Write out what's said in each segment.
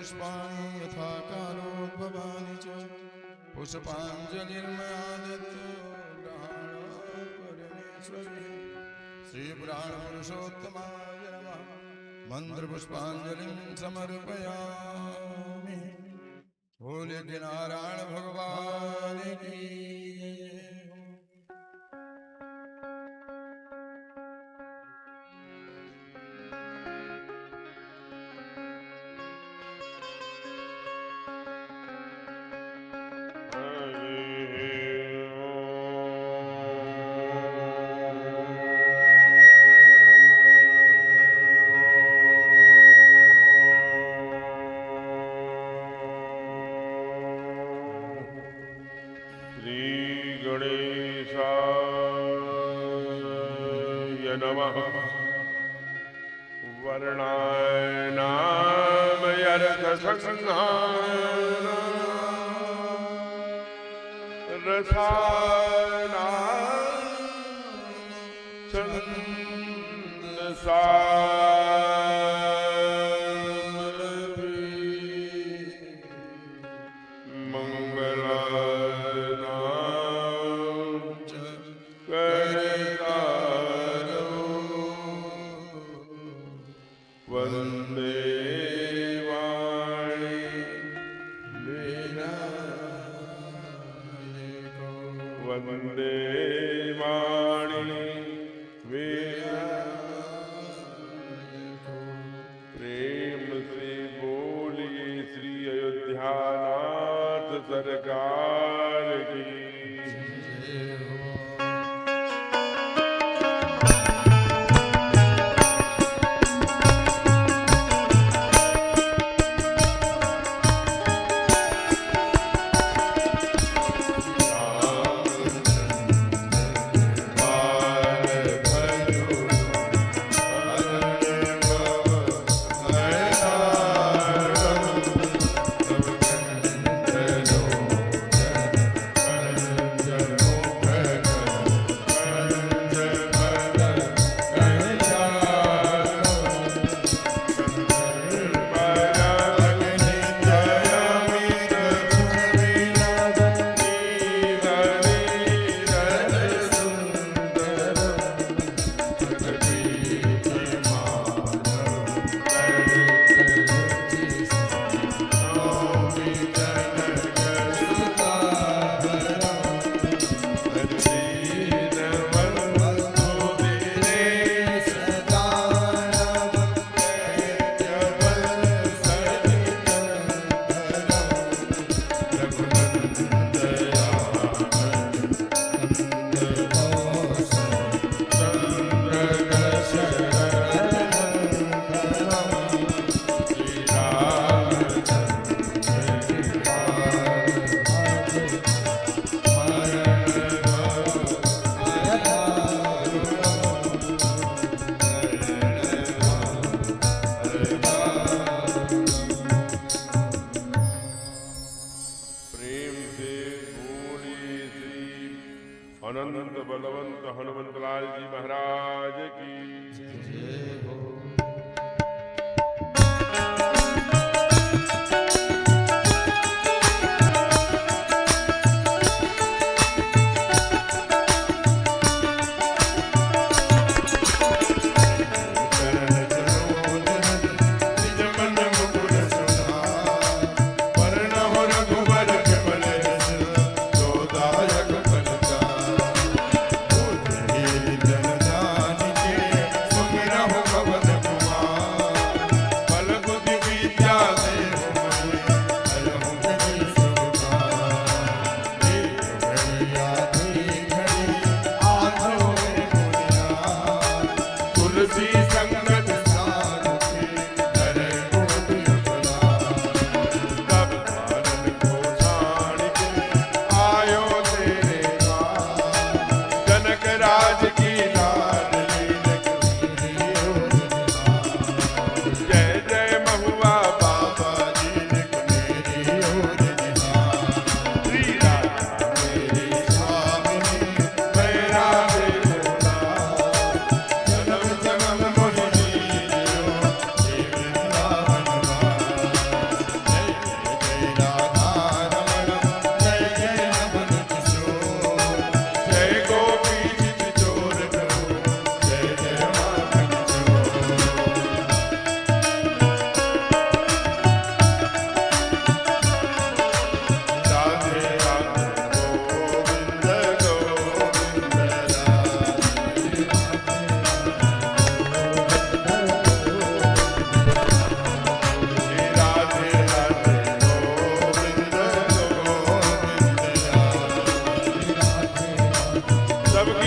पुष्पाणि यथा कालोद्भवानि च पुष्पाञ्जलिर्मया दत्तो ग्रहाणो परमेश्वरी श्रीपुराणपुरुषोत्तमाय नमः मन्त्रपुष्पाञ्जलिं समर्पयामि। बोले नारायण भगवान की।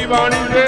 की वाणी से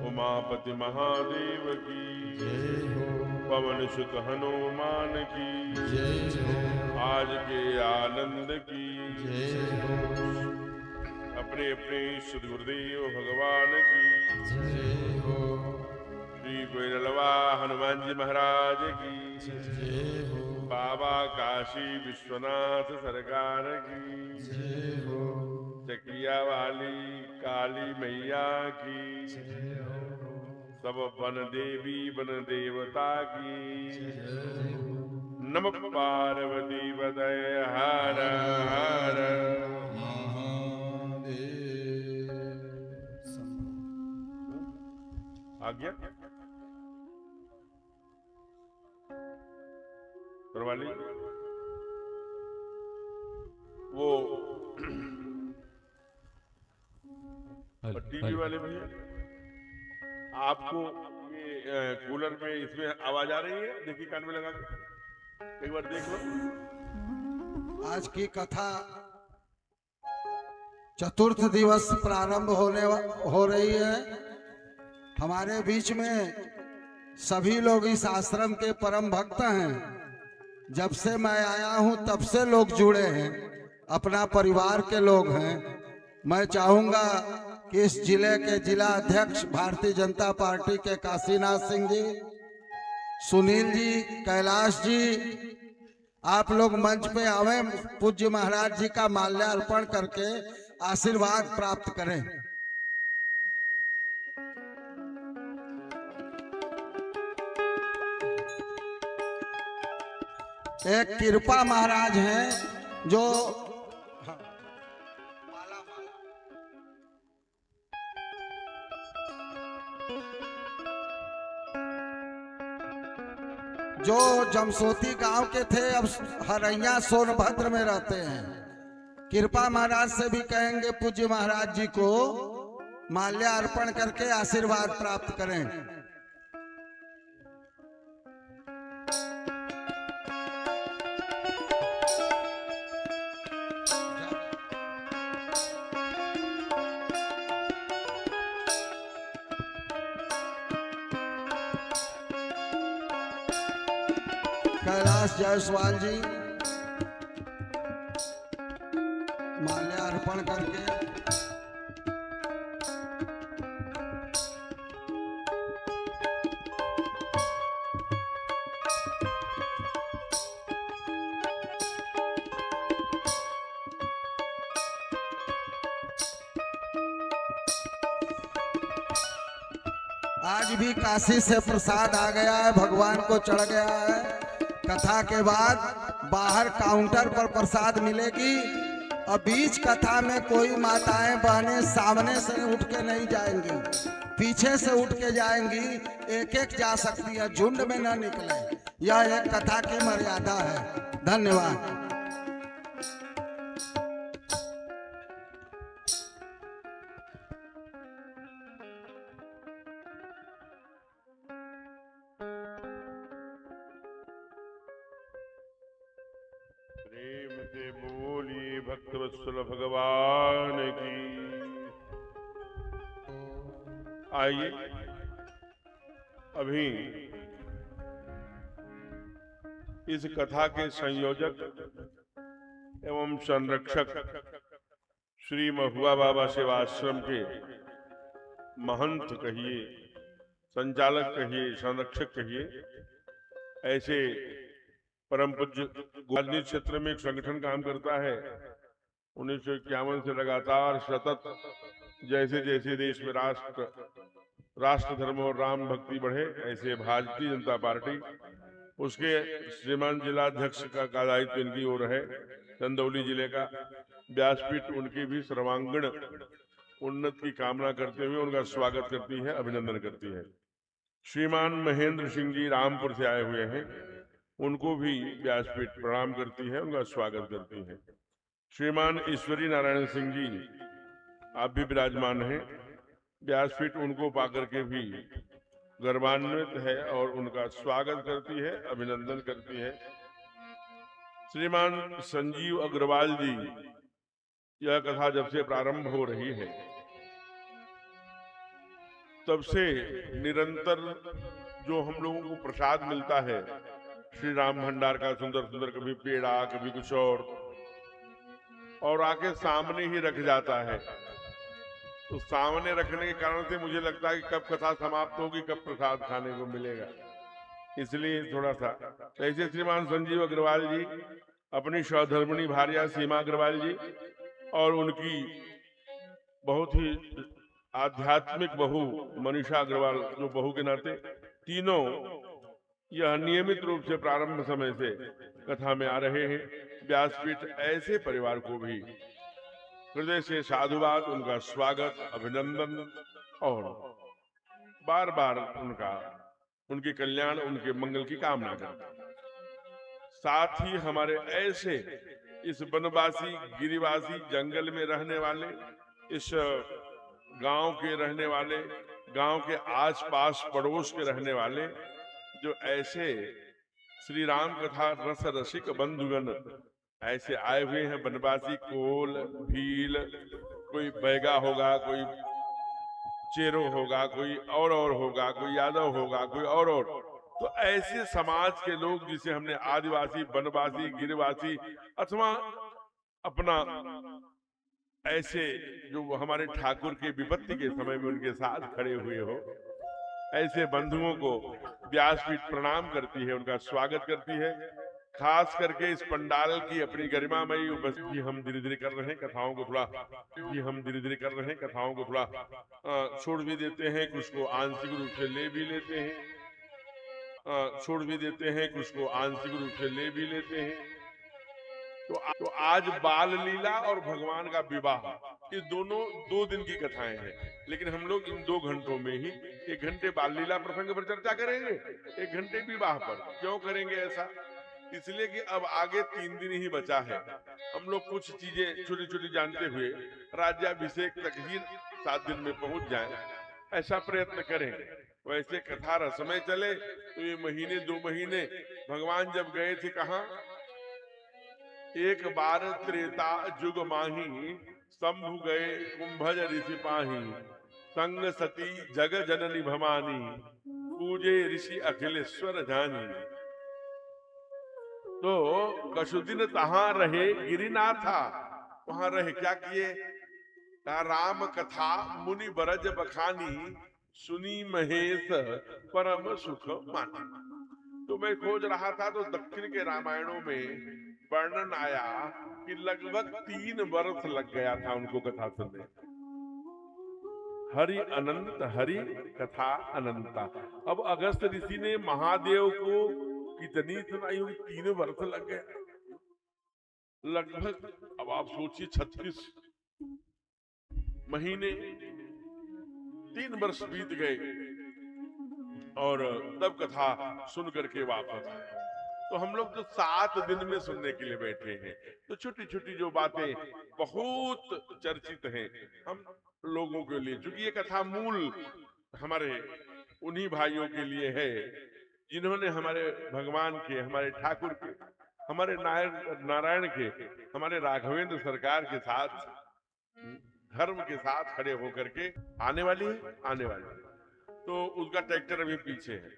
उमापति महादेव की जय हो, पवन सुत हनुमान की जय हो, आज के आनंद की जय हो, अपने अपने सदगुरुदेव भगवान की जय हो, श्री कोइलवा हनुमान जी महाराज की जय हो, बाबा काशी विश्वनाथ सरकार की जय हो, चकिया वाली काली मैया की जय हो, सब वन देवी वन देवता की नमः पार्वती पतये हर हर महादेव। आज्ञा करवाली वो टीवी वाले भैया आपको ये कूलर में इसमें आवाज आ रही है? देखिए कान में लगा के एक बार देख लो। आज की कथा चतुर्थ दिवस प्रारंभ हो रही है। हमारे बीच में सभी लोग इस आश्रम के परम भक्त हैं। जब से मैं आया हूं तब से लोग जुड़े हैं, अपना परिवार के लोग हैं। मैं चाहूंगा कि इस जिले के जिला अध्यक्ष भारतीय जनता पार्टी के काशीनाथ सिंह जी, सुनील जी, कैलाश जी, आप लोग मंच पे आवे, पूज्य महाराज जी का माल्यार्पण करके आशीर्वाद प्राप्त करें। एक कृपा महाराज हैं जो जमसोती गांव के थे, अब हरैया सोनभद्र में रहते हैं। कृपा महाराज से भी कहेंगे पूज्य महाराज जी को माल्या अर्पण करके आशीर्वाद प्राप्त करें। कैलाश जायसवाल जी माल्यार्पण करके आज भी काशी से प्रसाद आ गया है, भगवान को चढ़ गया है। कथा के बाद बाहर काउंटर पर प्रसाद मिलेगी और बीच कथा में कोई माताएं बहनें सामने से उठ के नहीं जाएंगी, पीछे से उठ के जाएंगी। एक एक जा सकती है, झुंड में न निकले। यह एक कथा की मर्यादा है। धन्यवाद। प्रेम से बोलिए भक्तवत्सल भगवान की। आइए अभी इस कथा के संयोजक एवं संरक्षक श्री महुआ बाबा सेवाश्रम के महंत कहिए, संचालक कहिए, संरक्षक कहिए, ऐसे परम पूज्य ग्वालियर क्षेत्र में एक संगठन काम करता है। 1951 से लगातार सतत जैसे जैसे देश में राष्ट्र धर्म और राम भक्ति बढ़े, ऐसे भारतीय जनता पार्टी उसके श्रीमान जिलाध्यक्ष का दायित्व इनकी ओर है। चंदौली जिले का व्यासपीठ उनकी भी सर्वांगीण उन्नति की कामना करते हुए उनका स्वागत करती है, अभिनंदन करती है। श्रीमान महेंद्र सिंह जी रामपुर से आए हुए हैं, उनको भी व्यासपीठ प्रणाम करती है, उनका स्वागत करती है। श्रीमान ईश्वरी नारायण सिंह जी आप भी विराजमान हैं, व्यासपीठ उनको पाकर के भी गर्वान्वित है और उनका स्वागत करती है, अभिनंदन करती है। श्रीमान संजीव अग्रवाल जी, यह कथा जब से प्रारंभ हो रही है तब से निरंतर जो हम लोगों को प्रसाद मिलता है श्री राम भंडार का, सुंदर सुंदर, कभी पेड़ा कभी कुछ और आके सामने ही रख जाता है। तो सामने रखने के कारण से मुझे लगता है कि कब कथा समाप्त होगी, कब प्रसाद खाने को मिलेगा, इसलिए थोड़ा सा। ऐसे श्रीमान संजीव अग्रवाल जी, अपनी सहधर्मिणी भार्या सीमा अग्रवाल जी और उनकी बहुत ही आध्यात्मिक बहू मनीषा अग्रवाल, जो बहू के नाते तीनों यह नियमित रूप से प्रारंभ समय से कथा में आ रहे हैं। व्यासपीठ ऐसे परिवार को भी हृदय से साधुवाद, उनका स्वागत, अभिनंदन और बार बार उनके कल्याण, उनके मंगल की कामना करता है। साथ ही हमारे ऐसे इस वनवासी, गिरिवासी, जंगल में रहने वाले, इस गांव के रहने वाले, गांव के आसपास पड़ोस के रहने वाले, जो ऐसे श्री राम कथा रस रसिक बंधुगण ऐसे आए हुए हैं, वनवासी, कोल, भील, कोई बैगा होगा, कोई चेरो होगा, कोई और होगा, कोई यादव होगा, कोई और। तो ऐसे समाज के लोग जिसे हमने आदिवासी, वनवासी, गिरिवासी अथवा अपना ऐसे जो हमारे ठाकुर के विपत्ति के समय में उनके साथ खड़े हुए हो, ऐसे बंधुओं को व्यासपीठ प्रणाम करती है, उनका स्वागत करती है। खास करके इस पंडाल की अपनी गरिमामयी उपस्थिति हम धीरे धीरे कर रहे हैं, कथाओं को थोड़ा छोड़ भी देते हैं, कुछ को आंशिक रूप से ले भी लेते हैं, तो आज बाल लीला और भगवान का विवाह, ये दोनों 2 दिन की कथाएं हैं, लेकिन हम लोग इन 2 घंटों में ही 1 घंटे बाल लीला प्रसंग पर चर्चा करेंगे, 1 घंटे विवाह पर। क्यों करेंगे ऐसा? इसलिए कि अब आगे 3 दिन ही बचा है। हम लोग कुछ चीजें छोटी छोटी जानते हुए राज्याभिषेक तक ही 7 दिन में पहुंच जाएं, ऐसा प्रयत्न करें। वैसे कथा रसमय चले तो ये महीने 2 महीने भगवान जब गए थे कहाँ, एक बार त्रेता जुग माही, शंभु गए कुंभज ऋषि पाही, संग सती जग जननी भवानी, पूजे ऋषि अखिलेश्वर जानी। तो कशुदिन तहां रहे गिरिनाथा, वहां रहे क्या किए? राम कथा मुनि बरज बखानी, सुनी महेश परम सुख मानी। तो मैं खोज रहा था तो दक्षिण के रामायणों में वर्णन आया कि लगभग 3 वर्ष लग गया था उनको कथा सुनने। हरि अनंत, हरि कथा अनंता। अब अगस्त ऋषि ने महादेव को कितनी सुनाई होगी? 3 वर्ष लग गए लगभग। अब आप सोचिए 36 महीने, 3 वर्ष बीत गए और तब कथा सुन करके वापस आए। तो हम लोग तो 7 दिन में सुनने के लिए बैठे हैं, तो छोटी छोटी जो बातें बहुत चर्चित हैं हम लोगों के लिए, क्योंकि ये कथा मूल हमारे उन्हीं भाइयों के लिए है जिन्होंने हमारे भगवान के, हमारे ठाकुर के, हमारे नारायण के, हमारे राघवेंद्र सरकार के साथ, धर्म के साथ खड़े होकर के आने वाली है। तो उसका ट्रैक्टर अभी पीछे है।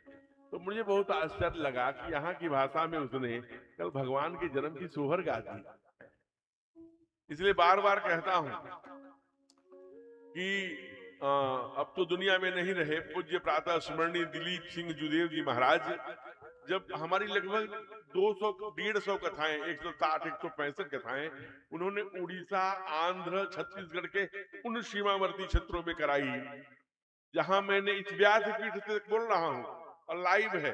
तो मुझे बहुत आश्चर्य लगा कि यहाँ की भाषा में उसने कल भगवान के जन्म की सोहर गा दी। इसलिए बार बार कहता हूं कि अब तो दुनिया में नहीं रहे पूज्य प्रातः स्मरणीय दिलीप सिंह जुदेव जी महाराज, जब हमारी लगभग 200-150 कथाएं, 160-165 कथाएं उन्होंने उड़ीसा, आंध्र, छत्तीसगढ़ के उन सीमावर्ती क्षेत्रों में कराई जहां मैंने इस व्यास पीठ से बोल रहा हूं और लाइव है,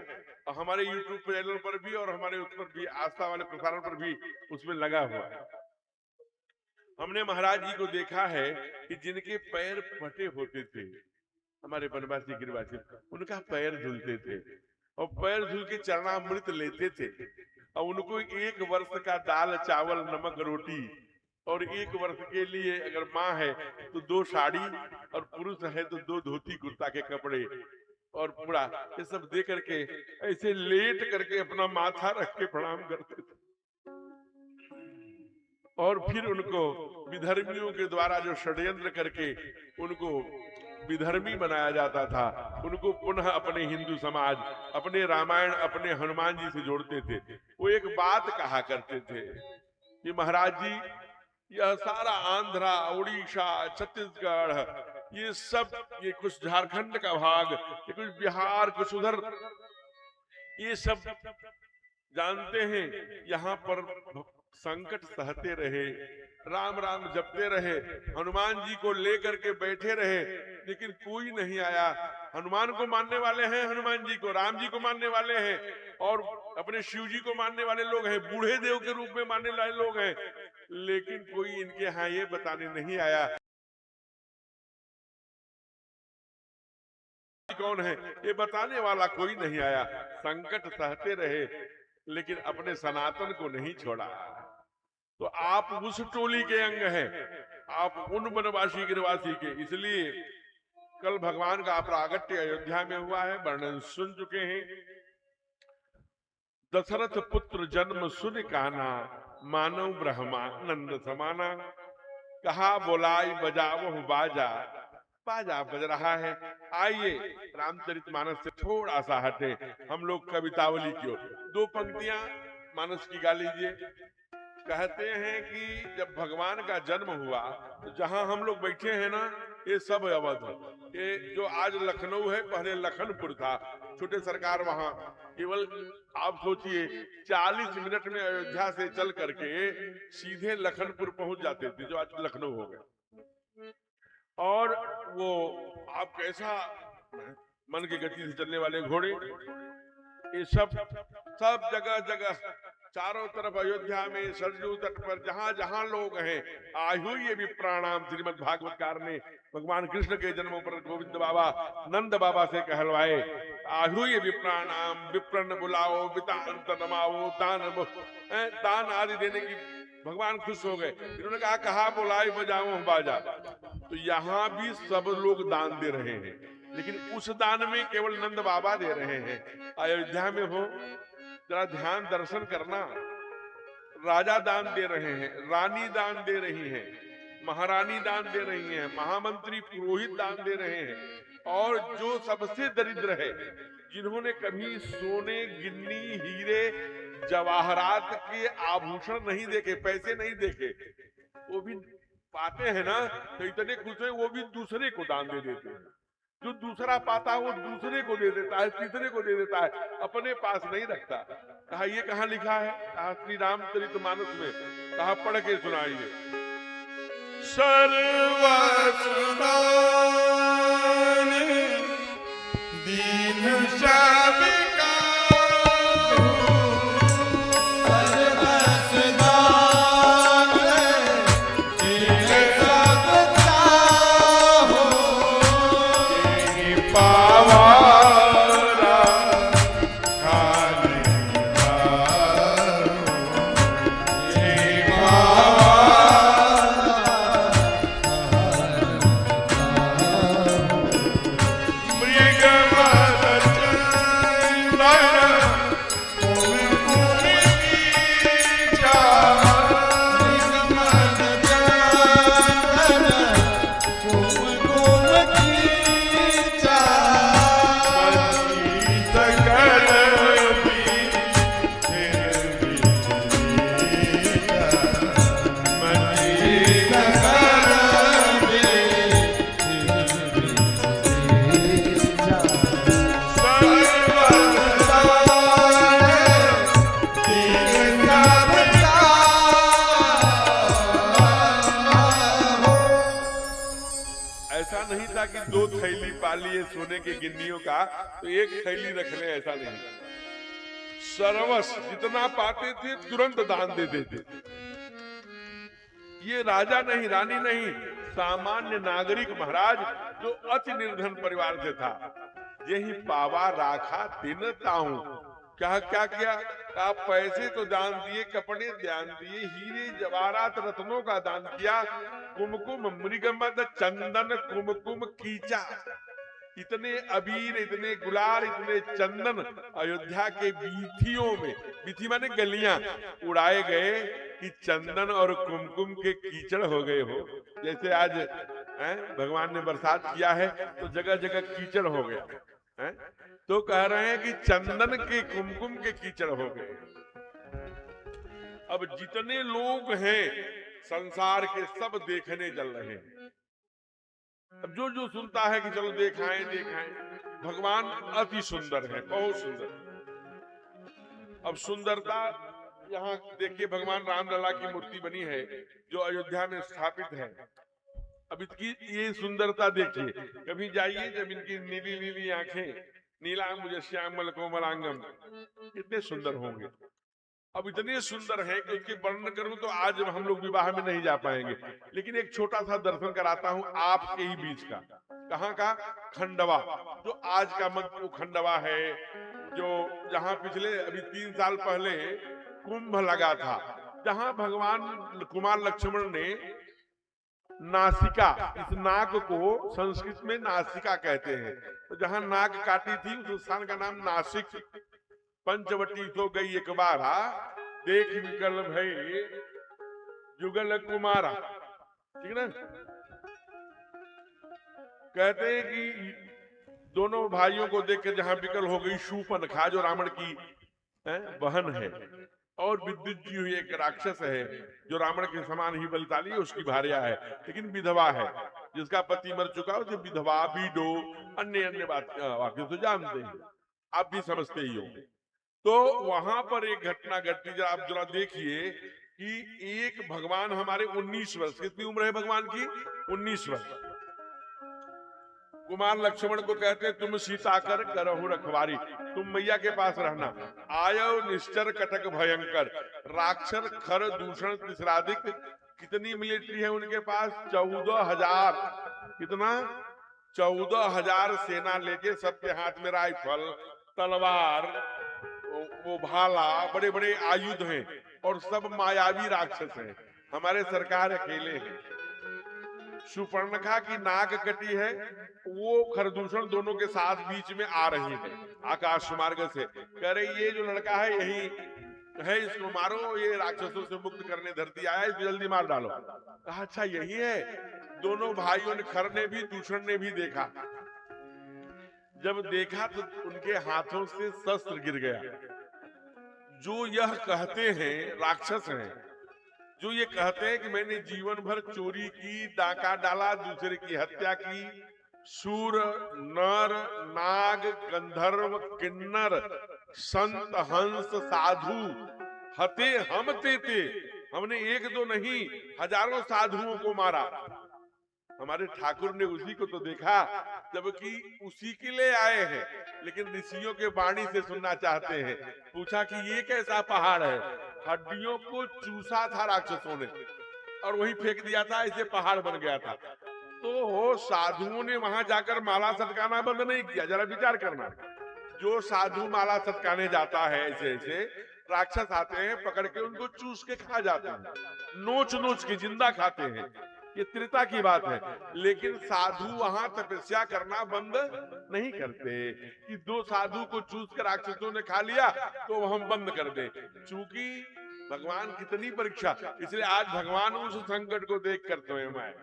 और हमारे YouTube चैनल पर भी और हमारे उस पर भी, आस्था वाले प्रसारण पर भी उसमें लगा हुआ है। हमने महाराज जी को देखा है कि जिनके पैर फटे होते थे, हमारे बनवासी गिरवासी, उनका पैर धुलते थे और पैर धुल के चरणामृत लेते थे, और उनको 1 वर्ष का दाल चावल नमक रोटी, और 1 वर्ष के लिए अगर माँ है तो 2 साड़ी, और पुरुष है तो 2 धोती कुर्ता के कपड़े और पूरा, ये सब दे करके ऐसे लेट करके अपना माथा रख के प्रणाम करते थे। और फिर उनको विधर्मियों के द्वारा जो षड्यंत्र करके उनको विधर्मी बनाया जाता था, उनको पुनः अपने हिंदू समाज, अपने रामायण, अपने हनुमान जी से जोड़ते थे। वो एक बात कहा करते थे कि महाराज जी, यह सारा आंध्रा, उड़ीसा, छत्तीसगढ़, ये सब, ये कुछ झारखंड का भाग, ये कुछ बिहार, कुछ उधर, ये सब जानते हैं यहाँ पर संकट सहते रहे, राम राम जपते रहे, हनुमान जी को लेकर के बैठे रहे, लेकिन कोई नहीं आया। हनुमान को मानने वाले हैं, हनुमान जी को, राम जी को मानने वाले हैं, और अपने शिव जी को मानने वाले लोग हैं, बूढ़े देव के रूप में मानने वाले लोग हैं, लेकिन कोई इनके यहाँ ये बताने नहीं आया कौन है, ये बताने वाला कोई नहीं आया। संकट सहते रहे लेकिन अपने सनातन को नहीं छोड़ा। तो आप उस टोली के अंग हैं, आप उन वनवासी गिरवासी के, इसलिए कल भगवान का प्रागट्य अयोध्या में हुआ है, वर्णन सुन चुके हैं। दशरथ पुत्र जन्म सुन काना, मानव ब्रह्मानंद समाना, कहा बोलाई बजाओ बाजा, बाजा बज रहा है। आइए रामचरितमानस से थोड़ा सा हटे, हम लोग कवितावली की ओर 2 पंक्तियां मानस की गा लीजिए। कहते हैं कि जब भगवान का जन्म हुआ तो जहां हम लोग बैठे हैं ना, ये सब अवध, ये जो आज लखनऊ है पहले लखनपुर था। छोटे सरकार वहां केवल आप सोचिए 40 मिनट में अयोध्या से चल करके सीधे लखनपुर पहुंच जाते थे, जो आज लखनऊ हो गए। और वो आप कैसा मन की गति से चलने वाले घोड़े, ये सब जगह जगह चारों तरफ अयोध्या में सरयू तट पर जहां जहां लोग हैं, आयु ये भी प्रणाम श्रीमद् भागवतकार ने भगवान कृष्ण के जन्मों पर गोविंद बाबा नंद बाबा से कहलवाए, आयु ये भी प्रणाम, विप्रन बुलाओ, वितांत नमाओ, दान आदि देने की भगवान खुश हो गए। इन्होंने कहा बुलाए बजाओ बाजा। तो यहाँ भी सब लोग दान दे रहे हैं, लेकिन उस दान में केवल नंद बाबा दे रहे हैं। अयोध्या में हो जरा ध्यान दर्शन करना, राजा दान दे रहे हैं, रानी दान दे रही है, महारानी दान दे रही है, महामंत्री पुरोहित दान दे रहे हैं। और जो सबसे दरिद्र है, जिन्होंने कभी सोने गिन्नी हीरे जवाहरात के आभूषण नहीं देखे, पैसे नहीं देखे, वो भी पाते हैं ना, तो इतने खुश हैं, वो भी दूसरे को दान दे देते हैं। जो दूसरा पाता है वो दूसरे को दे देता है, तीसरे को दे देता है, अपने पास नहीं रखता। कहा ये कहाँ लिखा है? कहा श्री रामचरितमानस में। कहा पढ़ के सुनाइए। सर्वसुदान दीन शाबिका सोने के गिन्नियों का तो एक थैली रख ले, ऐसा नहीं। सर्वस जितना पाते थे तुरंत दान दे देते। ये राजा नहीं, रानी नहीं, सामान्य नागरिक महाराज जो अति निर्धन परिवार से था। यही पावा राखा दिन ताऊ। क्या क्या किया? आप पैसे तो दान दिए, कपड़े दान दिए, हीरे जवाहरात रत्नों का दान किया, कुमकुम मृगमद चंदन कुमकुम कीचा, इतने अबीर, इतने गुलाल, इतने चंदन अयोध्या के बीथियों में, बीथी माने गलियां, उड़ाए गए कि चंदन और कुमकुम के कीचड़ हो गए हो। जैसे आज भगवान ने बरसात किया है तो जगह जगह कीचड़ हो गया, तो कह रहे हैं कि चंदन के कुमकुम के कीचड़ हो गए। अब जितने लोग हैं संसार के सब देखने चल रहे हैं। अब जो जो सुनता है कि चलो देखाएं देखाएं। भगवान अति सुंदर है, बहुत सुंदर। अब सुंदरता यहाँ देखिए, भगवान रामलला की मूर्ति बनी है जो अयोध्या में स्थापित है। अब इसकी ये सुंदरता देखिए, कभी जाइए जब इनकी नीली नीली आंखें, नीलांबुज श्यामल कोमलांगम, कितने सुंदर होंगे। अब इतने सुंदर हैं कि उसके वर्णन करूं तो आज हम लोग विवाह में नहीं जा पाएंगे, लेकिन एक छोटा सा दर्शन कराता हूं आपके ही बीच का। कहाँ का? खंडवा, जो आज का मध्य खंडवा है, जो जहां पिछले अभी 3 साल पहले कुंभ लगा था, जहां भगवान कुमार लक्ष्मण ने नासिका, इस नाक को संस्कृत में नासिका कहते हैं, तो जहां नाक काटी थी उस स्थान का नाम नासिक। पंचवटी तो गई एक बारा, देख विकल भई जुगल कुमारा, ठीक ना। कहते हैं कि दोनों भाइयों को देख के जहां विकल हो गई शूर्पणखा, जो रावण की बहन है, और विद्युत जी हुई एक राक्षस है जो रावण के समान ही बलशाली है, उसकी भार्या है लेकिन विधवा है, जिसका पति मर चुका है, उसे विधवा, बीडो, अन्य अन्य बात वाक्य तो जानते हैं, आप भी समझते ही होंगे। तो वहां पर एक घटना घटी, जरा आप जरा देखिए कि एक भगवान हमारे 19 वर्ष, कितनी उम्र है भगवान की? 19 वर्ष। कुमार लक्ष्मण को कहते हैं तुम सीता कर करहु रखवारी, तुम मैया के पास रहना। आयो निश्चर कटक भयंकर, राक्षर खर दूषण तिसराधिक। कितनी मिलिट्री है उनके पास? 14,000। कितना? 14,000 सेना लेके, सबके हाथ में राइफल, तलवार, वो भाला, बड़े बड़े आयुध हैं, और सब मायावी राक्षस हैं। हमारे सरकार अकेले हैं। सुपर्णखा की नाक कटी है, वो खरदूषण दोनों के साथ बीच में आ रही है आकाश मार्ग से। कह रहे ये जो लड़का है यही है, इसको मारो, ये राक्षसों से मुक्त करने धरती आया, इसको जल्दी मार डालो। कहा अच्छा यही है। दोनों भाइयों ने, खर ने भी दूषण ने भी देखा। जब देखा तो उनके हाथों से शस्त्र गिर गया। जो यह कहते हैं, राक्षस हैं, जो ये कहते हैं कि मैंने जीवन भर चोरी की, डाका डाला, दूसरे की हत्या की, सूर, नर, नाग, गंधर्व, किन्नर, संत, हंस, साधु हते हम ते, हमने एक दो नहीं हजारों साधुओं को मारा। हमारे ठाकुर ने उसी को तो देखा, जबकि उसी के लिए आए हैं, लेकिन ऋषियों के वाणी से सुनना चाहते हैं। पूछा कि ये कैसा पहाड़ है? हड्डियों को चूसा था राक्षसों ने और वहीं फेंक दिया था, ऐसे पहाड़ बन गया था। तो साधुओं ने वहां जाकर माला सटकाना बंद नहीं किया। जरा विचार करना, जो साधु माला सटकाने जाता है, ऐसे ऐसे राक्षस आते हैं, पकड़ के उनको चूस के खा जाते हैं, नोच नोच के जिंदा खाते हैं। ये त्रेता की बात है। लेकिन साधु वहां तपस्या करना बंद नहीं करते कि दो साधु को चूस कर राक्षसों ने खा लिया तो हम बंद कर दे। चूंकि भगवान कितनी परीक्षा, इसलिए आज भगवान उस संकट को देख कर स्वयं आए।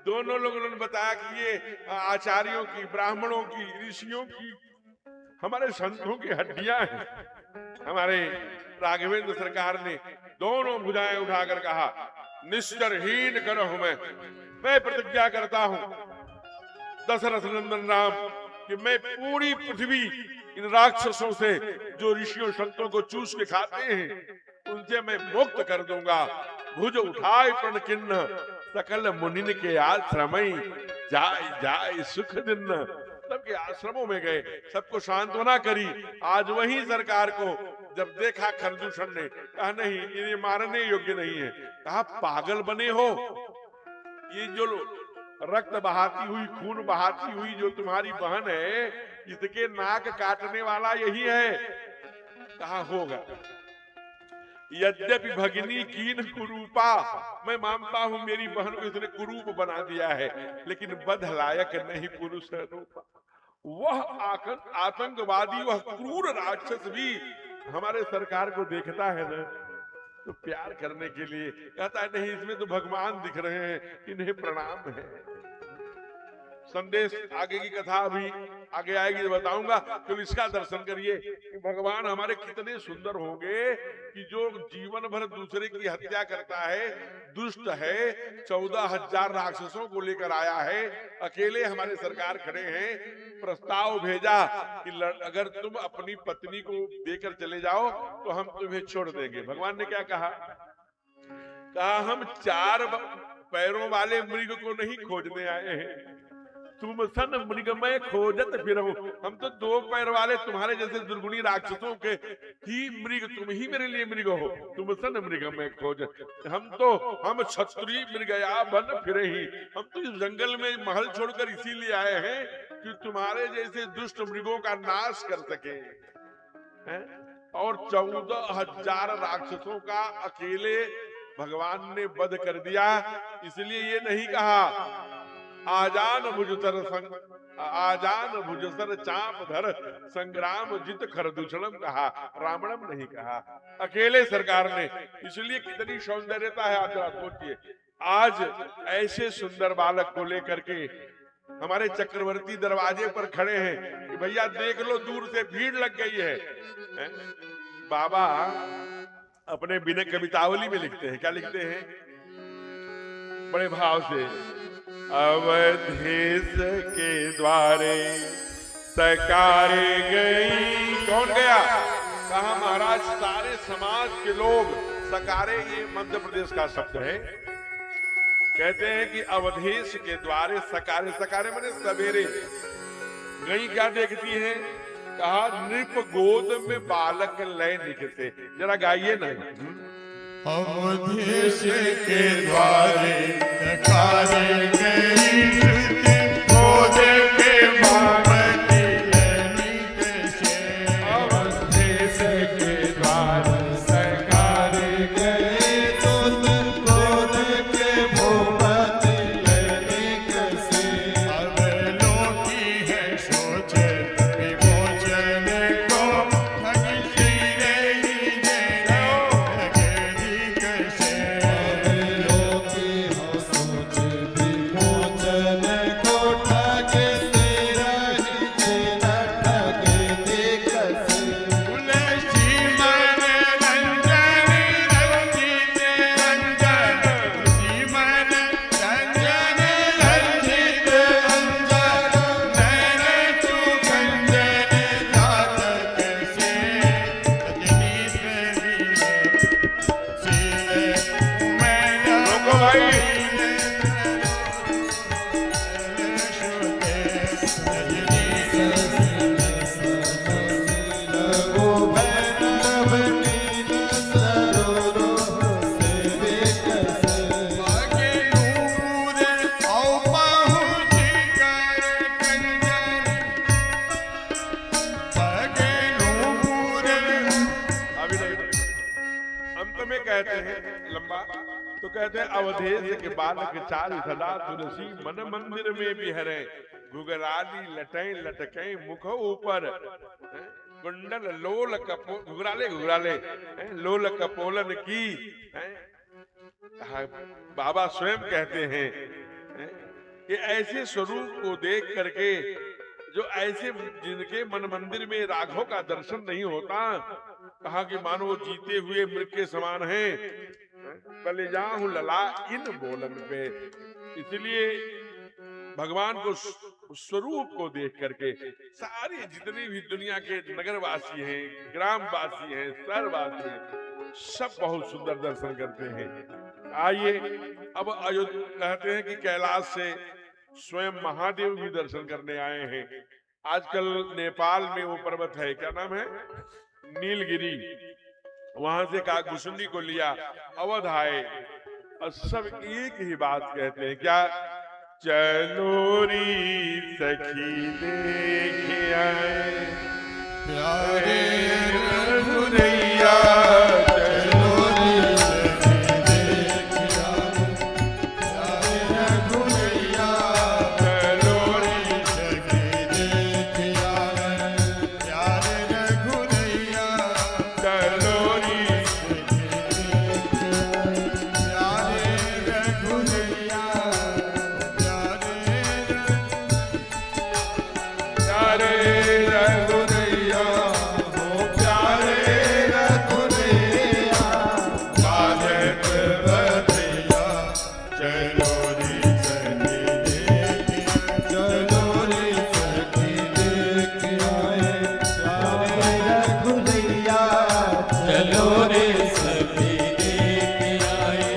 दोनों लोगों ने बताया कि ये आचार्यों की, ब्राह्मणों की, ऋषियों की, हमारे संतों की हड्डियां हैं। हमारे राघवेंद्र सरकार ने दोनों भुजाएं उठाकर कहा, निश्चरहीन करहूं मैं प्रतिज्ञा करता हूं दशरथ नंदन राम कि मैं पूरी पृथ्वी इन राक्षसों से, जो ऋषियों संतों को चूस के खाते हैं, उनसे मैं मुक्त कर दूंगा। भुज उठाए प्रण किन्न, सकल मुनिन के आश्रमई, जाय जाय सुख दिन। सबके आश्रमों में गए, सबको सांत्वना करी। आज वही सरकार को जब देखा खरदूषण ने, कहा नहीं ये मारने योग्य नहीं है। कहा पागल बने हो, ये जो रक्त बहाती हुई, खून बहाती हुई जो तुम्हारी बहन है, इसके नाक काटने वाला यही है। कहा होगा। यद्यपि भगिनी कीन कुरूपा, मैं मानता हूं मेरी बहन को इसने कुरूप बना दिया है, लेकिन बध लायक नहीं पुरुष रूपा। वह आतंकवादी, वह क्रूर राक्षस भी हमारे सरकार को देखता है ना, तो प्यार करने के लिए कहता है नहीं, इसमें तो भगवान दिख रहे हैं, इन्हें प्रणाम है। संदेश आगे की कथा अभी आगे आएगी, बताऊंगा। तो इसका दर्शन करिए कि भगवान हमारे कितने सुंदर होंगे कि जो जीवन भर दूसरे की हत्या करता है, दुष्ट है, 14,000 राक्षसों को लेकर आया है, अकेले हमारे सरकार खड़े हैं। प्रस्ताव भेजा कि अगर तुम अपनी पत्नी को देकर चले जाओ तो हम तुम्हें छोड़ देंगे। भगवान ने क्या कहा? कहा हम 4 पैरों वाले मृग को नहीं खोजने आए हैं, तुम सन मृग में खोजत फिरहूं। हम तो 2 पैर वाले तुम्हारे जैसे दुर्गुणी राक्षसों के ही मृग, तुम ही मेरे लिए मृग हो, तुम सन मृग में खोज। हम क्षत्रिय मृगया बन फिरे ही, हम तो इस जंगल में महल छोड़कर इसीलिए आए हैं कि तुम्हारे जैसे दुष्ट मृगों का नाश कर सके। और 14,000 राक्षसों का अकेले भगवान ने वध कर दिया। इसलिए ये नहीं कहा आजान भुजसर चाप धर संग्राम जित खरदूषणम, कहा रावणम नहीं कहा, अकेले सरकार ने। इसलिए कितनी सौंदर्यता है, आप सोचिए। आज ऐसे सुंदर बालक को लेकर के हमारे चक्रवर्ती दरवाजे पर खड़े हैं कि भैया देख लो, दूर से भीड़ लग गई है। बाबा अपने बिना कवितावली में लिखते हैं, क्या लिखते हैं बड़े भाव से? अवधेश के द्वारे सकारे गई। कौन गया? कहा महाराज सारे समाज के लोग। सकारे ये मध्य प्रदेश का शब्द है। कहते हैं कि अवधेश के द्वारे सकारे, सकारे माने सवेरे। गई क्या देखती है? कहा नृप गोद में बालक लय निकसे। जरा गाइए ना। अवधेश के द्वारे सकारे गई, गोद के बालक लय निकसे। अवधेश के द्वारे सकारे गई, गोद के भूपत लय निकसे। अब लोकी है सोच विमोचन को, ठगी रही कहते हैं लंबा, तो कहते हैं अवधेश के बालक चाल सदा तुलसी मन मंदिर में बिहरे, घुघराली लटैं लटकै मुख ऊपर, कुंडल लोल कपो घुघराले घुघराले लोल कपोलन की। बाबा स्वयं कहते हैं कि ऐसे स्वरूप को देख करके जो ऐसे जिनके मन मंदिर में राघव का दर्शन नहीं होता, कहा कि मानो वो जीते हुए मृग के समान हैं। कलेजाहु लला इन बोलन पे। इसलिए भगवान को स्वरूप को देख करके सारे जितने भी दुनिया के नगरवासी हैं, ग्रामवासी हैं, शहरवासी हैं, सब बहुत सुंदर दर्शन करते हैं। आइए अब अयोध्या कहते हैं कि कैलाश से स्वयं महादेव भी दर्शन करने आए हैं। आजकल नेपाल में वो पर्वत है, क्या नाम है, नीलगिरी, वहां से काकभूषुंडी को लिया, अवध आए और सब एक ही बात कहते हैं, क्या, चलो री सखी देख आए प्यारे रघुरैया, चलो रे सखी देख आए, प्यारे रघुरैया, चलो रे सखी देख आए, प्यारे रघुरैया, चलो रे सखी देख आए, प्यारे रघुरैया, प्यारे रघुरैया, हो प्यारे रघुरैया, बालक बतिया, चलो रे सखी देख, चलो रे सखी देख आए, प्यारे रघुरैया, चलो रे सखी देख आए।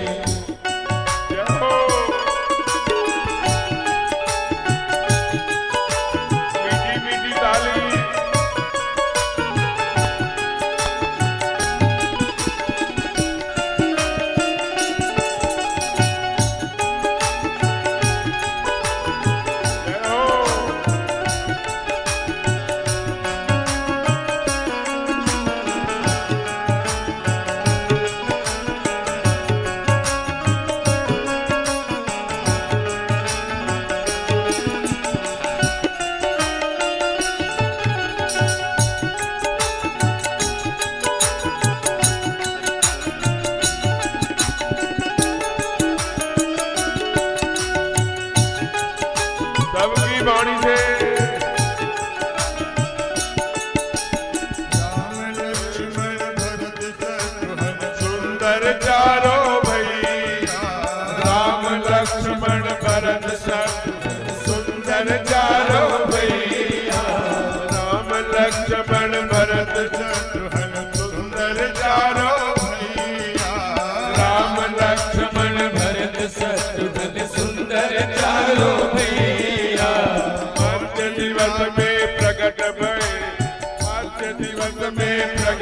मीठी मीठी ताली।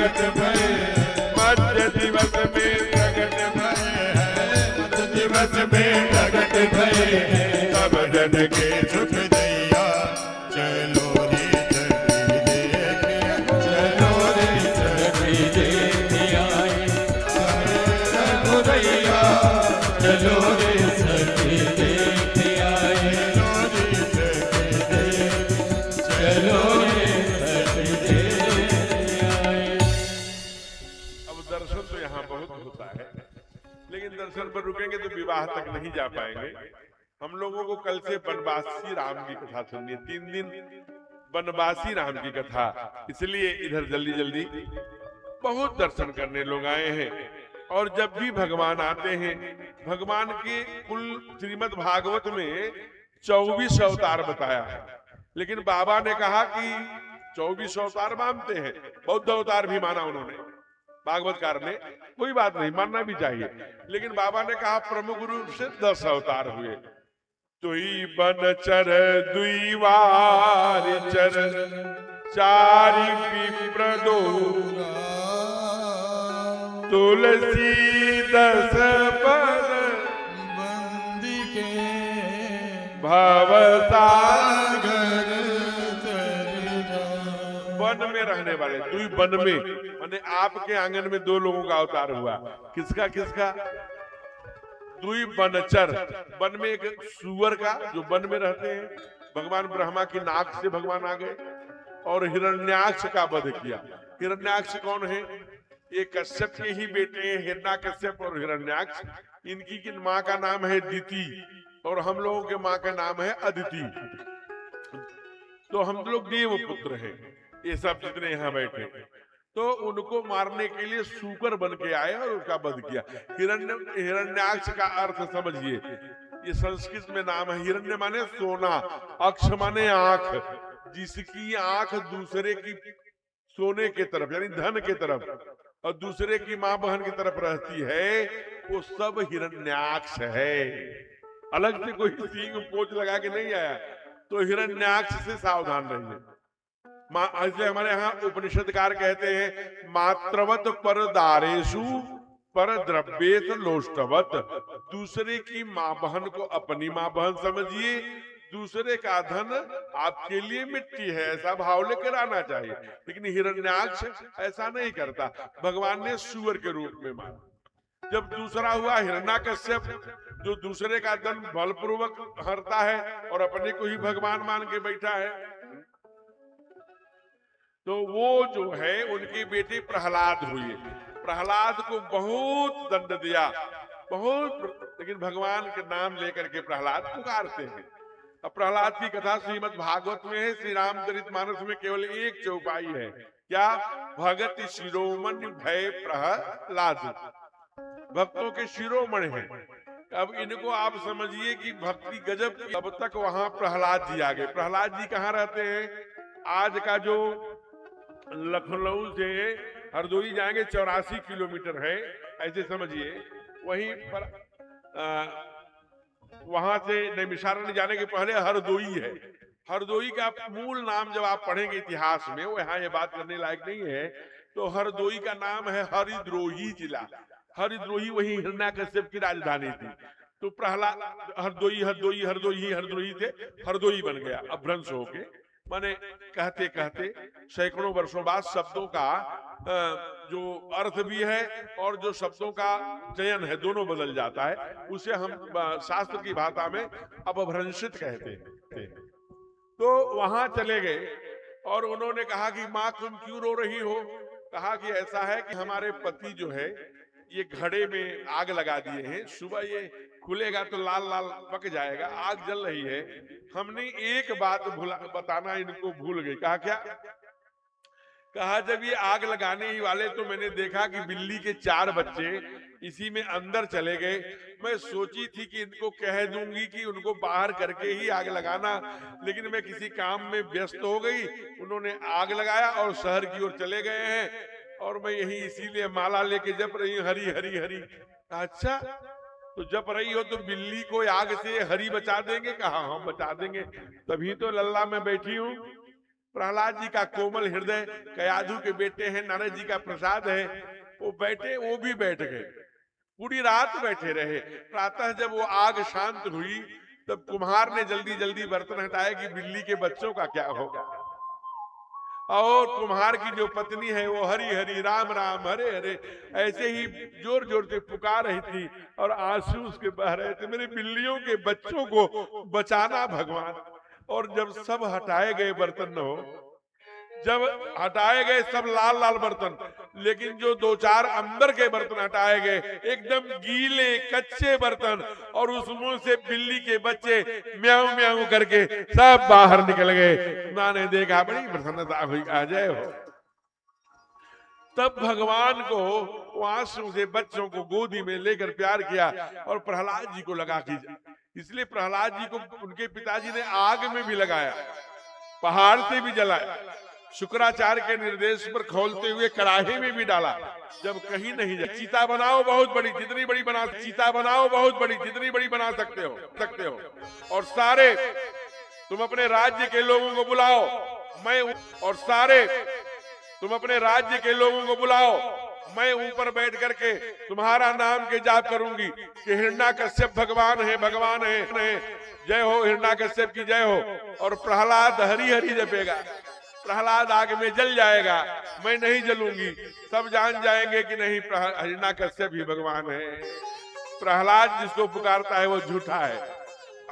प्रकट भय, मध्य दिवस में प्रकट भय है, मध्य दिवस में प्रकट भय है। सब जन के सुख दैया, चलो रे छठी देख, चलो रे छठी देख आए। रघुदैया चलो रे छठी देख आए, चलो रे छठी देख आए। अब दर्शन तो यहाँ बहुत होता है, लेकिन दर्शन पर रुकेंगे तो विवाह तक नहीं जा पाएंगे। हम लोगों को कल से वनवासी राम की कथा सुननी है, 3 दिन वनवासी राम की कथा, इसलिए इधर जल्दी जल्दी बहुत दर्शन करने लोग आए हैं। और जब भी भगवान आते हैं, भगवान के कुल श्रीमद् भागवत में 24 अवतार बताया है, लेकिन बाबा ने कहा कि 24 अवतार मानते हैं, बौद्ध अवतार भी माना उन्होंने, भागवतकार ने, कोई बात नहीं, मानना भी चाहिए, लेकिन बाबा ने कहा प्रमुख रूप से 10 अवतार हुए। तुई बन चर दुई वार चर, चारि विप्रदो, तुलसी 10 पद बंदिके, भवसागर। चरिता। वन में रहने वाले, दुई वन में, माने आपके आंगन में 2 लोगों का अवतार हुआ। किसका किसका? दुई वनचर, वन में एक सुअर का जो वन में रहते हैं, भगवान ब्रह्मा की नाक से भगवान आ गए और हिरण्याक्ष का वध किया। हिरण्याक्ष कौन है? ये कश्यप के ही बेटे हैं, हिरण्याकश्यप और हिरण्याक्ष। इनकी की माँ का नाम है दिति और हम लोगों के माँ का नाम है अदिति। तो हम लोग देव पुत्र हैं, ये सब जितने यहाँ बैठे, तो उनको मारने के लिए सूकर बन के आए और उसका वध किया। हिरण्याक्ष का अर्थ समझिए, ये संस्कृत में नाम है। हिरण्य माने सोना, अक्ष माने आंख, जिसकी आंख दूसरे की सोने के तरफ यानी धन के तरफ और दूसरे की मां बहन की तरफ रहती है, वो सब हिरण्याक्ष है। अलग से कोई सींग पोंछ लगा के नहीं आया, तो हिरण्याक्ष से सावधान रहिए। इसलिए हमारे यहाँ उपनिषदकार कहते हैं, मात्रवत पर दारेशु पर द्रव्येत लोष्टवत। दूसरे की माँ बहन को अपनी माँ बहन समझिए, दूसरे का धन आपके लिए मिट्टी है, ऐसा भाव लेकर आना चाहिए। लेकिन हिरण्याक्ष ऐसा नहीं करता, भगवान ने सूअर के रूप में माना। जब दूसरा हुआ हिरण्याकश्यप, जो दूसरे का धन बलपूर्वक हरता है और अपने को ही भगवान मान के बैठा है, तो वो जो है उनके बेटे प्रहलाद हुए। प्रहलाद को बहुत दंड दिया, बहुत, लेकिन भगवान के नाम लेकर के प्रहलाद पुकारते हैं। अब प्रहलाद की कथा श्रीमद् भागवत में है, श्री रामचरितमानस में केवल एक चौपाई है, क्या? भगत शिरोमणि भय प्रहलाद, भक्तों के शिरोमणि हैं। अब इनको आप समझिए कि भक्ति गजब की। अब तक वहां प्रहलाद जी आ गए। प्रहलाद जी कहाँ रहते हैं? आज का जो लखनऊ से हरदोई जाएंगे 84 किलोमीटर है, ऐसे समझिए। वहीं पर वहां से नैमिषारण्य जाने के पहले हरदोई है। हरदोई का मूल नाम जब आप पढ़ेंगे इतिहास में, वो यहाँ ये बात करने लायक नहीं है, तो हरदोई का नाम है हरिद्रोही जिला। हरिद्रोही वही हिरण्याकश्यप की राजधानी थी। तो प्रहलाद हरदोई हरदोई हरदोई हरदोई से हरदोई बन गया, अभ्रंश होके। माने कहते कहते सैकड़ों वर्षों बाद शब्दों का जो अर्थ भी है और जो शब्दों का चयन है, दोनों बदल जाता है। उसे हम शास्त्र की भाषा में अपभ्रंशित कहते हैं। तो वहां चले गए और उन्होंने कहा कि माँ तुम क्यों रो रही हो? कहा कि ऐसा है कि हमारे पति जो है ये घड़े में आग लगा दिए हैं, सुबह ये खुलेगा तो लाल लाल पक जाएगा, आग जल रही है। हमने एक बात बताना इनको भूल गए। कहा क्या? कहा जब ये आग लगाने ही वाले तो मैंने देखा कि बिल्ली के 4 बच्चे इसी में अंदर चले गए। मैं सोची थी कि इनको कह दूंगी कि उनको बाहर करके ही आग लगाना, लेकिन मैं किसी काम में व्यस्त हो गई। उन्होंने आग लगाया और शहर की ओर चले गए हैं और मैं यही इसीलिए माला लेके जप रही हूँ, हरी हरी हरी। अच्छा, तो जप रही हो तो बिल्ली को आग से हरी बचा देंगे? कहा हम बचा देंगे, तभी तो लल्ला में बैठी हूँ। प्रहलाद जी का कोमल हृदय, कयाधु के बेटे हैं, नारद जी का प्रसाद है, वो बैठे, वो भी बैठ गए, पूरी रात बैठे रहे। प्रातः जब वो आग शांत हुई तब कुम्हार ने जल्दी जल्दी बर्तन हटाए कि बिल्ली के बच्चों का क्या होगा। और कुम्हार की जो पत्नी है वो हरि हरि राम राम हरे हरे ऐसे ही जोर जोर से पुकार रही थी और आंसू उसके बह रहे थे, मेरे बिल्लियों के बच्चों को बचाना भगवान। और जब सब हटाए गए बर्तन न हो, जब हटाए गए सब लाल लाल बर्तन, लेकिन जो दो चार अंदर के बर्तन हटाए गए एकदम गीले कच्चे बर्तन, और उस मुंह से बिल्ली के बच्चे म्याऊ म्याऊ करके सब बाहर निकल गए। मां ने देखा, बड़ी प्रसन्नता हुई, आ जाए हो। तब भगवान को आंसू से बच्चों को गोदी में लेकर प्यार किया और प्रहलाद जी को लगा कि, इसलिए प्रहलाद जी को उनके पिताजी ने आग में भी लगाया, पहाड़ से भी जलाया, शुक्राचार्य के निर्देश पर खोलते हुए कड़ाही में भी डाला, जब कहीं नहीं जाए। चीता बनाओ बहुत बड़ी, जितनी बड़ी बना, चीता बनाओ बहुत बड़ी, जितनी बड़ी बना सकते हो, और सारे तुम अपने राज्य के लोगों को बुलाओ, मैं, और सारे तुम अपने राज्य के लोगों को बुलाओ, मैं ऊपर बैठ करके तुम्हारा नाम के जाप करूंगी कि हिरण्याकश्यप भगवान है, भगवान है, जय हो हिरण्याकश्यप की जय हो। और प्रहलाद हरि हरि जपेगा, प्रहलाद आग में जल जाएगा, मैं नहीं जलूंगी, सब जान जाएंगे कि नहीं हिरण्याकश्यप ही भगवान है। प्रहलाद जिसको पुकारता है वो झूठा है।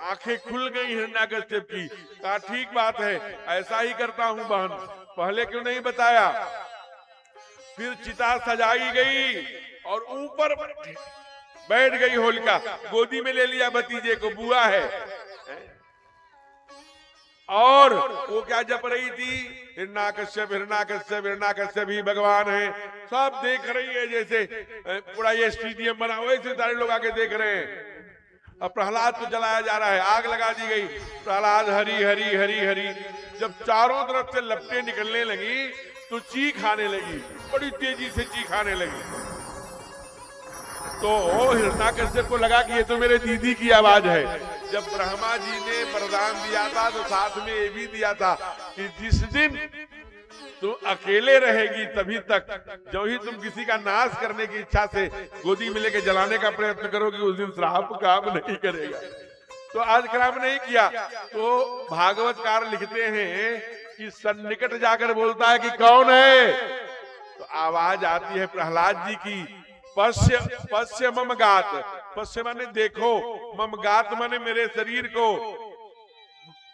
आंखें खुल गई हिरण्याकश्यप की, कहा ठीक बात है, ऐसा ही करता हूं बहन, पहले क्यों नहीं बताया। फिर चिता सजाई गई और ऊपर बैठ गई होलिका, गोदी में ले लिया भतीजे को, बुआ है, और वो क्या जप रही थी, हिरण्याकश्यप हिरण्याकश्यप हिरण्याकश्यप ही भगवान है। सब देख रही है, जैसे पूरा ये स्टेडियम बना हुआ, ऐसे सारे लोग आके देख रहे हैं। अब प्रहलाद को जलाया जा रहा है, आग लगा दी गई, प्रहलाद हरि हरि हरि हरि। जब चारों तरफ से लपटें निकलने लगी तो चीख आने लगी, बड़ी तेजी से चीख आने लगी। तो हिरण्याकश्यप को लगा कि ये तो मेरे दीदी की आवाज है। जब ब्रह्मा जी ने वरदान दिया था तो साथ में ये भी दिया था कि जिस दिन तुम अकेले रहेगी तभी तक, जो ही तुम किसी का नाश करने की इच्छा से गोदी में लेके जलाने का प्रयत्न करोगी, उस दिन श्राप काम नहीं करेगा। तो आज काम नहीं किया। तो भागवतकार लिखते हैं कि सन्निकट जाकर बोलता है कि कौन है, तो आवाज आती है प्रहलाद जी की, पश्य पश्य मम गात, पश्य माने देखो, मम गात माने मेरे शरीर को,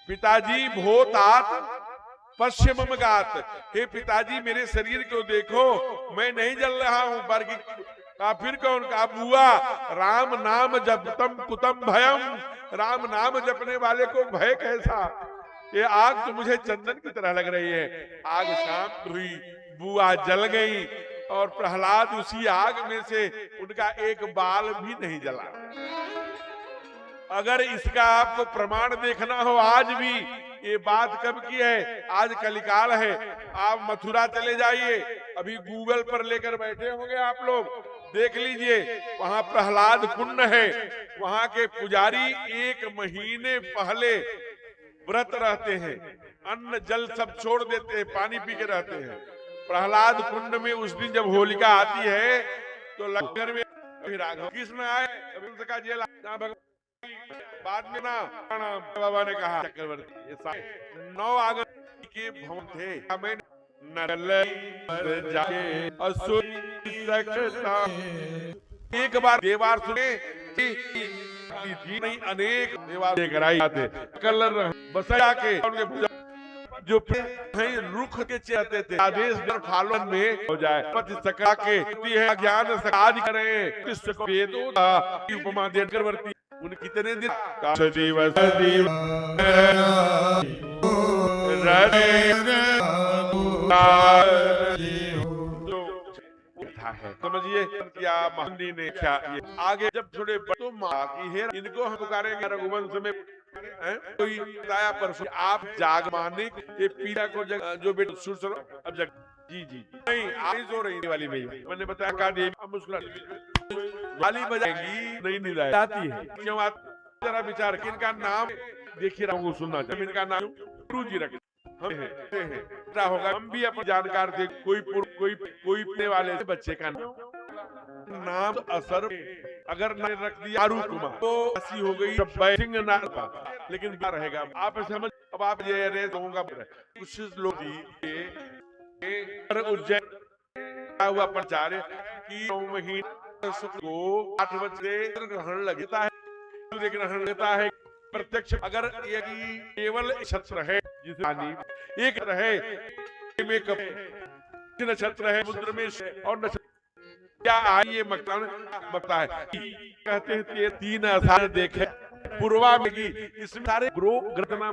पिताजी भोतात पश्य मम गात, हे पिताजी मेरे शरीर को देखो, मैं नहीं जल रहा हूं, बल्कि फिर कौन, का बुआ, राम नाम जपतम कुतम भयम, राम नाम जपने वाले को भय कैसा। ये आग तो मुझे चंदन की तरह लग रही है। आग शांत हुई, बुआ जल गई, और प्रहलाद उसी आग में से उनका एक बाल भी नहीं जला। अगर इसका आपको प्रमाण देखना हो, आज भी ये बात कब की है, आज कलिकाल है। आप मथुरा चले जाइए, अभी गूगल पर लेकर बैठे होंगे आप लोग, देख लीजिए, वहां प्रहलाद कुंड है। वहां के पुजारी 1 महीने पहले व्रत रहते हैं, अन्न जल सब छोड़ देते हैं, पानी पी के रहते हैं। प्रहलाद कुंड में उस दिन जब होलिका आती है तो लंगर में राघव कृष्ण आए, का जेल बाद में ना बाबा ने कहा, चक्रवर्ती 9 अगस्त के भवन थे, एक बार देवार सुने नहीं, अनेक देवार लेकर आई आते, कलर बसा के उनके जो रुख के चाहते थे, आदेश फालन में हो जाए, पति सका के है ज्ञान आदि करें, उपमा दे चक्रवर्ती उन कितने दिन दिवस समझिए क्या महंदी ने क्या ये आगे जब थोड़े तो माँ की है, इनको हम पुकारेंगे रघुवंश में कोई बताया परसों, आप जाग माने ये पीड़ा को जो बेटा सुर अब जग जी जी नहीं आई सो रही वाली भैया, मैंने बताया का देवी मुस्कुरा वाली बजाएगी नहीं निदाई जाती है, क्यों आप जरा विचार, किनका नाम देखिए रहा हूँ सुनना, जब इनका नाम गुरु जी रखे हम हैं क्या होगा, हम भी अपने जानकार थे, कोई पढ़ने वाले बच्चे का नाम तो असर अगर न रख दिया आरू कुमार तो ऐसी हो गई सिंह ना था, लेकिन क्या रहेगा आप समझ। अब आप ये रे दूंगा कुछ लोग उज्जैन क्या हुआ प्रचार कि 9 महीने को 8 बजे ग्रहण लगता है, सूर्य ग्रहण लेता है प्रत्यक्ष। अगर ये केवल नक्षत्र है जिसे एक रहे में नक्षत्र है समुद्र में और नक्षत्र क्या ये मकता है कहते हैं ये 3 आधार देखे पूर्वा में की, इसमें सारे ग्रह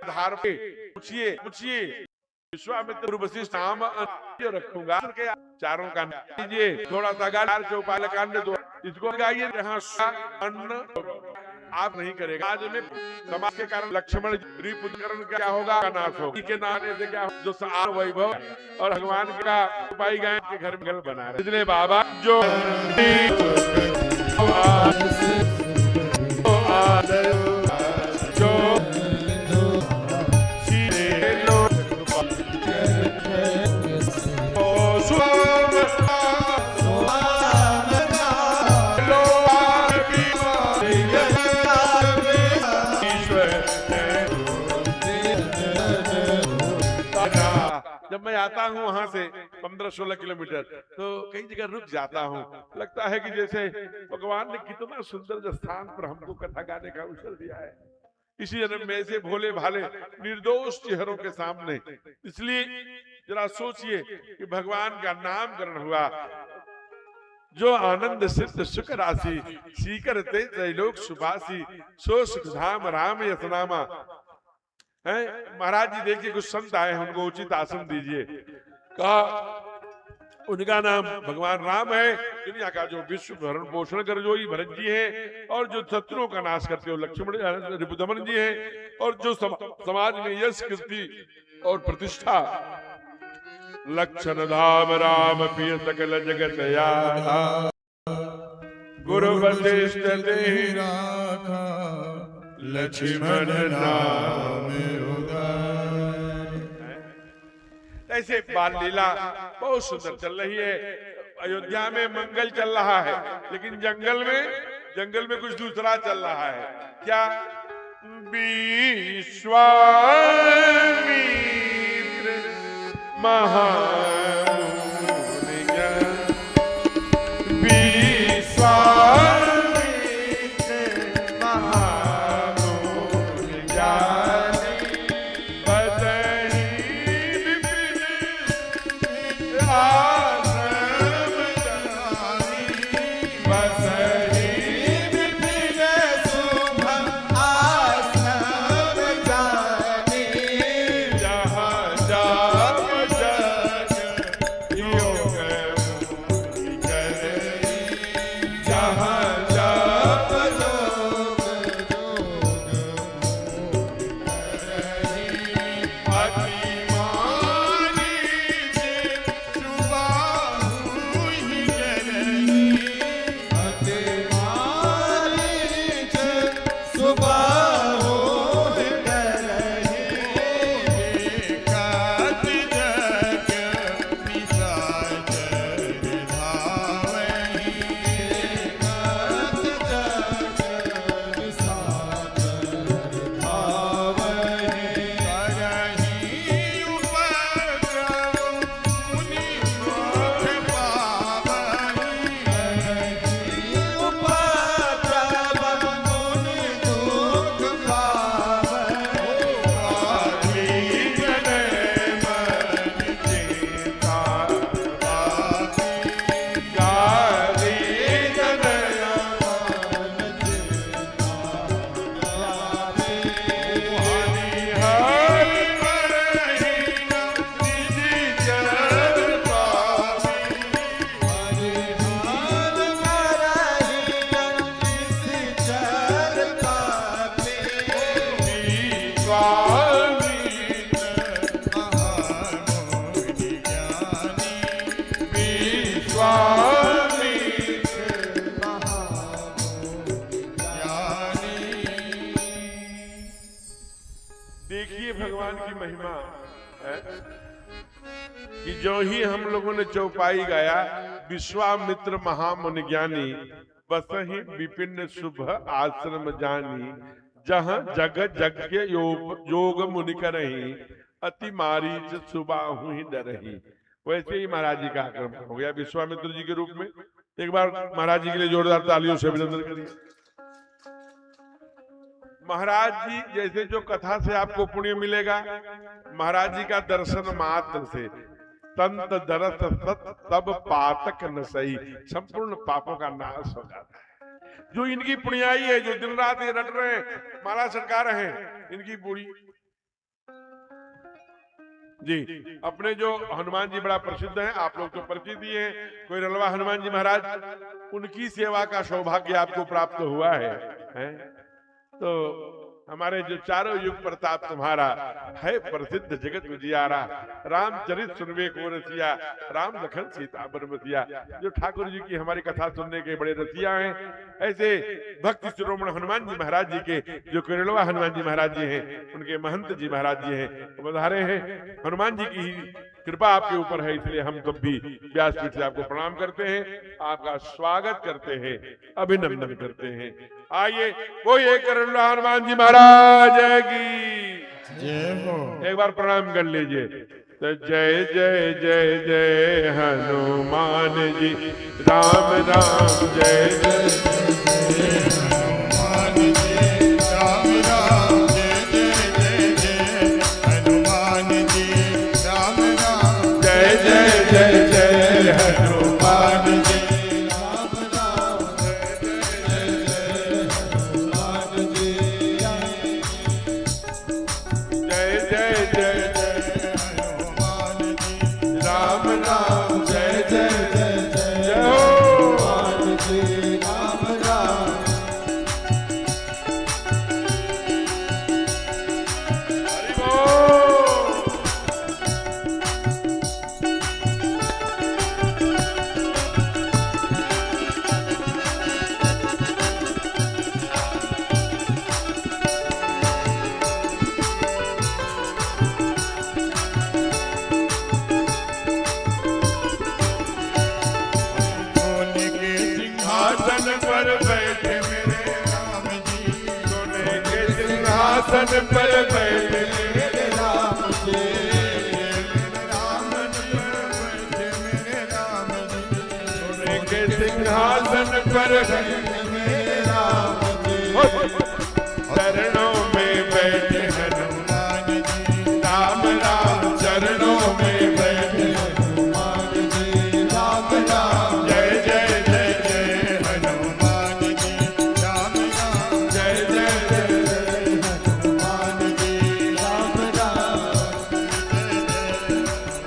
आधार पे पूछिए विश्वामित्र वशिष्ठ नाम रखूंगा चारों का लीजिए, थोड़ा सा गार चौपाल कांड दो इसको गाइए। जहाँ अन्न आप नहीं करेगा आज में समाज के कारण लक्ष्मण रिपुत्करण क्या होगा का नाश होगा के नाने से क्या जो सार वैभव और भगवान का पाई गाय के घर में बना रहे। इसलिए बाबा जो जब मैं आता हूँ वहां से 15-16 किलोमीटर तो कई जगह रुक जाता हूँ, लगता है कि जैसे भगवान ने कितना सुंदर स्थान पर हमको कथा गाने का अवसर दिया है। इसी जन्म में से भोले भाले निर्दोष चेहरों के सामने, इसलिए जरा सोचिए कि भगवान का नाम ग्रहण हुआ, जो आनंद सिद्ध सुख राशि सीकरते त्रैलोक सुभासी सो सुख धाम राम यतनामा है। महाराज जी देखिए कुछ संत आए, उनको उचित आसन दीजिए। कहा उनका नाम भगवान राम है, दुनिया का जो विश्व भरण पोषण कर जो ही भरत जी है, और जो शत्रुओं का नाश करते हो लक्ष्मण रिपुदमन जी है, और जो समाज में यश कीर्ति और प्रतिष्ठा लक्षण धाम राम पिय सकल जगत यारा गुरु वशिष्ठ देहि राखा लक्ष्मण नाम उदार। ऐसे बाल लीला बहुत सुंदर चल रही है। अयोध्या में मंगल चल रहा है, लेकिन जंगल में कुछ दूसरा चल रहा है। क्या? विश्वामित्र हनुमान की महिमा है कि जो ही हम लोगों ने चौपाई गाया, विश्वामित्र महामुनि ज्ञानी बसहि विपिन शुभ आश्रम जानी, जहाँ जग जग के योग मुनि करही, अति मारीच सुबाहु ही डरही। वैसे ही महाराज जी का आक्रमण हो गया विश्वामित्र जी के रूप में। एक बार महाराज जी के लिए जोरदार तालियों से अभिनंदन करिए। महाराज जी जैसे जो कथा से आपको पुण्य मिलेगा, महाराज जी का दर्शन मात्र से तंत दरस सत तब पातक न सही, संपूर्ण पापों का नाश हो जाता है। जो इनकी पुण्याई है, जो दिन रात ये रट रहे हैं, माला छटका रहे हैं, इनकी पूरी जी। अपने जो हनुमान जी बड़ा प्रसिद्ध हैं, आप लोग तो परिचित ही हैं, कोई रलवा हनुमान जी महाराज, उनकी सेवा का सौभाग्य आपको प्राप्त हुआ है? तो हमारे जो चारों युग प्रताप तुम्हारा है प्रसिद्ध जगत उजियारा, रामचरित सुनवे को रसिया, राम लखन सीता बरमसिया। जो ठाकुर जी की हमारी कथा सुनने के बड़े रसिया हैं, ऐसे भक्ति शिरोमणि हनुमान जी महाराज जी के जो केरलवा हनुमान जी महाराज जी हैं, उनके महंत जी महाराज जी हैं, बधारे हैं। हनुमान जी की कृपा आपके ऊपर है, इसलिए हम कब भी व्यासपीठ से आपको प्रणाम करते हैं, आपका स्वागत करते हैं, अभिनंदन करते हैं। आइए वो ये केरलवा हनुमान जी महाराज की जय हो। एक बार प्रणाम कर लीजिए। तो जय जय जय जय हनुमान जी, राम राम जय जय हनुमान जी, राम राम जय जय जय जय हनुमान जी, राम राम जय जय जय जय हनुमान जी, राम राम जय जय जय हनुमान जी, जय जय जय जय हनुमान जी, राम राम जय जय जय जय जय हो। हनुमान जी, राम राम हरि बोल। सोने के सिंहासन पर बैठे मेरे राम जी, सोने के सिंहासन पर बैठे मेरे राम जी, राम जी बैठे मेरे राम जी, सोने के सिंहासन पर बैठे मेरे राम जी, चरणों में बैठे हनुमान जी, राम राम चरणों में बैठे। हनुमान जी, राम राम जय जय जय जय हनुमान जी, राम राम जय जय जय जय हनुमान जी, राम राम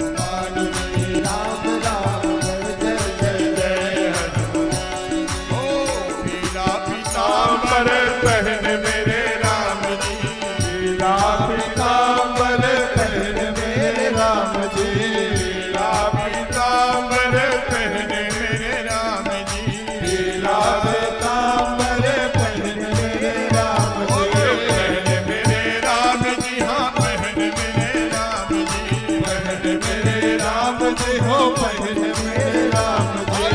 हनुमान जी, राम राम जय जय जय हनुमान। ओ पीला पीताम्बर पीताम्बर पहन मेरे राम जी, पीला पीताम्बर पहन मेरे राम जी, पीला पीताम्बर पहन मेरे राम जी, पीला पीताम्बर पहन मेरे राम जी, पहन मेरे राम जी, हाँ पहन मेरे राम जी, पहन मेरे राम जी, हो पहन मेरे राम जी,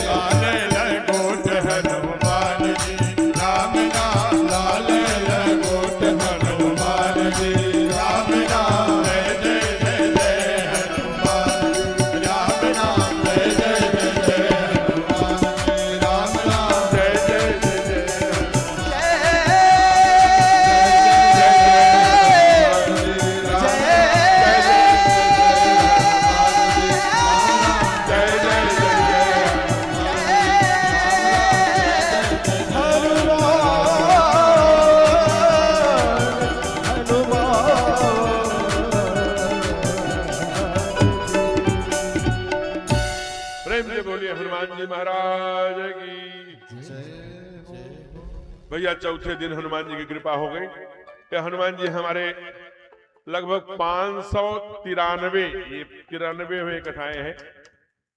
लाल लंगोट हनुमान जी, राम राम लाल लंगोट हनुमान जी, राम राम जय जय जय जय हनुमान, राम राम जय जय जय जय हनुमान, राम राम जय जय जय जय जय जय जय जय। प्रेम से बोलिए हनुमान जी महाराज की। भैया चौथे दिन हनुमान जी की कृपा हो गई। ये हनुमान जी हमारे लगभग 593 ये 93 कथाएं हैं।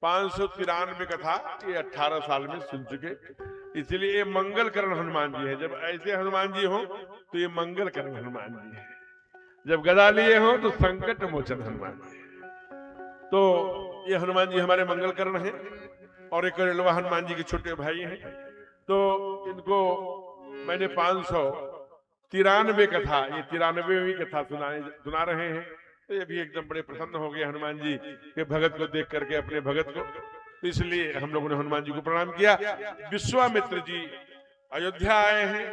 593 कथा ये 18 साल में सुन चुके, इसलिए ये मंगल करण हनुमान जी है। जब ऐसे हनुमान जी हो तो ये मंगल करण हनुमान जी है। जब गदा लिए हो तो संकट मोचन हनुमान जी। तो ये हनुमान जी हमारे मंगल करण हैं और एक करेलवा हनुमान जी के छोटे भाई हैं। तो इनको मैंने 593 कथा, ये 93वीं कथा सुना रहे हैं। तो ये भी एकदम बड़े प्रसन्न हो गए हनुमान जी के भगत को देख करके, अपने भगत को। तो इसलिए हम लोगों ने हनुमान जी को प्रणाम किया। विश्वामित्र जी अयोध्या आए हैं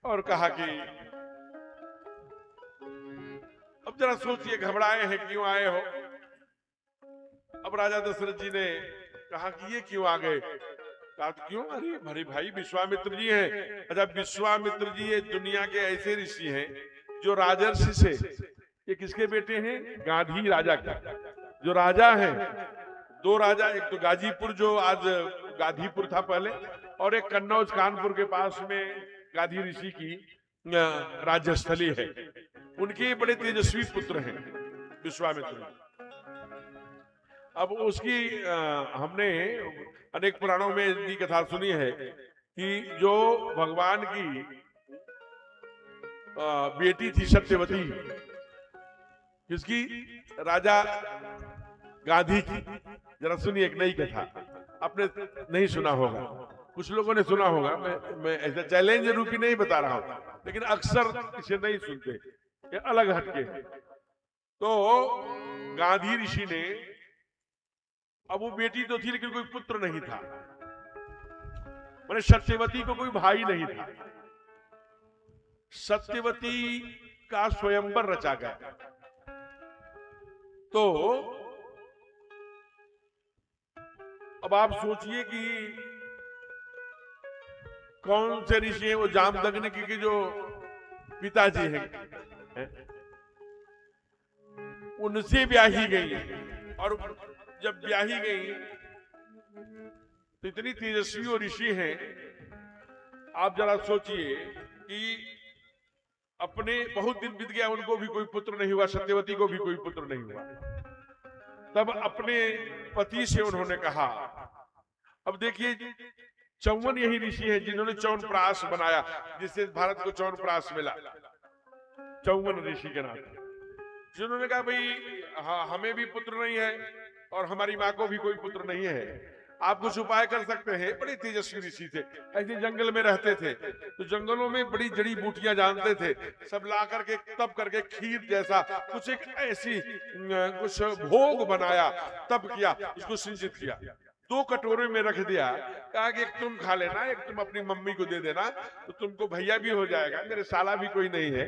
और कहा कि अब जरा सोचिए, घबराए हैं, क्यों आए हो? अब राजा दशरथ जी ने कहा कि ये क्यों आ गए? कहा क्यों? अरे हमारे भाई विश्वामित्र जी हैं। अच्छा, विश्वामित्र जी ये दुनिया के ऐसे ऋषि हैं जो राजर्षि से, ये किसके बेटे हैं? गाधी राजा के। जो राजा हैं, 2 राजा, एक तो गाजीपुर जो आज गाधीपुर था पहले, और एक कन्नौज कानपुर के पास में गाधी ऋषि की राज्यस्थली है। उनके बड़े तेजस्वी पुत्र हैं विश्वामित्र। अब उसकी हमने अनेक पुराणों में इनकी कथा सुनी है कि जो भगवान की बेटी थी सत्यवती, किसकी? राजा गाधी की। जरा सुनिए एक नई कथा, आपने नहीं सुना होगा, कुछ लोगों ने सुना होगा। मैं ऐसा चैलेंज रूपी नहीं बता रहा हूं, लेकिन अक्सर इसे नहीं सुनते, ये अलग हटके। तो गाधी ऋषि ने, अब वो बेटी तो थी लेकिन कोई पुत्र नहीं था, मैंने सत्यवती को कोई भाई नहीं था। सत्यवती का स्वयंवर रचा गया। तो अब आप सोचिए कि कौन से ऋषि हैं वो? जामदग्नि के जो पिताजी हैं, उनसे ब्याही गई। और जब ब्याही गई तो इतनी तेजस्वी और ऋषि हैं, आप जरा सोचिए कि अपने बहुत दिन बीत गया, उनको भी कोई पुत्र नहीं हुआ, सत्यवती को भी कोई पुत्र नहीं हुआ। तब अपने पति से उन्होंने कहा, अब देखिए 54 यही ऋषि हैं जिन्होंने च्यवनप्राश बनाया, जिससे भारत को च्यवनप्राश मिला, 54 ऋषि के नाम, जिन्होंने कहा भाई हाँ, हमें भी पुत्र नहीं है और हमारी माँ को भी कोई पुत्र नहीं है, आप कुछ उपाय कर सकते हैं। बड़े तेजस्वी ऋषि थे, ऐसे जंगल में रहते थे, तो जंगलों में बड़ी जड़ी बूटियां जानते थे, सब ला करके तब करके खीर जैसा कुछ एक ऐसी कुछ भोग बनाया, तब किया, उसको सिंचित किया, 2 कटोरे में रख दिया, कहा कि एक तुम खा लेना, एक तुम अपनी मम्मी को दे देना, तो तुमको भैया भी हो जाएगा, मेरे साला भी कोई नहीं है,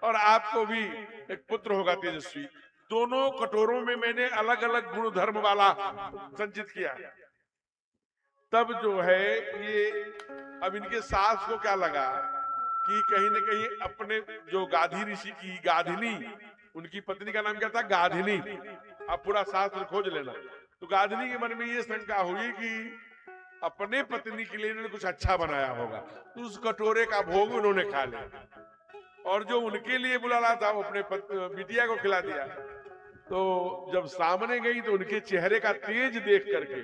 और आपको भी एक पुत्र होगा तेजस्वी। दोनों कटोरों में मैंने अलग अलग गुण धर्म वाला संचित किया। तब जो है ये, अब इनके सास को क्या लगा कि कहीं न कहीं अपने जो गाधी ऋषि की गाधिनी, उनकी पत्नी का नाम क्या था? गाधिनी। अब पूरा शास्त्र खोज लेना। तो गाधिनी के मन में ये शंका हुई कि अपने पत्नी के लिए इन्होंने कुछ अच्छा बनाया होगा, तो उस कटोरे का भोग उन्होंने खा लिया, और जो उनके लिए बुलाना था वो अपने बिटिया को खिला दिया। तो जब सामने गई तो उनके चेहरे का तेज देख करके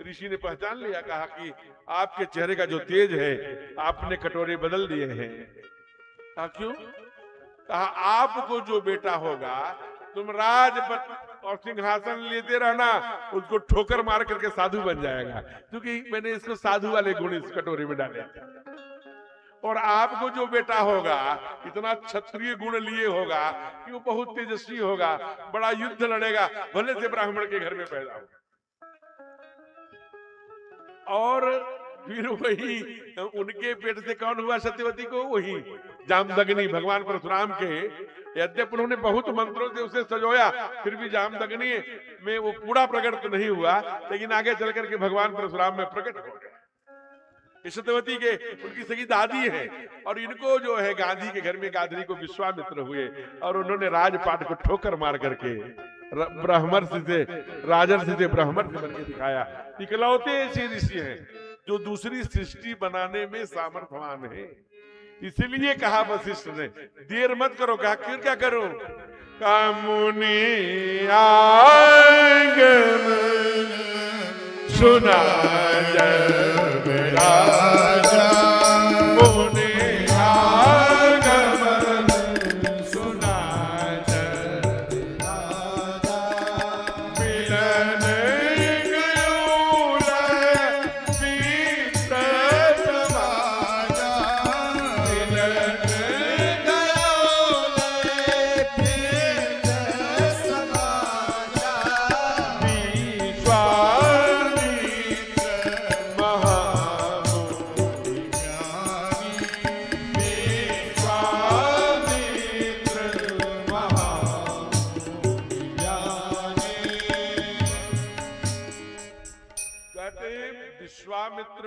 ऋषि ने पहचान लिया, कहा कि आपके चेहरे का जो तेज है, आपने कटोरे बदल दिए हैं। कहा क्यों? कहा आपको जो बेटा होगा, तुम राजपद और सिंहासन लेते रहना, उसको ठोकर मार करके साधु बन जाएगा, क्योंकि मैंने इसको साधु वाले गुण इस कटोरे में डाले। और आपको जो बेटा होगा, इतना क्षत्रिय गुण लिए होगा कि वो बहुत तेजस्वी होगा, बड़ा युद्ध लड़ेगा, भले से ब्राह्मण के घर में पैदा हो। और फिर वही उनके पेट से कौन हुआ सत्यवती को? वही जामदग्नि, भगवान परशुराम के। यद्यपि उन्होंने बहुत मंत्रों से उसे सजोया, फिर भी जामदग्नि में वो पूरा प्रकट तो नहीं हुआ, लेकिन आगे चल करके भगवान परशुराम में प्रकट हो गया। सत्यवती के उनकी सगी दादी है, और इनको जो है गांधी के घर में गाधी को विश्वामित्र हुए, और उन्होंने राजपाट को ठोकर मार करके ब्रह्मर्षि से, राजर्षि से ब्रह्मर्षि बन के दिखाया। इकलौते ऐसे ऋषि हैं जो दूसरी सृष्टि बनाने में सामर्थ्यवान है। इसीलिए कहा वशिष्ठ ने, देर मत करो। कहा फिर क्या करो? मुनि आगम सुना जब राजा, मुनि आगम सुना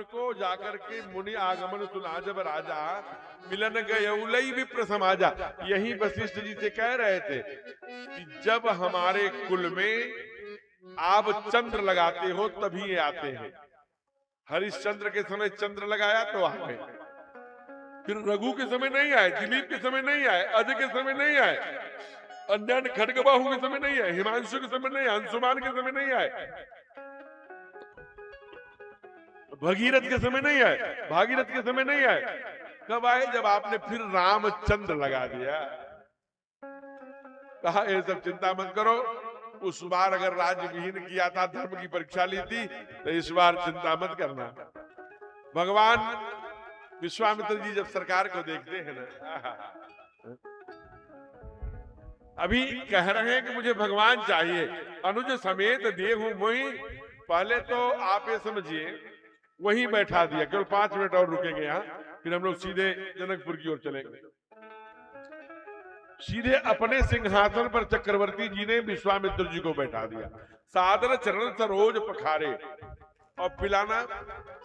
विश्वामित्र को जाकर के मुनि आगमन सुना जब राजा, मिलन गयउलई विप्र समाजा। यही वशिष्ठ जी से कह रहे थे कि जब हमारे कुल में आप चंद्र लगाते हो तभी ये आते हैं। हरिश्चंद्र के समय चंद्र लगाया तो आ गए, फिर रघु के समय नहीं आए, दिलीप के समय नहीं आए, अजय के समय नहीं आए, अन्य खड्गबाहु के समय नहीं आए, हिमांशु के समय नहीं आए, अंशुमान के समय नहीं आए, भगीरथ के समय नहीं आए, भागीरथ के समय नहीं आए। कब आए? जब आपने फिर रामचंद्र लगा दिया। कहा ये सब चिंता मत करो, उस बार अगर राज्य विहीन किया था, धर्म की परीक्षा ली थी, तो इस बार चिंता मत करना। भगवान विश्वामित्र जी जब सरकार को देखते हैं ना, अभी कह रहे हैं कि मुझे भगवान चाहिए, अनुज समेत देहु मोहि। पहले तो आप ये समझिए वहीं बैठा दिया, केवल 5 मिनट और रुकेंगे यहाँ, फिर हम लोग सीधे जनकपुर की ओर चलेंगे। सीधे अपने सिंहासन पर चक्रवर्ती जी ने विश्वामित्र जी को बैठा दिया। सादर चरण सरोज पखारे, और पिलाना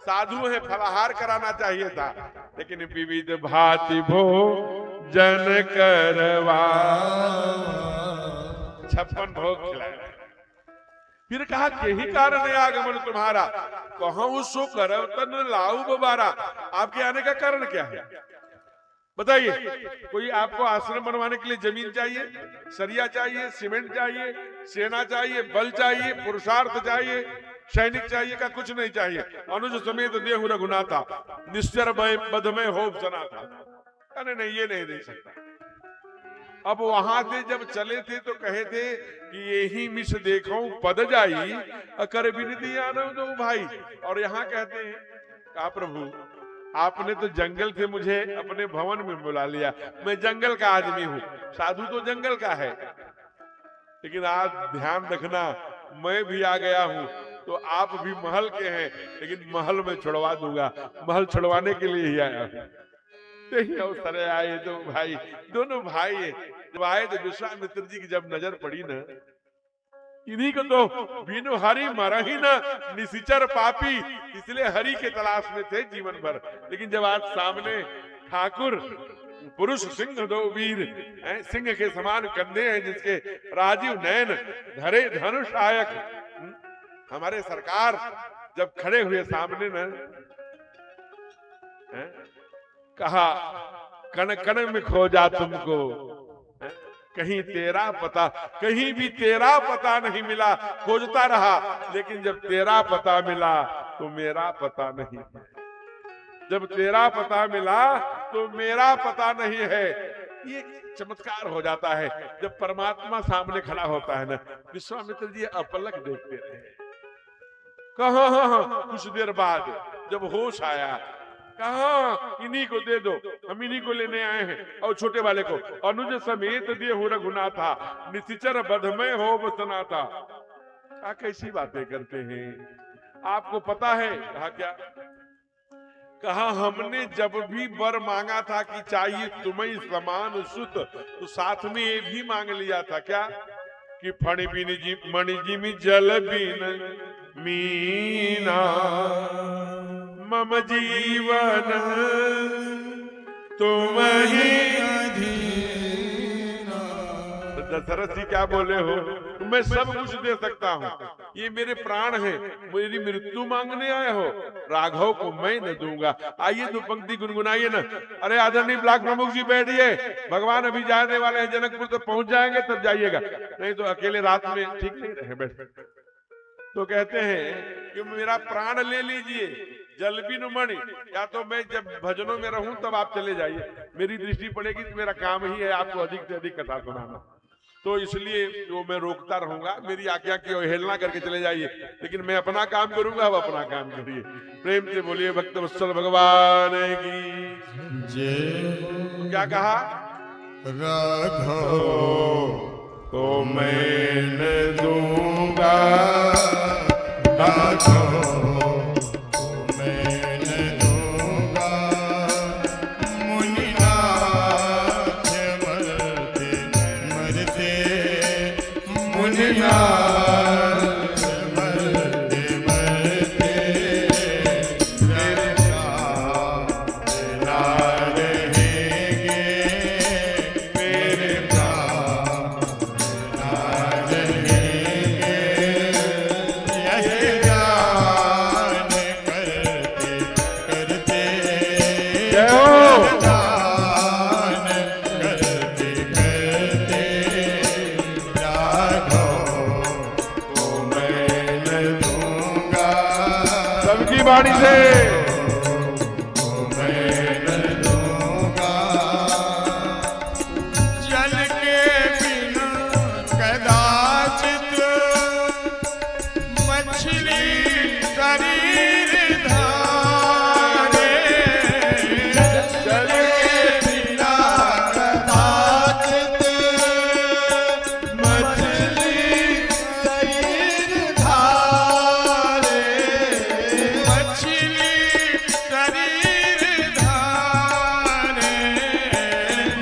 साधु है, फलाहार कराना चाहिए था, लेकिन विविध भांति भोजन करवा 56 भोग खिलाए। फिर कहा यही कारण है आगमन तुम्हारा, कहूं सो करव तन लाऊ बबारा। आपके आने का कारण क्या है बताइए? कोई आपको आश्रम बनवाने के लिए जमीन चाहिए, सरिया चाहिए, सीमेंट चाहिए, सेना चाहिए, बल चाहिए, पुरुषार्थ चाहिए, सैनिक चाहिए का? कुछ नहीं चाहिए। अनुज समेत देहु रघुनाथा, निश्चर बध में हो सना था। अरे नहीं, ये नहीं दे सकता। अब वहां से जब चले थे तो कहे थे कि यही मिस देखो पद जाई, अकर विनती आनंद दो भाई। और यहाँ कहते हैं का प्रभु आपने तो जंगल से मुझे अपने भवन में बुला लिया, मैं जंगल का आदमी हूँ, साधु तो जंगल का है, लेकिन आज ध्यान रखना मैं भी आ गया हूँ तो आप भी महल के हैं, लेकिन महल में छुड़वा दूंगा, महल छुड़वाने के लिए ही आया हूँ। यही अवसर आए तो भाई, दोनों भाई जब आए तो विश्वामित्र जी की जब नजर पड़ी ना, इन्हीं को तो बिनु हरि मरही न निशिचर पापी, इसलिए हरि के तलाश में थे जीवन भर। लेकिन जब आज सामने ठाकुर पुरुष सिंह दो वीर, सिंह के समान कंधे हैं जिसके राजीव नयन धरे धनुष आयक, हमारे सरकार जब खड़े हुए सामने न, कहा कण कण में खोजा तुमको, कहीं तेरा पता, कहीं भी तेरा पता नहीं मिला, खोजता रहा, लेकिन जब तेरा पता मिला तो मेरा पता नहीं है, जब तेरा पता मिला तो मेरा पता नहीं है। ये चमत्कार हो जाता है जब परमात्मा सामने खड़ा होता है ना। विश्वामित्र जी अपलक देखते रहे। कहा कुछ देर बाद जब होश आया, कहा इन्हीं को दे दो, हम इन्हीं को लेने आए हैं, और छोटे वाले को अनुज समेत देहु रघुनाथा, निशिचर बध में हो बसना था। कैसी बातें करते हैं, आपको पता है? कहा क्या? कहा हमने जब भी वर मांगा था कि चाहिए तुम्हें समान सुत, तो साथ में ये भी मांग लिया था। क्या? कि फण बिन जी मणि जिमि जल बिन मीना, मम जीवन तुम ही अधीना। दशरथ जी क्या बोले हो? मैं सब कुछ दे सकता हूँ, ये मेरे प्राण हैं, मेरी मृत्यु मांगने आए हो? राघव को मैं न दूंगा। आइए 2 पंक्ति गुनगुनाइए ना। अरे आदरणीय ब्लॉक प्रमुख जी बैठिए, भगवान अभी जाने वाले हैं जनकपुर, तो पहुंच जाएंगे तब जाइएगा, नहीं तो अकेले रात में ठीक नहीं रहे बैठ। तो कहते हैं कि मेरा प्राण ले लीजिए, जल बिन मणि, या तो मैं जब भजनों में रहूं तब आप चले जाइए, मेरी दृष्टि पड़ेगी तो मेरा काम ही है आपको अधिक से अधिक कथा सुनाना, तो इसलिए वो मैं रोकता रहूंगा, मेरी आज्ञा की अवहेलना करके चले जाइए, लेकिन मैं अपना काम करूंगा, अब अपना काम करिए। प्रेम से बोलिए भक्त वत्सल भगवान की जय। क्या कहा? राघव को मैं न दूंगा, राघव वाणी से। जल के बिना कदाचित मछली शरीर धारे। जल बिना कदाचित मछली शरीर धारे। मछली शरीर धारे।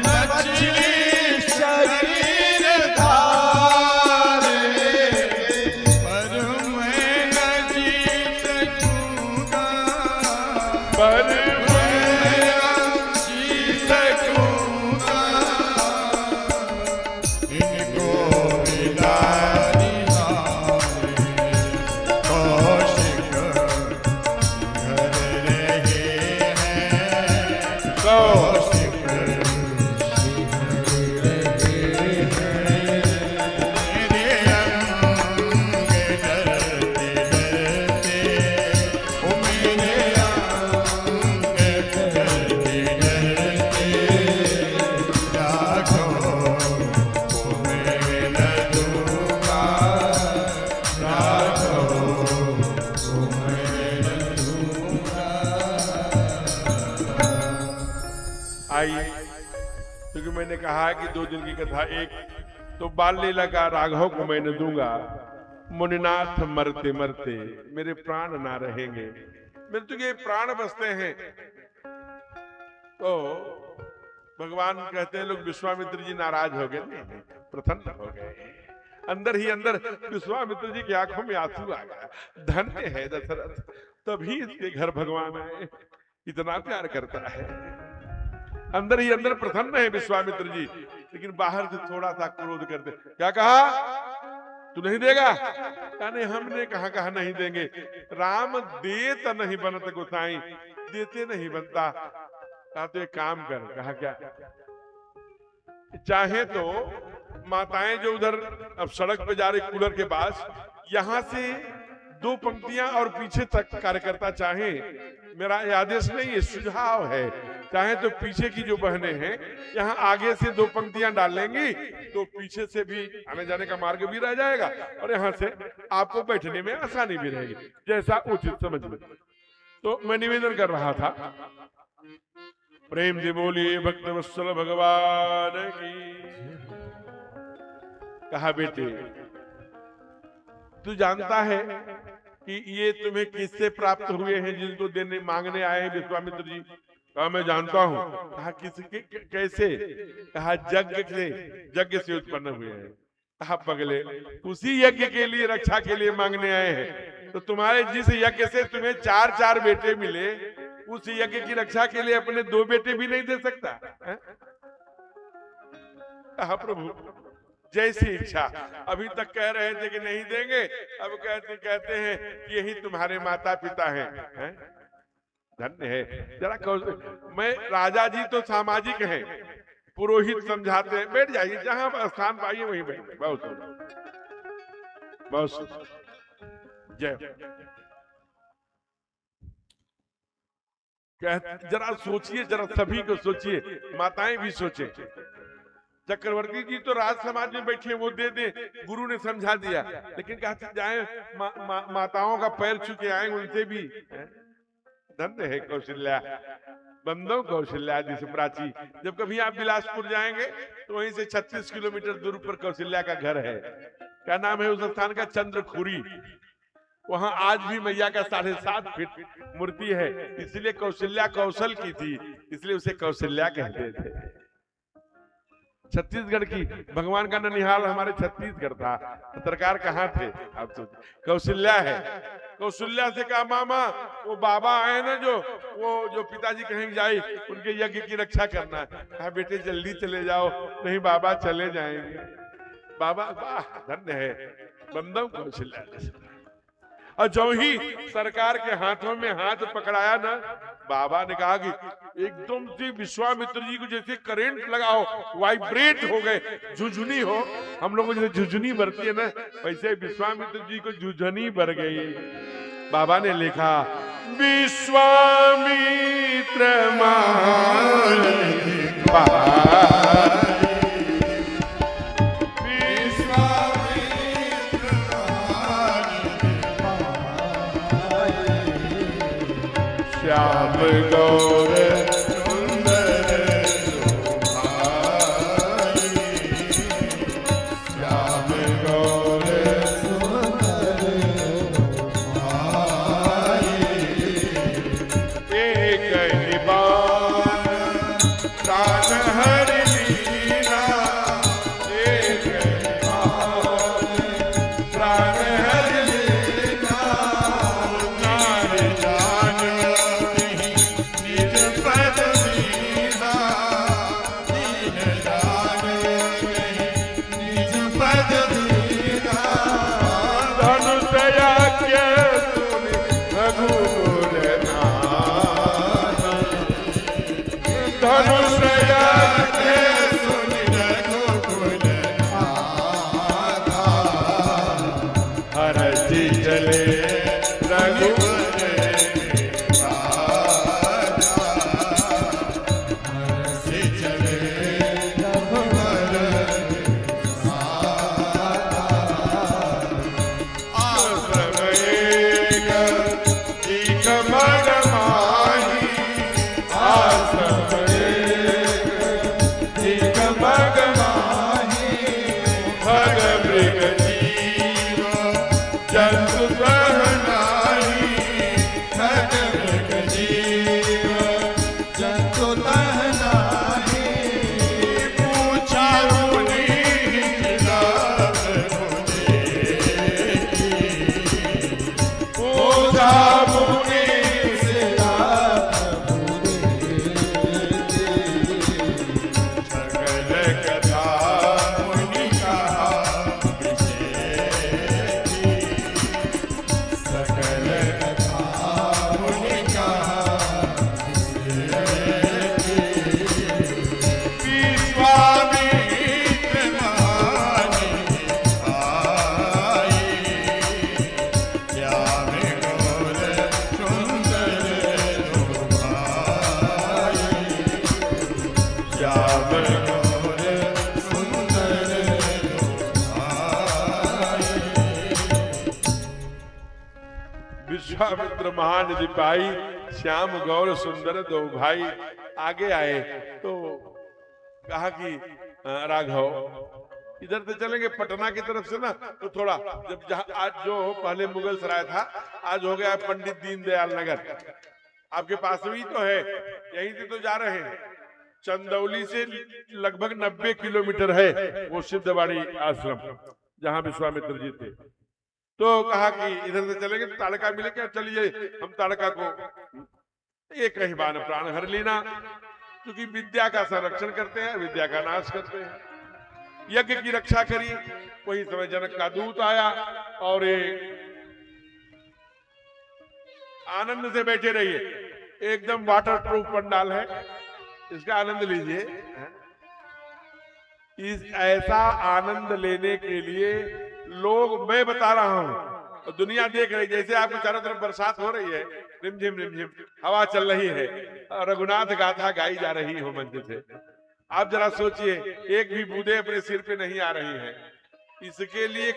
मछली शरीर धारे। पर मैं न जी सकूंगा। पर मैं न जी सकूंगा। इनको बिदारी कौशिक घर रहे हैं। कौशिक मेरे अंग डरते डरते। ओ मेरे अंग डरते डरते। राघो को मैं न दूंगा। राघो को मैं न दूंगा। आई, क्योंकि मैंने कहा कि 2 दिन की कथा एक तो बाल लीला का राघव को मैं न दूंगा। मुनिनाथ मरते मरते मेरे प्राण ना रहेंगे। मृत्यु के प्राण बसते हैं। तो भगवान कहते हैं लोग विश्वामित्र जी नाराज हो गए, नहीं, प्रसन्न हो गए। अंदर ही अंदर विश्वामित्र जी की आंखों में आंसू आ गया। धन्य है दशरथ, तभी इसके घर भगवान आए, इतना प्यार करता है। अंदर ही अंदर प्रसन्न है विश्वामित्र जी, लेकिन बाहर से थोड़ा सा क्रोध करते। क्या कहा? तू नहीं देगा? कहा नहीं, हमने कहा नहीं देंगे। राम देत नहीं बनत गोसाई, देते नहीं बनता। कहा तो एक काम कर। कहा क्या? चाहे तो माताएं जो उधर अब सड़क पे जा रही कूलर के पास, यहां से 2 पंक्तियां और पीछे तक कार्यकर्ता चाहे, मेरा ये आदेश नहीं, ये सुझाव है, चाहे तो पीछे की जो बहनें हैं यहाँ आगे से 2 पंक्तियां डाल लेंगी तो पीछे से भी आने जाने का मार्ग भी रह जाएगा और यहाँ से आपको बैठने में आसानी भी रहेगी, जैसा उचित समझ में। तो मैं निवेदन कर रहा था, प्रेम से बोलिए भक्त वत्सल भगवान की। कहा बेटे तू जानता है कि ये तुम्हें किससे प्राप्त हुए हैं जिनको देने मांगने आए हैं विश्वामित्र जी? कहा मैं जानता हूं। कहा किसके कैसे? कहा यज्ञ से उत्पन्न हुए हैं। कहा पगले उसी यज्ञ के लिए रक्षा के लिए मांगने आए हैं, तो तुम्हारे जिस यज्ञ से तुम्हें 4 बेटे मिले उस यज्ञ की रक्षा के लिए अपने 2 बेटे भी नहीं दे सकता है? कहा प्रभु जैसी इच्छा। अभी तक कह रहे थे कि नहीं देंगे, अब कहते हैं यही तुम्हारे माता पिता हैं, हैं? धन्य है। जरा मैं राजा जी तो सामाजिक हैं, पुरोहित समझाते हैं, बैठ जाइए जहां स्थान पाइए वहीं बैठिए। बहुत जय। जरा सोचिए, जरा सभी को सोचिए, माताएं भी सोचे। चक्रवर्ती जी तो राज समाज में बैठे, वो दे दे, गुरु ने समझा दिया, लेकिन कहते जाए माताओं का पैर छूके आए उनसे भी। धन्य है कौशल्या, बंदो कौशल्या जिस प्राची। जब कभी आप बिलासपुर जाएंगे तो वहीं से 36 किलोमीटर दूर पर कौशल्या का घर है। क्या नाम है उस स्थान का? चंद्रखुरी। वहां आज भी मैया का 7.5 फीट मूर्ति है, इसलिए कौशल्या कौशल की थी, इसलिए उसे कौशल्या कहते थे। छत्तीसगढ़ की भगवान का ननिहाल हमारे छत्तीसगढ़ था। पत्रकार कहाँ थे आप सोचिए? कौशल्या है। कौशल्या से कहा मामा वो बाबा आए ना जो पिताजी कहीं जाए उनके यज्ञ की रक्षा करना है। कहा बेटे जल्दी चले जाओ, नहीं बाबा चले जाएंगे। बाबा वाह धन्य है, बंदो कौशल्या। और जो ही सरकार के हाथों में हाथ पकड़ाया ना, बाबा ने कहा कि एकदम से विश्वामित्र जी को जैसे करंट लगाओ, वाइब्रेट हो गए, झुझुनी हो। हम लोगों को जैसे झुझुनी भरती है ना, वैसे विश्वामित्र जी को झुझुनी भर गई। बाबा ने लिखा विश्वामित्र मान पाई, विश्वामित्र मान पाई, श्याम गौर सुंदर भाई, श्याम गौर सुंदर भाई, एक निबान प्राण हर लीला, एक प्राण हर लीला, नार जान निज पद दीना, दीन जान निज पद दीना, धनुषया के सुनि रघुकुल नाथ, धनुषया के सुनि रघुकुल नाथा, हरति चले रघुवर राजा, हरषि चले रघुवर आश्रम एक एक मग माही, आश्रम एक मग माही, भग मृग जीव जंतु तहनाही, भग मृग जीव जंतु तहनाही, पूछा मुनि खिलाफ मुझे की, पूछा मुनि खिलाफ सकल कथा मुनि कहा विषय की, सकल कथा मुनि कहा विषय की, विश्वामित्र मानि आई, श्याम गौर सुंदर भाई, श्याम गौर सुंदर भाई, विश्वामित्र महानिधि पाई, श्याम गौर सुंदर दो भाई। आगे आए तो कहा कि राघव इधर से चलेंगे पटना की तरफ से ना, तो थोड़ा जब जहाँ आज जो पहले मुगल सराय था आज हो गया है पंडित दीनदयाल नगर, आपके पास भी तो है, यहीं से तो जा रहे हैं। चंदौली से लगभग 90 किलोमीटर है वो सिद्धवाड़ी आश्रम जहाँ विश्वामित्र जी थे। तो कहा कि इधर से चलेंगे तो ताड़का मिलेगा, चलिए हम ताड़का को एक ही बाण प्राण हर लेना, क्योंकि विद्या का संरक्षण करते हैं, विद्या का नाश करते हैं, यज्ञ की रक्षा करी। वही समय जनक का दूत आया और ये आनंद से बैठे रहिए, एकदम वाटर प्रूफ पंडाल है, इसका आनंद लीजिए। इस ऐसा आनंद लेने के लिए लोग, मैं बता रहा हूं और दुनिया देख रही, जैसे आपको चारों तरफ बरसात हो रही है, रिमझिम रिमझिम हवा चल रही है और रघुनाथ गाथा गाई जा रही हो मंच से। आप जरा सोचिए, एक भी बूंदे अपने सिर पे नहीं आ रही है, इसके लिए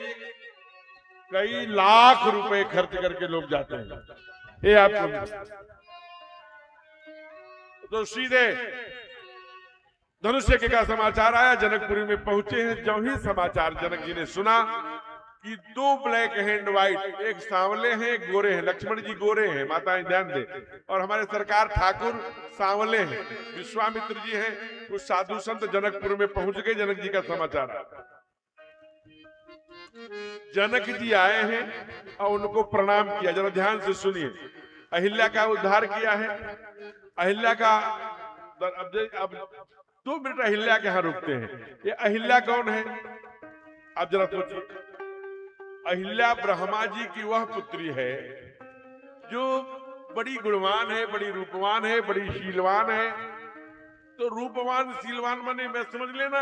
कई लाख रुपए खर्च करके लोग जाते हैं। ये आपको तो सीधे धनुष्य का समाचार आया, जनकपुरी में पहुंचे हैं। जो ही समाचार जनक जी ने सुना कि 2 ब्लैक हैंड व्हाइट, एक सांवले हैं एक गोरे हैं, लक्ष्मण जी गोरे हैं, माताएं ध्यान दे, और हमारे सरकार ठाकुर सांवले हैं, विश्वामित्र जी हैं, कुछ साधु संत जनकपुर में पहुंच गए। जनक जी का समाचार आया, जनक जी आए हैं और उनको प्रणाम किया। जरा ध्यान से सुनिए, अहिल्या का उद्धार किया है। अहिल्या का अब 2 मिनट अहिल्या के यहां रुकते हैं। ये अहिल्या कौन है आप जरा सोचिए। अहिल्या ब्रह्मा जी की वह पुत्री है जो बड़ी गुणवान है, बड़ी रूपवान है, बड़ी शीलवान है। तो रूपवान शीलवान माने मैं समझ लेना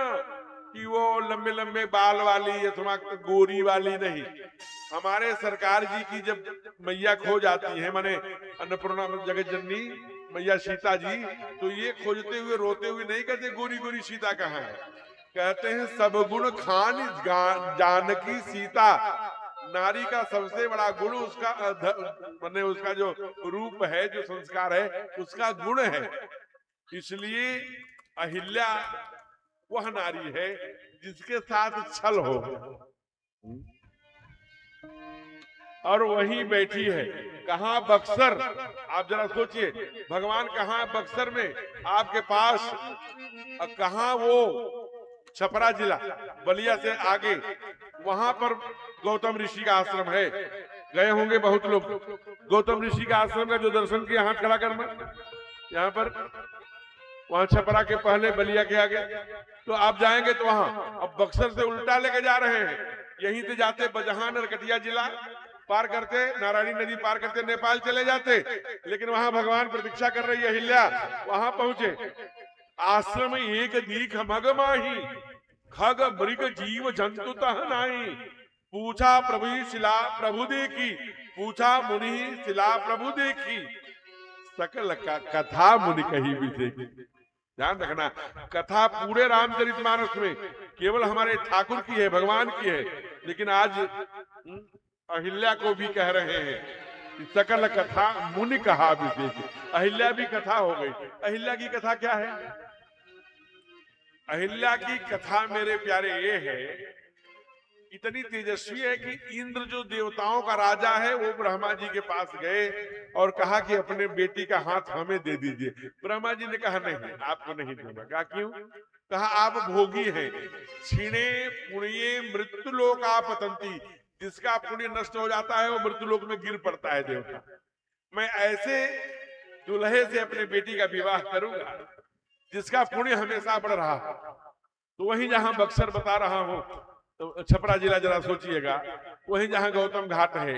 कि वो लंबे लंबे बाल वाली अथवा गोरी वाली नहीं। हमारे सरकार जी की जब मैया खो जाती है, माने अन्नपूर्णा जगत जननी मैया सीता जी, तो ये खोजते हुए रोते हुए नहीं कहते गोरी गोरी सीता कहाँ है, कहते हैं सब गुण खान जानकी सीता। नारी का सबसे बड़ा गुण उसका माने उसका जो रूप है, जो संस्कार है, उसका गुण है। इसलिए अहिल्या वह नारी है जिसके साथ छल हो, और वहीं बैठी है। कहाँ? बक्सर। आप जरा सोचिए, भगवान कहाँ? बक्सर में आपके पास। कहाँ? वो छपरा जिला, बलिया से आगे, वहां पर गौतम ऋषि का आश्रम है। गए होंगे बहुत लोग। गौतम ऋषि का आश्रम का जो दर्शन किया, हाथ खड़ा करना, यहाँ पर, वहां छपरा के पहले, बलिया के आगे। तो आप जाएंगे तो वहां, अब बक्सर से उल्टा लेके जा रहे हैं, यहीं से जाते बजहान नरकटिया जिला पार करते, नारायणी नदी पार करते नेपाल चले जाते, लेकिन वहां भगवान प्रतीक्षा कर रही है अहिल्या। वहां पहुंचे, आश्रम एक दीख मग माही, खग मृग जीव जंतु तह नाही। पूछा प्रभु शिला प्रभु देखी, पूछा मुनि शिला प्रभु देखी। सकल का कथा मुनि कही भी देखी। ध्यान रखना, कथा पूरे रामचरितमानस में केवल हमारे ठाकुर की है, भगवान की है, लेकिन आज अहिल्या को भी कह रहे हैं कि सकल कथा मुनि कहा भी देखी। अहिल्या भी कथा हो गई। अहिल्या की कथा क्या है? अहिल्या की कथा मेरे प्यारे ये है, इतनी तेजस्वी है कि इंद्र जो देवताओं का राजा है, वो ब्रह्मा जी के पास गए और कहा कि अपने बेटी का हाथ हमें दे दीजिए। ब्रह्मा जी ने कहा नहीं, आपको नहीं दूंगा। कहा क्यों? कहा आप भोगी हैं, क्षीणे पुण्ये मृत्युलोका पतंती, जिसका पुण्य नष्ट हो जाता है वो मृत्युलोक में गिर पड़ता है देवता। मैं ऐसे दुल्हे से अपने बेटी का विवाह करूंगा जिसका पुण्य हमेशा बढ़ रहा। तो वहीं जहां बक्सर बता रहा हूं, तो छपरा जिला जरा सोचिएगा, वहीं जहां गौतम घाट है,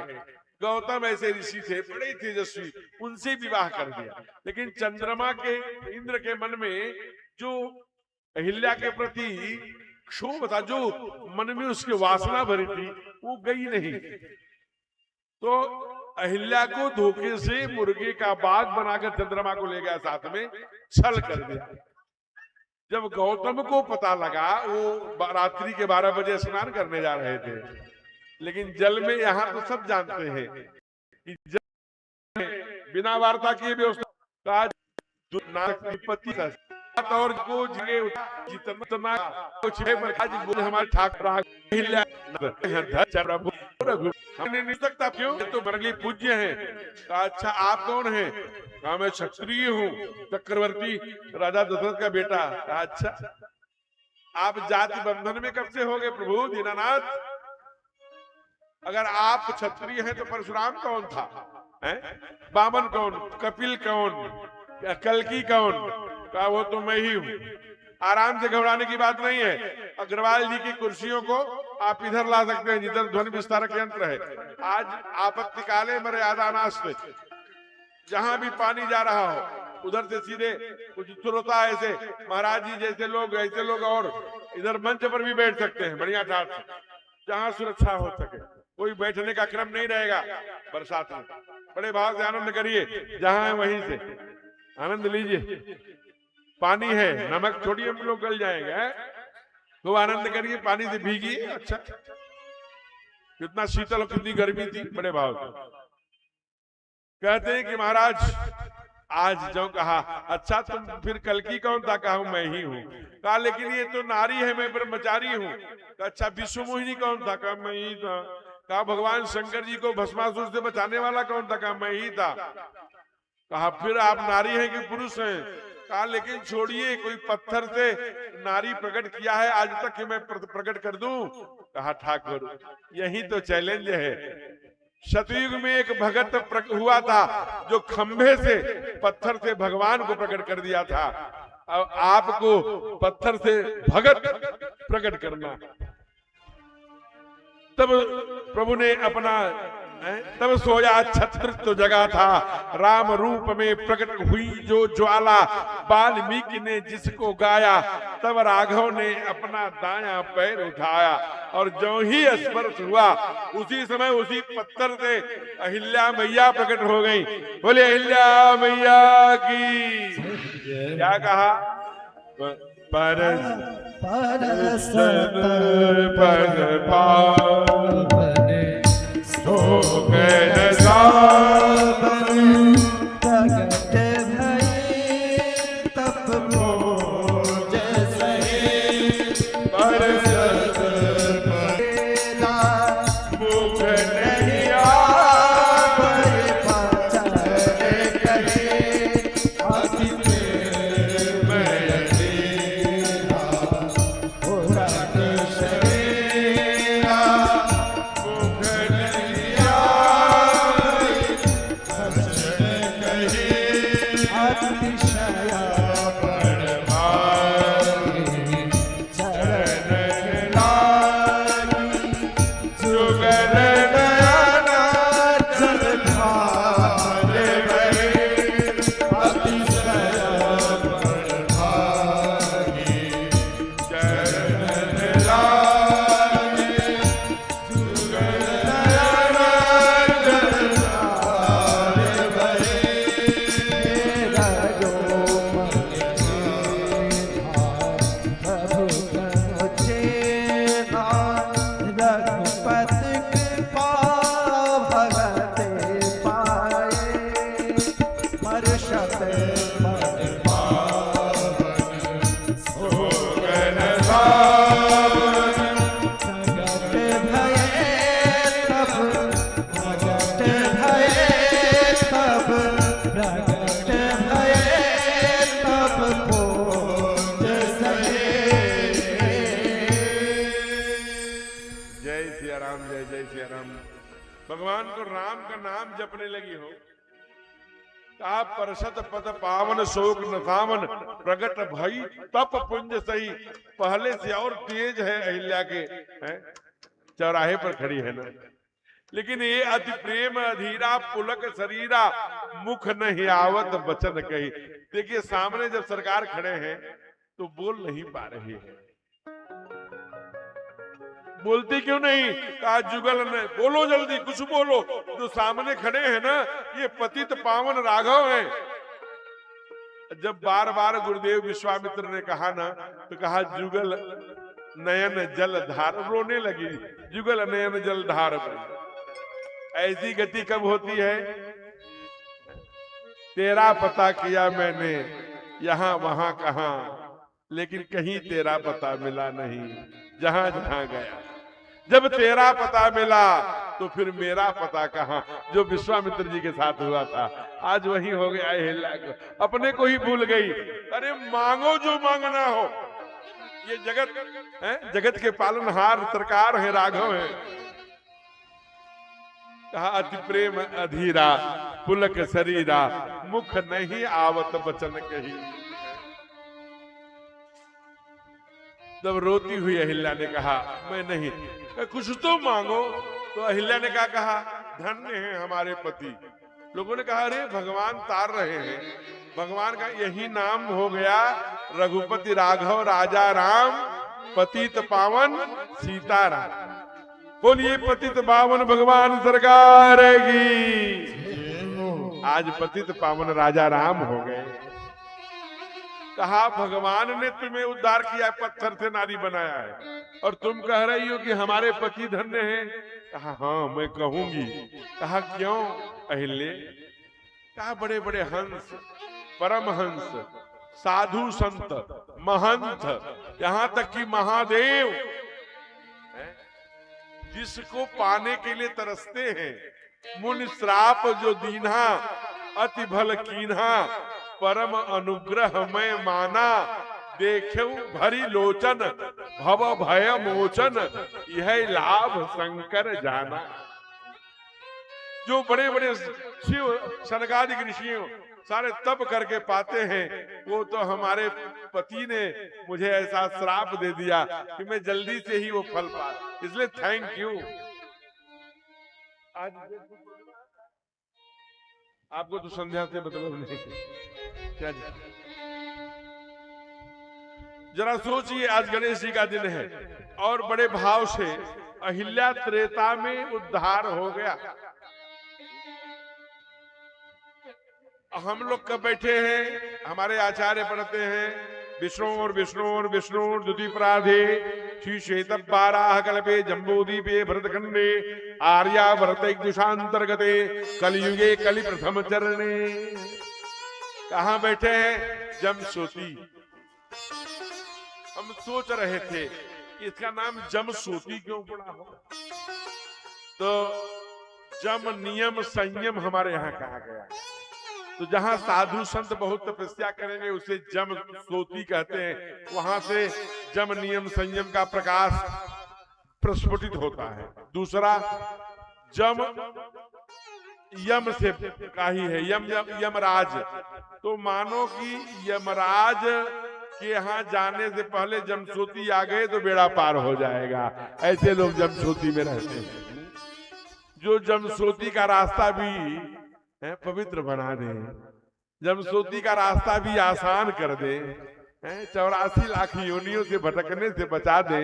गौतम ऐसे ऋषि थे बड़े तेजस्वी, उनसे विवाह कर दिया। लेकिन चंद्रमा के, इंद्र के मन में जो अहिल्या के प्रति क्षोभ था, जो मन में उसकी वासना भरी थी, वो गई नहीं। तो अहिल्या को धोखे से मुर्गे का बाग बनाकर चंद्रमा को ले गया, साथ में छल कर दिया। जब गौतम को पता लगा, वो रात्रि के 12 बजे स्नान करने जा रहे थे, लेकिन जल में, यहाँ तो सब जानते हैं कि जल में बिना वार्ता किए व्यवस्था और को जितना कुछ है, हमारे ठाकुर प्रभु नहीं सकता। क्यों? तो बरली पूज्य है। कहा अच्छा आप कौन हैं? कहा मैं क्षत्रिय हूँ, चक्रवर्ती राजा दशरथ का बेटा। कहा अच्छा आप जाति बंधन में कब से हो गए प्रभु दीनानाथ? अगर आप क्षत्रिय हैं तो परशुराम कौन था? बामन कौन? कपिल कौन? कल्की कौन? कहा वो तो मैं ही हूँ। आराम से घबराने की बात नहीं है। अग्रवाल जी की कुर्सियों को आप इधर ला सकते हैं जिधर ध्वनि विस्तारक यंत्र है। आज आपत्ति काले मर्यादा नास्ते, जहां भी पानी जा रहा हो उधर से सीधे कुछ श्रोता ऐसे महाराज जी जैसे लोग, ऐसे लोग और इधर मंच पर भी बैठ सकते हैं बढ़िया ठाट से, जहां सुरक्षा हो सके। कोई बैठने का क्रम नहीं रहेगा बरसात में। बड़े भाव से आनंद करिए, जहां है वहीं से आनंद लीजिए। पानी है, नमक छोड़िए, हम लोग गल जाएंगे। तो आनंद करिए, पानी से भीगिए। अच्छा कितना शीतल और कितनी गर्मी थी। बड़े भाव से कहते हैं कि महाराज आज जो कहा, अच्छा तुम फिर कल्की कौन था? कहा मैं ही हूँ। कहा लेकिन ये तो नारी है, मैं ब्रह्मचारी हूँ। अच्छा विश्व मोहिनी कौन था? कहा मैं ही था। कहा भगवान शंकर जी को भस्मासुर से बचाने वाला कौन था? कहा मैं ही था। कहा फिर आप नारी हैं कि पुरुष हैं? कहा लेकिन छोड़िए, कोई पत्थर से नारी प्रकट किया है आज तक कि मैं प्रकट कर दूं? कहा ठाकुर यही तो चैलेंज है। शतयुग में एक भगत हुआ था जो खंभे से, पत्थर से भगवान को प्रकट कर दिया था। अब आपको पत्थर से भगत प्रकट करना। तब प्रभु ने अपना तब सोया छत्र तो जगा था, राम रूप में प्रकट हुई जो ज्वाला, वाल्मीकि ने जिसको गाया, तब राघव ने अपना दायां पैर उठाया, और जो ही स्पर्श हुआ उसी समय उसी पत्थर से अहिल्या मैया प्रकट हो गई। बोले अहिल्या मैया की। क्या कहा? परस पर पावने सो गए सावन, प्रगट भये तब मोज सहे, बरसत तेरा मुख नहीं पर पाचर करे, अति प्रेम तेरा पुराण शरीरा, मुख नहीं अतिशय चरण जुगल नयना जलधार भये, अतिशय मेरा जो मन प्रभु चेना, रघुपति कृपा भगत पाए, हर्षत मन प्रगट भये तब, प्रगट भये तब, प्रगट भये तब खोज सके। जय सिया राम, जय जय सिया राम। भगवान को राम का नाम जपने लगी हो, कहा परसत पद पावन शोक नसावन, प्रगट भई तप पुंज सही। पहले से और तेज है अहिल्या के, हैं? चौराहे पर खड़ी है ना, लेकिन ये अति प्रेम अधीरा, पुलक शरीरा, मुख नहीं आवत बचन कही। देखिए सामने जब सरकार खड़े हैं तो बोल नहीं पा रही है। बोलती क्यों नहीं? कहा जुगल ने, बोलो जल्दी कुछ बोलो। जो सामने खड़े हैं ना, ये पतित पावन राघव हैं। जब बार बार गुरुदेव विश्वामित्र ने कहा ना, तो कहा जुगल नयन जल धार, रोने लगी। जुगल नयन जल धार। ऐसी गति कब होती है? तेरा पता किया मैंने यहां वहां कहां, लेकिन कहीं तेरा पता मिला नहीं जहां जहां गया। जब तेरा पता मिला तो फिर मेरा पता कहां, जो विश्वामित्र जी के साथ हुआ था आज वही हो गया अहिल्या को, अपने को ही भूल गई। अरे मांगो जो मांगना हो, ये जगत है, जगत के पालनहार सरकार है, राघव है। कहा अति प्रेम अधीरा, पुलक शरीरा, मुख नहीं आवत बचन कही। जब रोती हुई अहिल्या ने कहा मैं नहीं, कुछ तो मांगो। तो अहिल्या ने क्या कहा? धन्य है हमारे पति। लोगों ने कहा अरे भगवान तार रहे हैं, भगवान का यही नाम हो गया रघुपति राघव राजा राम, पतित पावन सीताराम। बोलिए पतित पावन भगवान सरकार की। आज पतित पावन राजा राम हो गए। कहा भगवान ने तुम्हें उद्धार किया, पत्थर से नारी बनाया है, और तुम कह रही हो कि हमारे पति धन्य हैं। कहा हाँ मैं कहूंगी। कहा क्यों अहिल्ये? कहा बड़े बड़े हंस, परमहंस, साधु संत, महंत, यहां तक कि महादेव जिसको पाने के लिए तरसते हैं, मुनि श्राप जो दीन्हा, अति भल कीन्हा, परम अनुग्रह में माना, देखे भरी लोचन, भव भय मोचन, यह लाभ शंकर जाना। जो बड़े बड़े शिव सनकादिक ऋषियों सारे तप करके पाते हैं, वो तो हमारे पति ने मुझे ऐसा श्राप दे दिया कि मैं जल्दी से ही वो फल पा, इसलिए थैंक यू। आज आपको तो संध्या से मतलब नहीं क्या जी? जरा सोचिए, आज गणेश जी का दिन है और बड़े भाव से अहिल्या त्रेता में उद्धार हो गया। हम लोग कब बैठे हैं, हमारे आचार्य पढ़ते हैं विष्णु और विष्णु और विष्णु द्वितीयपराधे श्री श्वेत बाराह कल्पे जम्बूदीपे भरतखंडे आर्यावर्त दिशांतर्गते कलयुगे कलि प्रथम चरणे। कहां बैठे हैं? जमसोती। हम सोच रहे थे कि इसका नाम जमसोती क्यों पड़ा हो, तो जम नियम संयम हमारे यहाँ कहा गया। तो जहां साधु संत बहुत तपस्या करेंगे उसे जम सोती कहते हैं, वहां से जम नियम संयम का प्रकाश प्रस्फुटित होता है। दूसरा जम यम से का ही है, यमराज। तो मानो कि यमराज के यहाँ जाने से पहले जमसोती आ गए तो बेड़ा पार हो जाएगा। ऐसे लोग जमसोती में रहते हैं। जो जमसोती का रास्ता भी पवित्र बना दे, जमसोती का रास्ता भी आसान कर दे, 84 लाख योनियों से भटकने से बचा दे,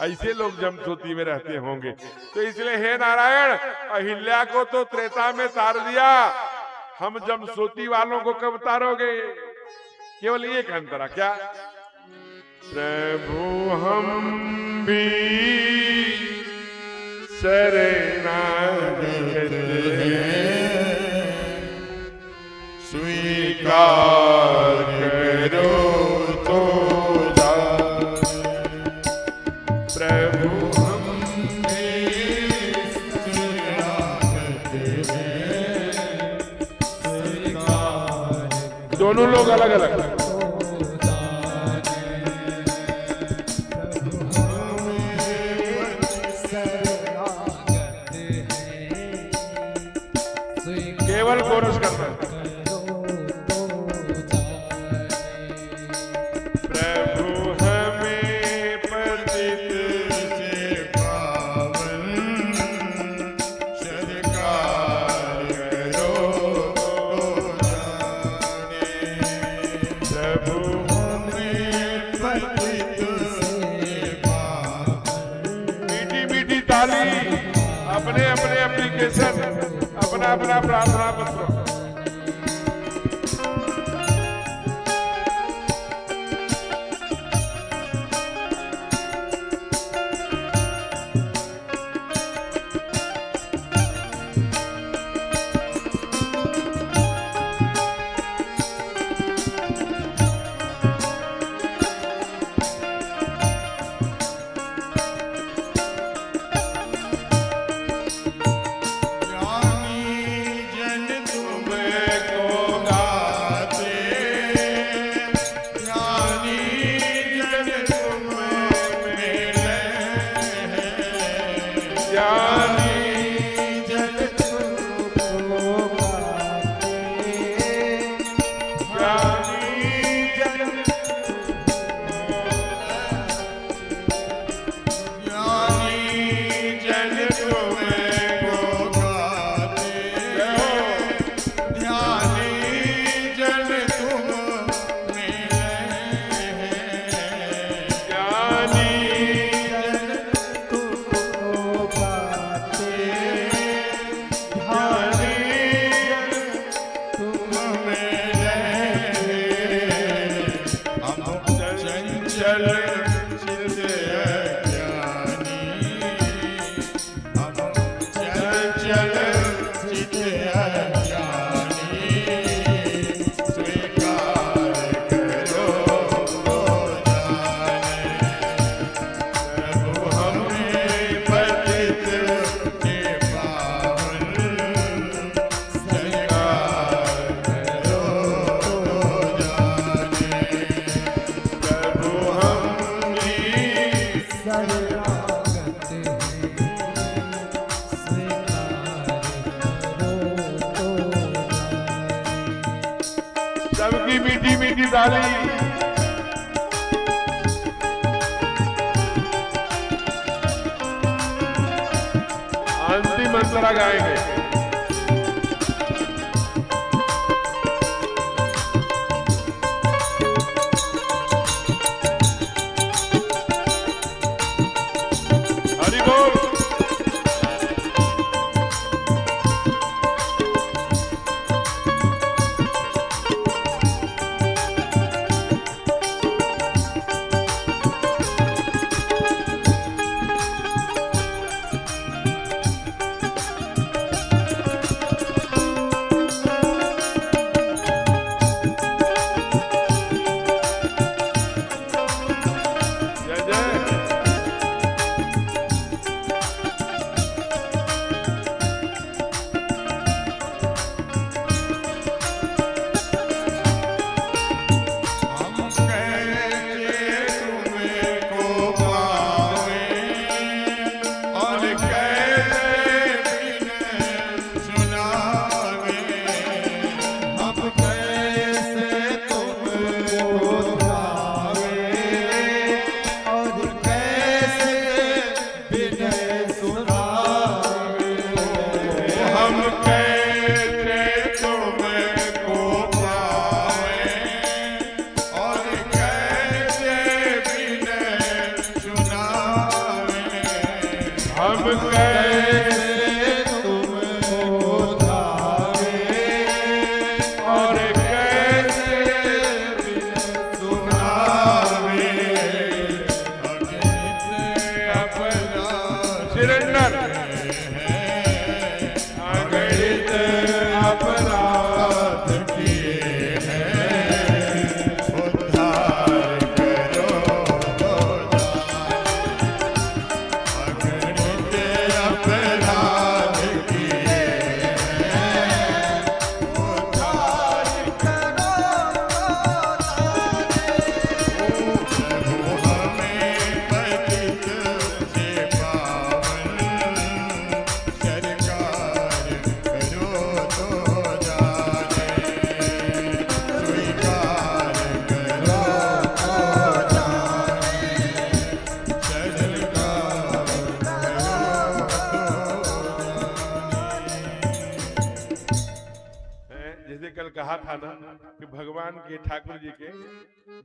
ऐसे लोग जमसोती में रहते होंगे। तो इसलिए हे नारायण, अहिल्या को तो त्रेता में तार दिया, हम जमसोती वालों को कब तारोगे? केवल एक अंतरा क्या? प्रभु हम भी शरणागत हैं, स्वीकार करो तो प्रभु हम दोनों लोग अलग अलग। केवल कोरस करना है। अपने अपने एप्लीकेशन, अपना अपना प्रार्थना पत्र। सबकी मीठी मीठी डाली। अंतिम मंत्रा गाएंगे। हरि बोल। जय जय। हम कैसे तुमको पावे और कैसे बिन सुनावे। हम कैसे तुमको पावे और कैसे बिन सुनावे। हम कैसे तुमको पावे और कैसे बिन सुनावे। हम कैसे तुमको धावे और कैसे बिन सुनावे। अगणित अपराध सिरंडर अगणित अपराध किए हैं। उद्धार करो अगणित अपराध किए हैं। उद्धार करो प्रभु हमें पतित से पावन सरकार करो तो जाने। स्वीकार करो तो जाने। सरकार जैसे कल कहा था ना कि भगवान के ठाकुर जी के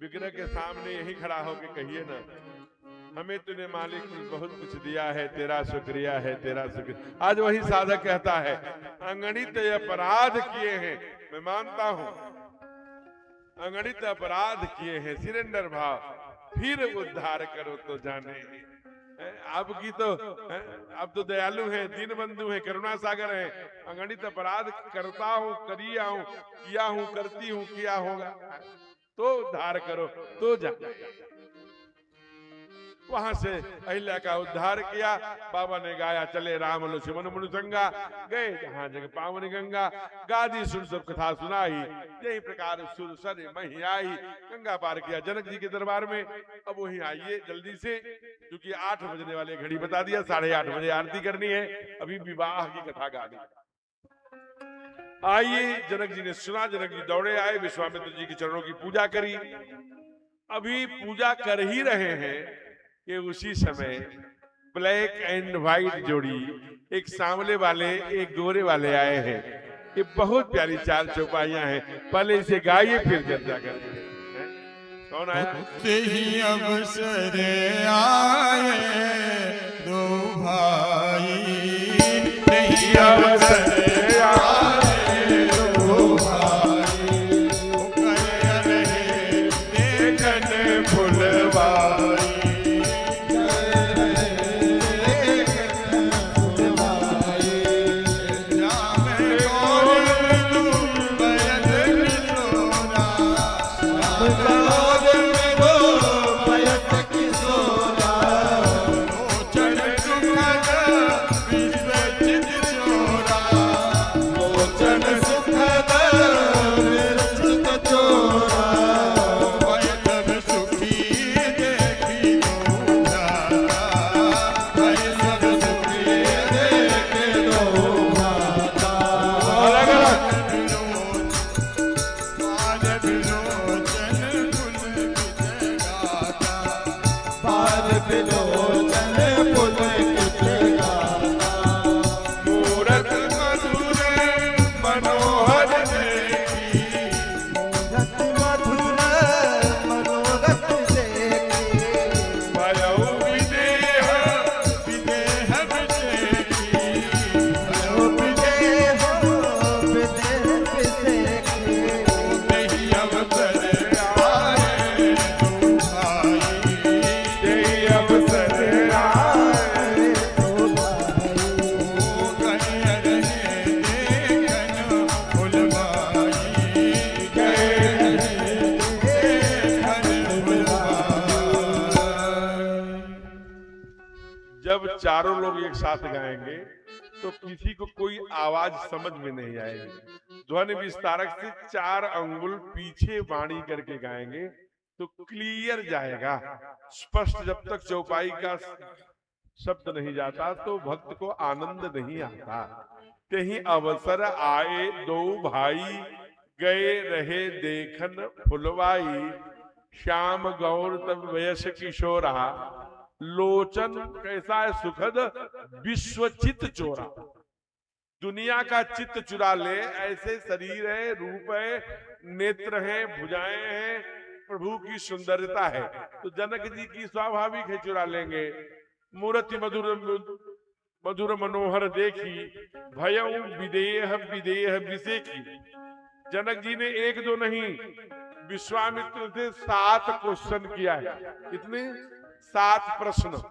विग्रह के सामने यही खड़ा होके कहिए ना, हमें तूने मालिक बहुत कुछ दिया है, तेरा शुक्रिया है, तेरा शुक्रिया। आज वही साधक कहता है अगणित अपराध किए हैं, मैं मानता हूं अगणित अपराध किए हैं, सिरेंडर भाव फिर उद्धार करो तो जाने। आपकी तो आप तो दयालु हैं, दीन बंधु हैं, करुणा सागर हैं। अगणित अपराध करता हूं, किया हूं, किया हूं, करती हूं, किया होगा तो उद्धार करो तो जाने। वहां से अहिल्या का उद्धार किया। बाबा ने गाया चले राम लक्ष्मण मनुसंगा, गए जहां जग पावन गंगा। गादी सुन सब कथा सुनाई, यही प्रकार सुर सर मही आई। गंगा पार किया जनक जी के दरबार में। अब वही आइए जल्दी से, क्योंकि 8 बजने वाले घड़ी बता दिया, 8:30 बजे आरती करनी है। अभी विवाह की कथा गानी। आइए, जनक जी ने सुना, जनक जी दौड़े आए, विश्वामित्र जी के चरणों की पूजा करी। अभी पूजा कर ही रहे हैं कि उसी समय ब्लैक एंड व्हाइट जोड़ी, एक सांवले वाले एक गोरे वाले आए हैं। ये बहुत प्यारी 4 चौपाइयां हैं। पहले इसे गाइए फिर चर्चा करते हैं। कौन आया? ही अवसर आए दो भाई, नहीं अवसर आए दो भाई। कह रहे देखन फुलवाई, जब चारों लोग एक साथ गाएंगे तो किसी को कोई आवाज समझ में नहीं आएगी। ध्वनि विस्तारक से 4 अंगुल पीछे वाणी करके गाएंगे तो क्लियर जाएगा। स्पष्ट जब तक चौपाई का शब्द नहीं जाता तो भक्त को आनंद नहीं आता। कहीं अवसर आए दो भाई, गए रहे देखन फुलवाई। श्याम गौर तब वयस किशोरा, लोचन कैसा है सुखद विश्व चित चोरा। दुनिया का चित्त चुरा ले ऐसे शरीर है, रूप है, नेत्र है, भुजाएं हैं, प्रभु की सुंदरता है। तो जनक जी की स्वाभाविक है चुरा लेंगे। मूर्ति मधुर मधुर मनोहर देखी, भयउ विदेह विदेह विसेकी। जनक जी ने 1-2 नहीं, विश्वामित्र से 7 क्वेश्चन किया है। कितने? 7 प्रश्न।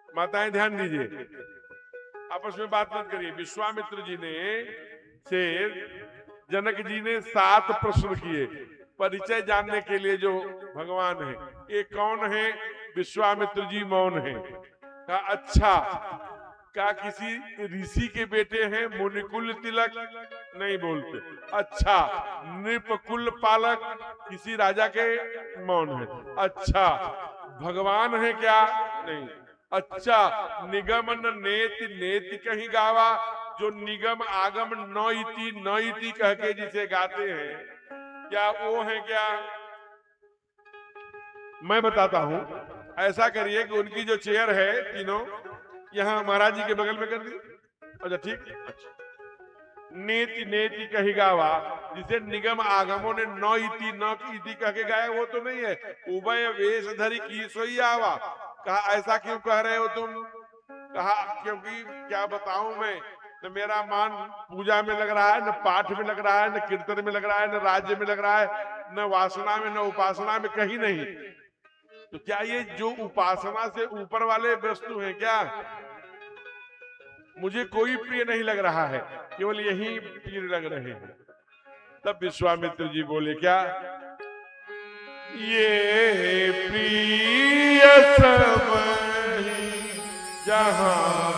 माताएं ध्यान दीजिए, आपस में बात मत करिए। विश्वामित्र जी ने से जनक जी ने 7 प्रश्न किए परिचय जानने के लिए। जो भगवान है ये कौन है? विश्वामित्र जी मौन है। कहा अच्छा, क्या किसी ऋषि के बेटे हैं? मुनिकुल तिलक नहीं बोलते। अच्छा, नृपकुल पालक किसी राजा के? मौन है। अच्छा, भगवान है क्या? नहीं। अच्छा, निगमन नेति नेति कहीं गावा, जो निगम आगम नौइति नौइति कह के जिसे गाते हैं, क्या वो है क्या? मैं बताता हूं। ऐसा करिए कि उनकी जो चेयर है तीनों यहाँ महाराज जी के बगल में कर दी। अच्छा ठीक। अच्छा, नेति नेति कही गावा, जिसे निगम आगमों ने नौ इति न इति कह के गाया, वो तो नहीं है। उभय वेश धरी की सोई आवा। कहा ऐसा क्यों कह रहे हो तुम? कहा क्योंकि क्या बताऊं मैं, न मेरा मान पूजा में लग रहा है, न पाठ में लग रहा है, न कीर्तन में लग रहा है, न राज्य में लग रहा है, न वासना में, न उपासना में, कहीं नहीं। तो क्या ये जो उपासना से ऊपर वाले वस्तु हैं क्या? मुझे कोई प्रिय नहीं लग रहा है, केवल यही प्रिय लग रहे हैं। तब विश्वामित्र जी बोले क्या? ये प्रिय सब जहां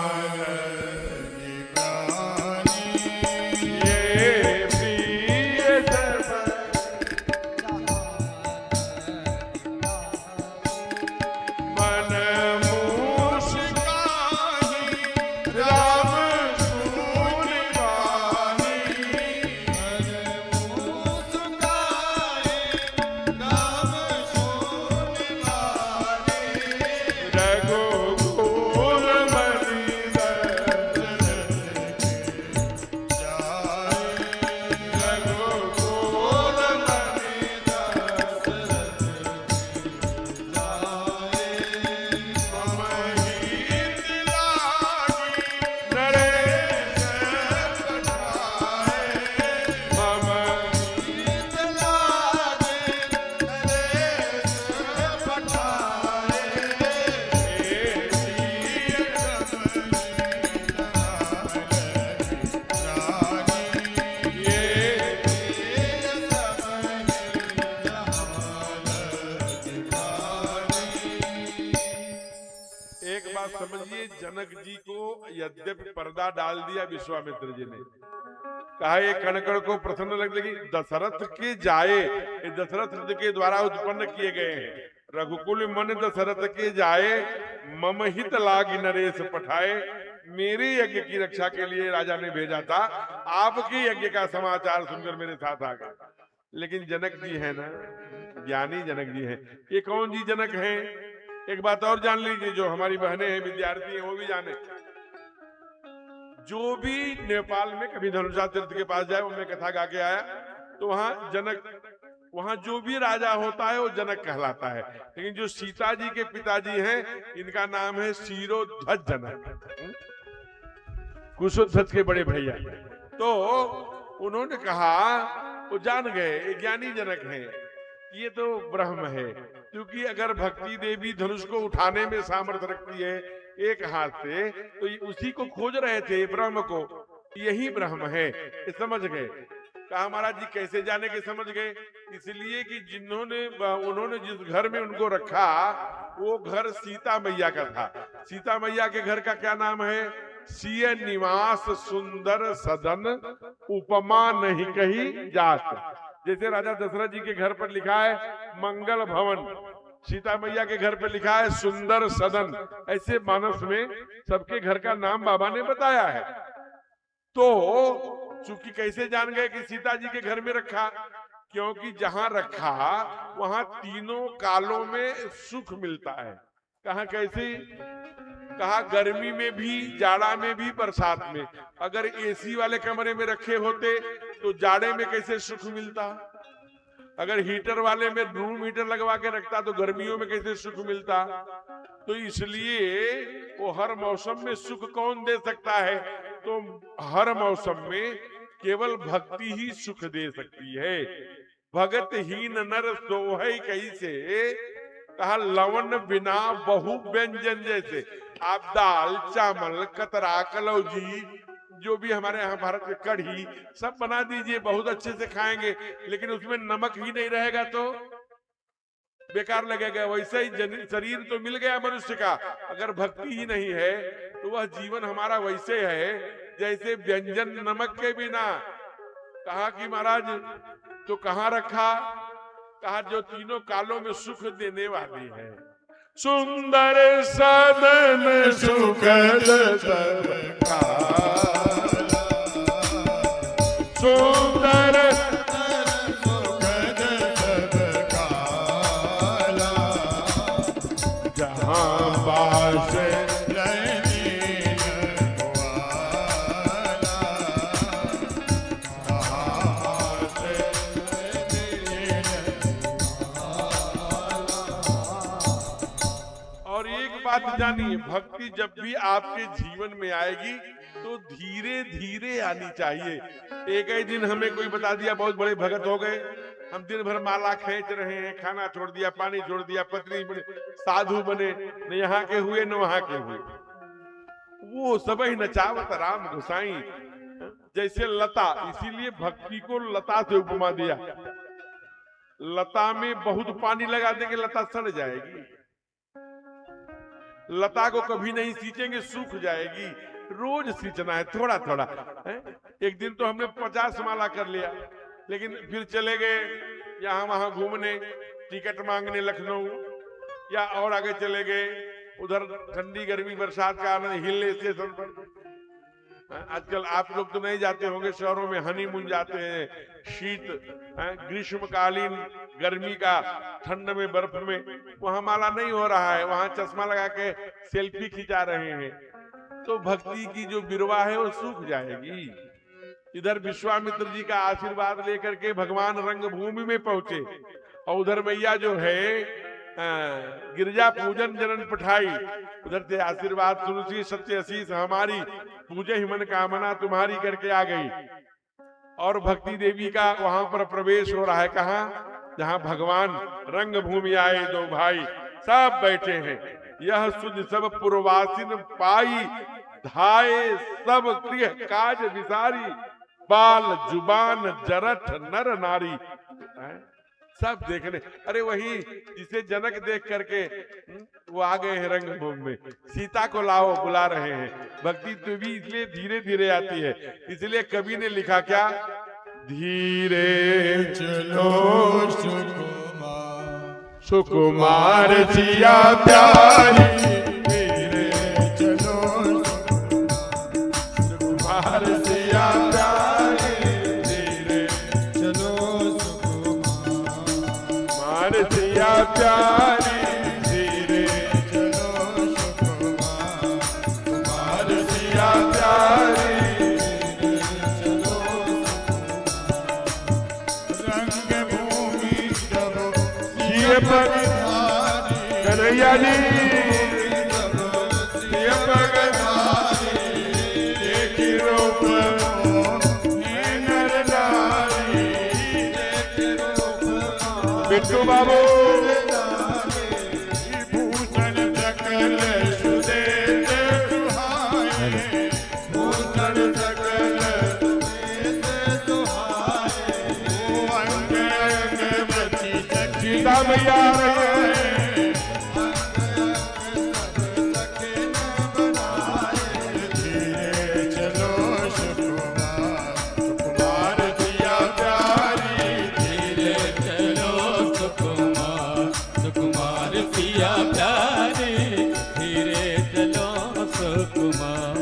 समझिए, जनक जी को यद्यपि पर्दा डाल दिया विश्वामित्र जी ने, कहा ये कणकण को प्रसन्न लगी। दशरथ के जाए, ये दशरथ के द्वारा उत्पन्न किए गए हैं। रघुकुल मन दशरथ के जाए, मम हित लाग नरेश पठाए। मेरे यज्ञ की रक्षा के लिए राजा ने भेजा था, आपके यज्ञ का समाचार सुनकर मेरे साथ आ गए। लेकिन जनक जी है ना, ज्ञानी जनक जी है। ये कौन जी जनक है? एक बात और जान लीजिए, जो हमारी बहनें हैं, विद्यार्थी हैं, वो भी जाने। जो भी नेपाल में कभी धनुषा तीर्थ के पास जाए, वो मैं कथा गा के आया, तो वहां जनक, वहां जो भी राजा होता है वो जनक कहलाता है। लेकिन जो सीता जी के पिताजी हैं, इनका नाम है शिरोध्वज जनक, कुशोध्वज के बड़े भैया। तो उन्होंने कहा, वो जान गए ज्ञानी जनक हैं, ये तो ब्रह्म है। क्योंकि अगर भक्ति देवी धनुष को उठाने में सामर्थ्य रखती है एक हाथ से, तो उसी को खोज रहे थे, ब्रह्म को। यही ब्रह्म है, ये समझ गए। कहा महाराज जी कैसे जाने के समझ गए? इसलिए कि उन्होंने जिस घर में उनको रखा वो घर सीता मैया का था। सीता मैया के घर का क्या नाम है? सिय निवास सुंदर सदन उपमा नहीं कही जात। जैसे राजा दशरथ जी के घर पर लिखा है मंगल भवन, सीता मैया के घर पर लिखा है सुंदर सदन, ऐसे मानस में सबके घर का नाम बाबा ने बताया है। तो चूंकि कैसे जान गए कि सीता जी के घर में रखा? क्योंकि जहां रखा वहां तीनों कालों में सुख मिलता है। कहा कैसे? कहा गर्मी में भी, जाड़ा में भी, बरसात में। अगर एसी वाले कमरे में रखे होते तो जाड़े में कैसे सुख मिलता? अगर हीटर वाले में रूम हीटर लगवा के रखता तो गर्मियों में कैसे सुख मिलता? तो इसलिए वो हर मौसम में सुख कौन दे सकता है? तो हर मौसम में केवल भक्ति ही सुख दे सकती है। भगत हीन नर सोहै कैसे, कहा लवण बिना बहु व्यंजन। जैसे आप दाल चावल कतरा कलौजी जो भी हमारे यहाँ भारत में कढ़ी सब बना दीजिए, बहुत अच्छे से खाएंगे, लेकिन उसमें नमक ही नहीं रहेगा तो बेकार लगेगा। वैसे ही शरीर तो मिल गया मनुष्य का, अगर भक्ति ही नहीं है तो वह जीवन हमारा वैसे है जैसे व्यंजन नमक के बिना। कहा कि महाराज तो कहाँ रखा? कहा जो तीनों कालों में सुख देने वाली है। सुंदर सदन सुखद सबका, सुंदर सुखद सबका, जहां बास बात जानिए, भक्ति जब भी आपके जीवन में आएगी तो धीरे धीरे आनी चाहिए। एक ही दिन हमें कोई बता दिया बहुत बड़े भगत हो गए, हम दिन भर माला खींच रहे हैं, खाना छोड़ दिया, पानी छोड़ दिया, पत्नी बने, साधु बने, न यहाँ के हुए न वहां के हुए। वो सब ही नचावत राम गोसाई जैसे लता। इसीलिए भक्ति को लता से उपमा दिया। लता में बहुत पानी लगा देंगे लता सड़ जाएगी, लता को कभी नहीं सींचेंगे सूख जाएगी। रोज सींचना है थोड़ा थोड़ा है? एक दिन तो हमने 50 माला कर लिया, लेकिन फिर चले गए यहाँ वहां घूमने, टिकट मांगने लखनऊ, या और आगे चले गए उधर ठंडी गर्मी बरसात का आनंद हिल स्टेशन पर। आजकल आप लोग तो नहीं जाते होंगे शहरों में, हनीमून जाते हैं, शीत ग्रीष्मकालीन गर्मी का ठंड में बर्फ में, वहां माला नहीं हो रहा है, वहां चश्मा लगा के सेल्फी खिंचा रहे हैं। तो भक्ति की जो बिरवा है वो सूख जाएगी। इधर विश्वामित्र जी का आशीर्वाद लेकर के भगवान रंगभूमि में पहुंचे, और उधर मैया जो है गिरजा पूजन जनन पठाई, उधर से आशीर्वाद सुनसी सत्य आशीष हमारी, पूजे ही मन कामना तुम्हारी करके आ गई। और भक्ति देवी का वहां पर प्रवेश हो रहा है। कहाँ? जहां भगवान रंगभूमि आए, दो भाई सब बैठे हैं। यह सुध सब पुरवासिन पाई, धाये सब गृह काज विसारी, बाल जुबान जरठ नर नारी। सब देखने, अरे वही जिसे जनक देख करके वो आ गए हैं रंगभूमि में, सीता को लाओ बुला रहे हैं। भक्ति तो भी इसलिए धीरे धीरे आती है। इसलिए कवि ने लिखा क्या? धीरे चलो सुकुमार सिया प्यारी, धीरे चलो सुकुमार सिया प्यारी, धीरे चलो मार सिया प्यारी, धीरे चलो मार सिया प्यारी। रंगभूमि जब ये पर कन्हैया जी ये पगधारी, एक ही रूप है नर नारी, बिट्टू बाबू भूषण सकल सुदेश सुहाए, भूषण सकल सुदेश सुहाए, मैया रही है। धीरे चलो सुकुमार, सुकुमार जिया प्यारी। धीरे चलो सुकुमार, सुकुमार सिया प्यारी, धीरे चलो सुकुमार।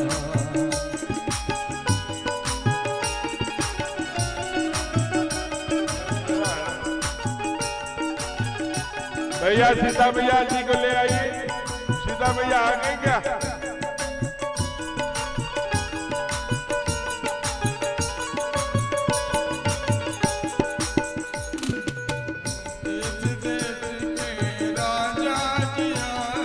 भैया सीता मैया जी को ले आइए। सीता मैया आ गई क्या? देश देश के राजा जी आए,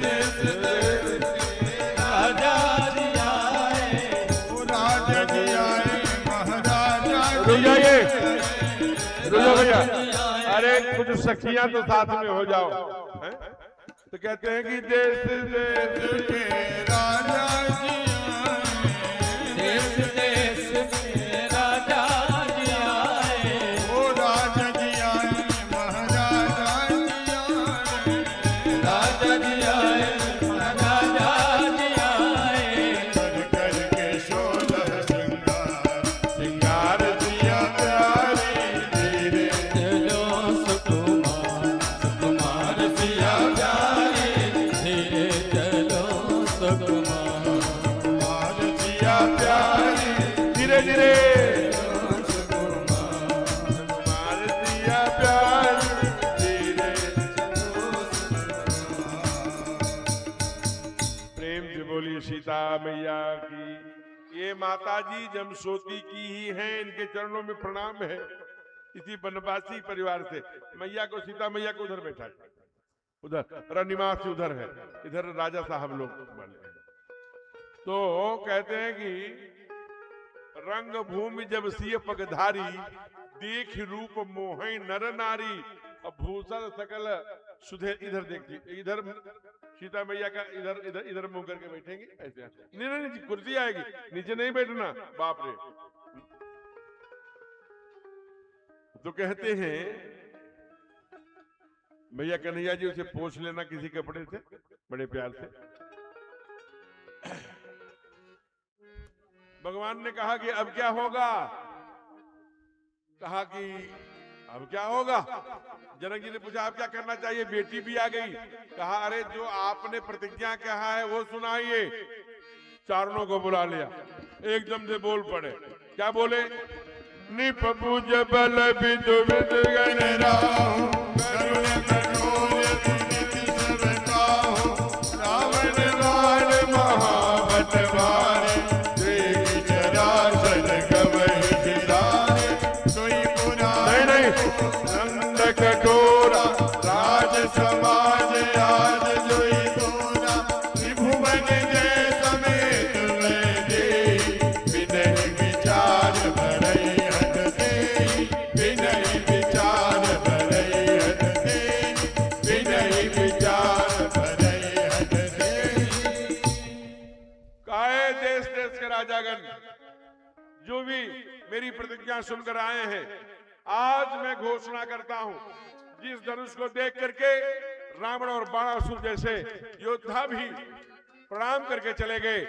देश देश के राजा जी आए, राजा जी आए, महाराजा रुक जी जाइए, आए। रुक जाओ भैया। अरे कुछ सखियां तो साथ में हो जाओ, हैं? तो कहते हैं कि देश देश के राजा जी आए, देश देश में राजा जी आए, ओ राजा जी आए, महाराजा जी आए। राजा जी आए, महाराजा जी आए, कर कर के 16 श्रृंगार, सिंगार दिया प्यारी। धीरे चलो सुकुमार, सुकुमार सिया प्यारी, धीरे चलो सुकुमार। कुमार जिया प्यारी। धीरे धीरे कुमार दिया प्यार धीरे। प्रेम से बोली सीता मैया की। ये माता जी जमसोती की ही हैं, इनके चरणों में प्रणाम है। इसी बनवासी परिवार से मैया को, सीता मैया को उधर बैठा है, उधर रनिवास उधर है, इधर राजा साहब लोग बने हैं। तो कहते हैं कि रंग भूमि जब सिय पगधारी, देख रूप मोहई नर नारी। अब भूषण सकल सुधे, इधर देखिए, इधर सीता मैया का, इधर इधर इधर मुंह करके बैठेंगे ऐसे। नहीं नहीं नहीं, कुर्सी आएगी, नीचे नहीं बैठना, बाप रे। तो कहते हैं भैया कन्हैया जी उसे पोंछ लेना किसी कपड़े से, बड़े प्यार से। भगवान ने कहा कि अब क्या होगा? कहा कि अब क्या होगा? जनक जी ने पूछा अब क्या करना चाहिए? बेटी भी आ गई। कहा अरे जो आपने प्रतिज्ञा कहा है वो सुनाइए। चारणों को बुला लिया, एकदम से बोल पड़े। क्या बोले? निपबुज बल विदु विद राहु, करुण कठोर दुनिति सब काहू। रावण बाण महाबलवारे, देख जरासन गवहि बिदारे। सोई पुराण नंद कटोरा राज समाज आज जोई तोरा। त्रिभुवन जय समेत लय देहि, विनय विचार भरई हठ देहि। विनय विचार भरई हठ देहि, विनय विचार भरई हठ देहि। काहे देश देश के राजागण जो भी मेरी प्रतिज्ञा सुनकर आए हैं, आज मैं घोषणा करता हूं, जिस धनुष को देख करके रावण और बाणासुर जैसे योद्धा भी प्रणाम करके चले गए,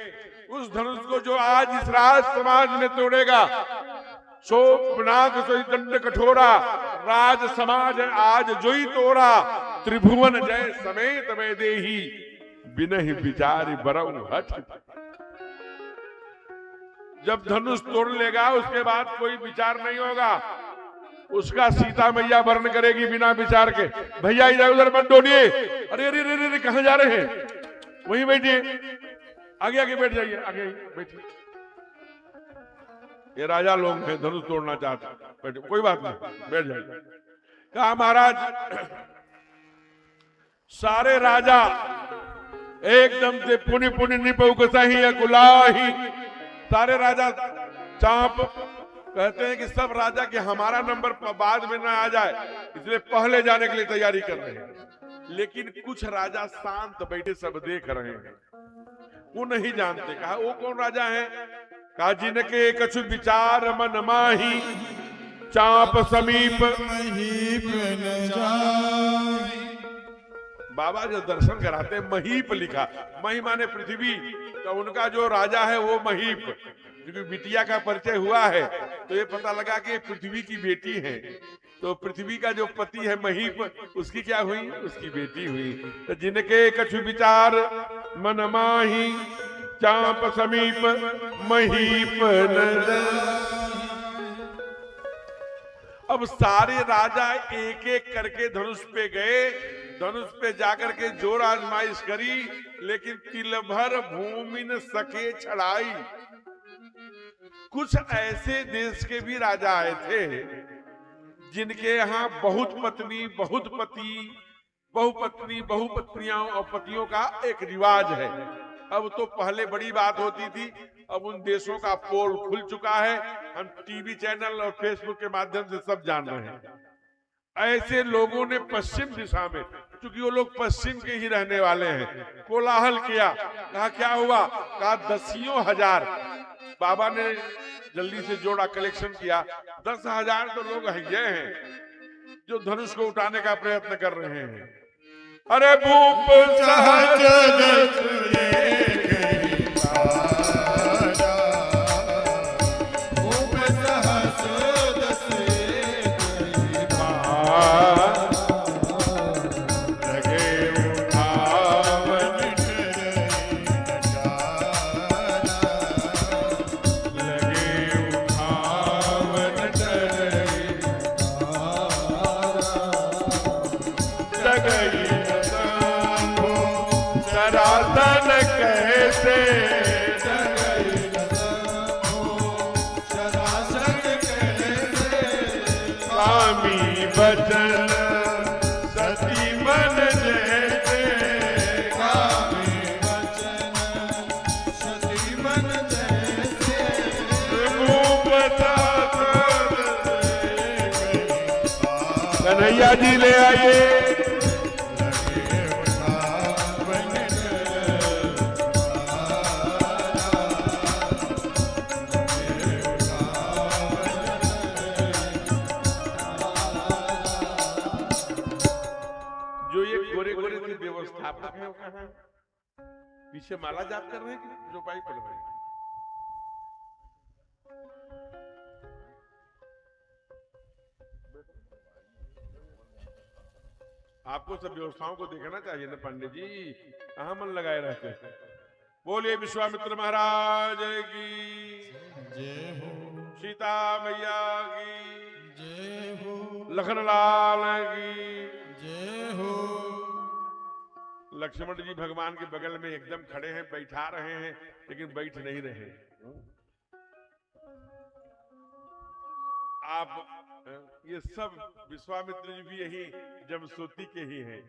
उस धनुष को जो आज इस राज समाज में तोड़ेगा, सो नाग सोई दंड कठोरा। राज समाज आज जोई तोड़ा, त्रिभुवन जय समेत मैं देही। बिनहि विचार बरऊ हठ। जब धनुष तोड़ लेगा उसके बाद कोई विचार नहीं होगा, उसका सीता मैया वर्ण करेगी बिना विचार के। भैया इधर उधर मत डोलिए। अरे अरे अरे अरे कहां जा रहे हैं? वहीं बैठिए, आगे आगे बैठ जाइए, आगे बैठिए। ये राजा लोग हैं, धनुष तोड़ना चाहते हैं, बैठे, कोई बात नहीं, बैठ जाइए। कहा महाराज सारे राजा एकदम से पुनि पुनि निपउकसहि अकुलाहि। सारे राजा चांप कहते हैं कि सब राजा के हमारा नंबर बाद में ना आ जाए, इसलिए पहले जाने के लिए तैयारी कर रहे हैं। लेकिन कुछ राजा शांत बैठे सब देख रहे हैं, वो नहीं जानते। कहा वो कौन राजा है? कहा जिनके कछु विचार मन माही, चाप समीप। महीप न जाहि। बाबा जो दर्शन कराते हैं, महीप लिखा, मही माने पृथ्वी, तो उनका जो राजा है वो महीप, क्योंकि बिटिया का परिचय हुआ है तो ये पता लगा कि पृथ्वी की बेटी है, तो पृथ्वी का जो पति है महीप, उसकी क्या हुई, उसकी बेटी हुई। तो जिनके कछु विचार मन माही, चाप समीप महीप न जाहि। अब सारे राजा एक एक करके धनुष पे गए, धनुष पे जाकर के जोर आजमाइश करी, लेकिन तिल भर भूमि न सके छड़ाई। कुछ ऐसे देश के भी राजा आए थे जिनके यहाँ बहुत पत्नी बहुत पति, बहुपत्नी बहुपत्नियां और पतियों का एक रिवाज है। अब तो पहले बड़ी बात होती थी, अब उन देशों का पोल खुल चुका है, हम टीवी चैनल और फेसबुक के माध्यम से सब जान रहे हैं। ऐसे लोगों ने पश्चिम दिशा में, क्योंकि वो लोग पश्चिम के ही रहने वाले हैं, कोलाहल किया। कहा क्या हुआ? कहा 10,000। बाबा ने जल्दी से जोड़ा, कलेक्शन किया, 10,000 तो लोग हैं जो धनुष को उठाने का प्रयत्न कर रहे हैं। अरे भूप सहज दस एक राजा, भूप सहज दस एक लगे उठावन डरहि नजारा, लगे उठावन डरहि लगई सरासन कैसे, स्वामी बचन सती मन जैसे, कन्हैया जी ले आइए। जो ये गोरे गोरे के व्यवस्थापक है वो कहाँ? पीछे माला जाप कर रहे हैं कि रोपाई पड़ रही है? आपको सब व्यवस्थाओं को देखना चाहिए ना पंडित जी, कहाँ मन लगाए रहते हैं। बोलिए विश्वामित्र महाराज की जय हो, सीता मैया की जय हो, लखनलाल की जय हो। लक्ष्मण जी भगवान के बगल में एकदम खड़े हैं, बैठा रहे हैं, लेकिन बैठ नहीं रहे। आप ये सब विश्वामित्र जी भी यही जमसोती के ही हैं,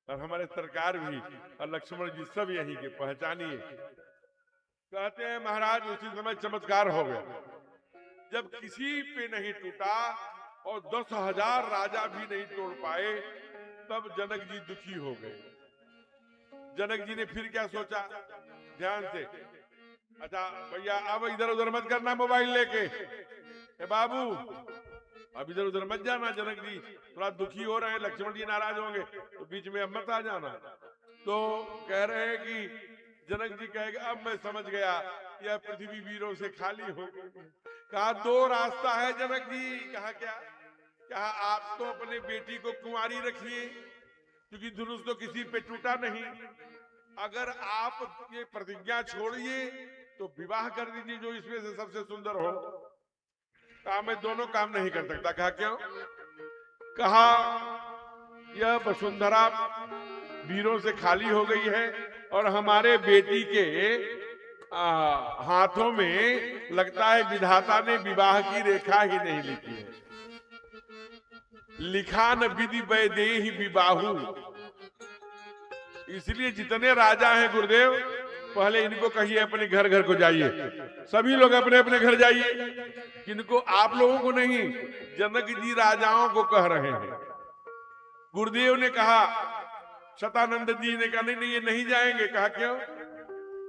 और हमारे सरकार भी और लक्ष्मण जी सब यही के, पहचानिए। कहते हैं महाराज उसी समय चमत्कार हो गया, जब किसी पे नहीं टूटा और 10,000 राजा भी नहीं तोड़ पाए, तब जनक जी दुखी हो गए। जनक जी ने फिर क्या सोचा, ध्यान से, अच्छा भैया अब इधर उधर मत करना मोबाइल लेके, बाबू अब इधर उधर मत जाना, जनक जी थोड़ा दुखी हो रहे हैं, लक्ष्मण जी नाराज होंगे, तो बीच में अब मत आ जाना। तो कह रहे हैं कि जनक जी कहेगा अब मैं समझ गया, यह पृथ्वी वीरों से खाली हो गई। कहा 2 रास्ता है जनक जी। कहा क्या? कहा आप तो अपने बेटी को कुंवारी रखिए, क्योंकि धनुष तो किसी पे टूटा नहीं। अगर आप ये प्रतिज्ञा छोड़िए तो विवाह कर दीजिए जो इसमें से सबसे सुंदर हो। कहा मैं दोनों काम नहीं कर सकता। कहा क्यों? कहा यह वसुंधरा वीरों से खाली हो गई है और हमारे बेटी के हाथों में लगता है विधाता ने विवाह की रेखा ही नहीं लिखी है। लिखा न विधि वैदेही विवाहु। इसलिए जितने राजा हैं गुरुदेव, पहले इनको कहिए अपने घर घर को जाइए, सभी लोग अपने अपने घर जाइए। किनको? आप लोगों को नहीं, जनक जी राजाओं को कह रहे हैं। गुरुदेव ने कहा, शतानंद जी ने कहा नहीं नहीं ये नहीं जाएंगे। कहा क्यों?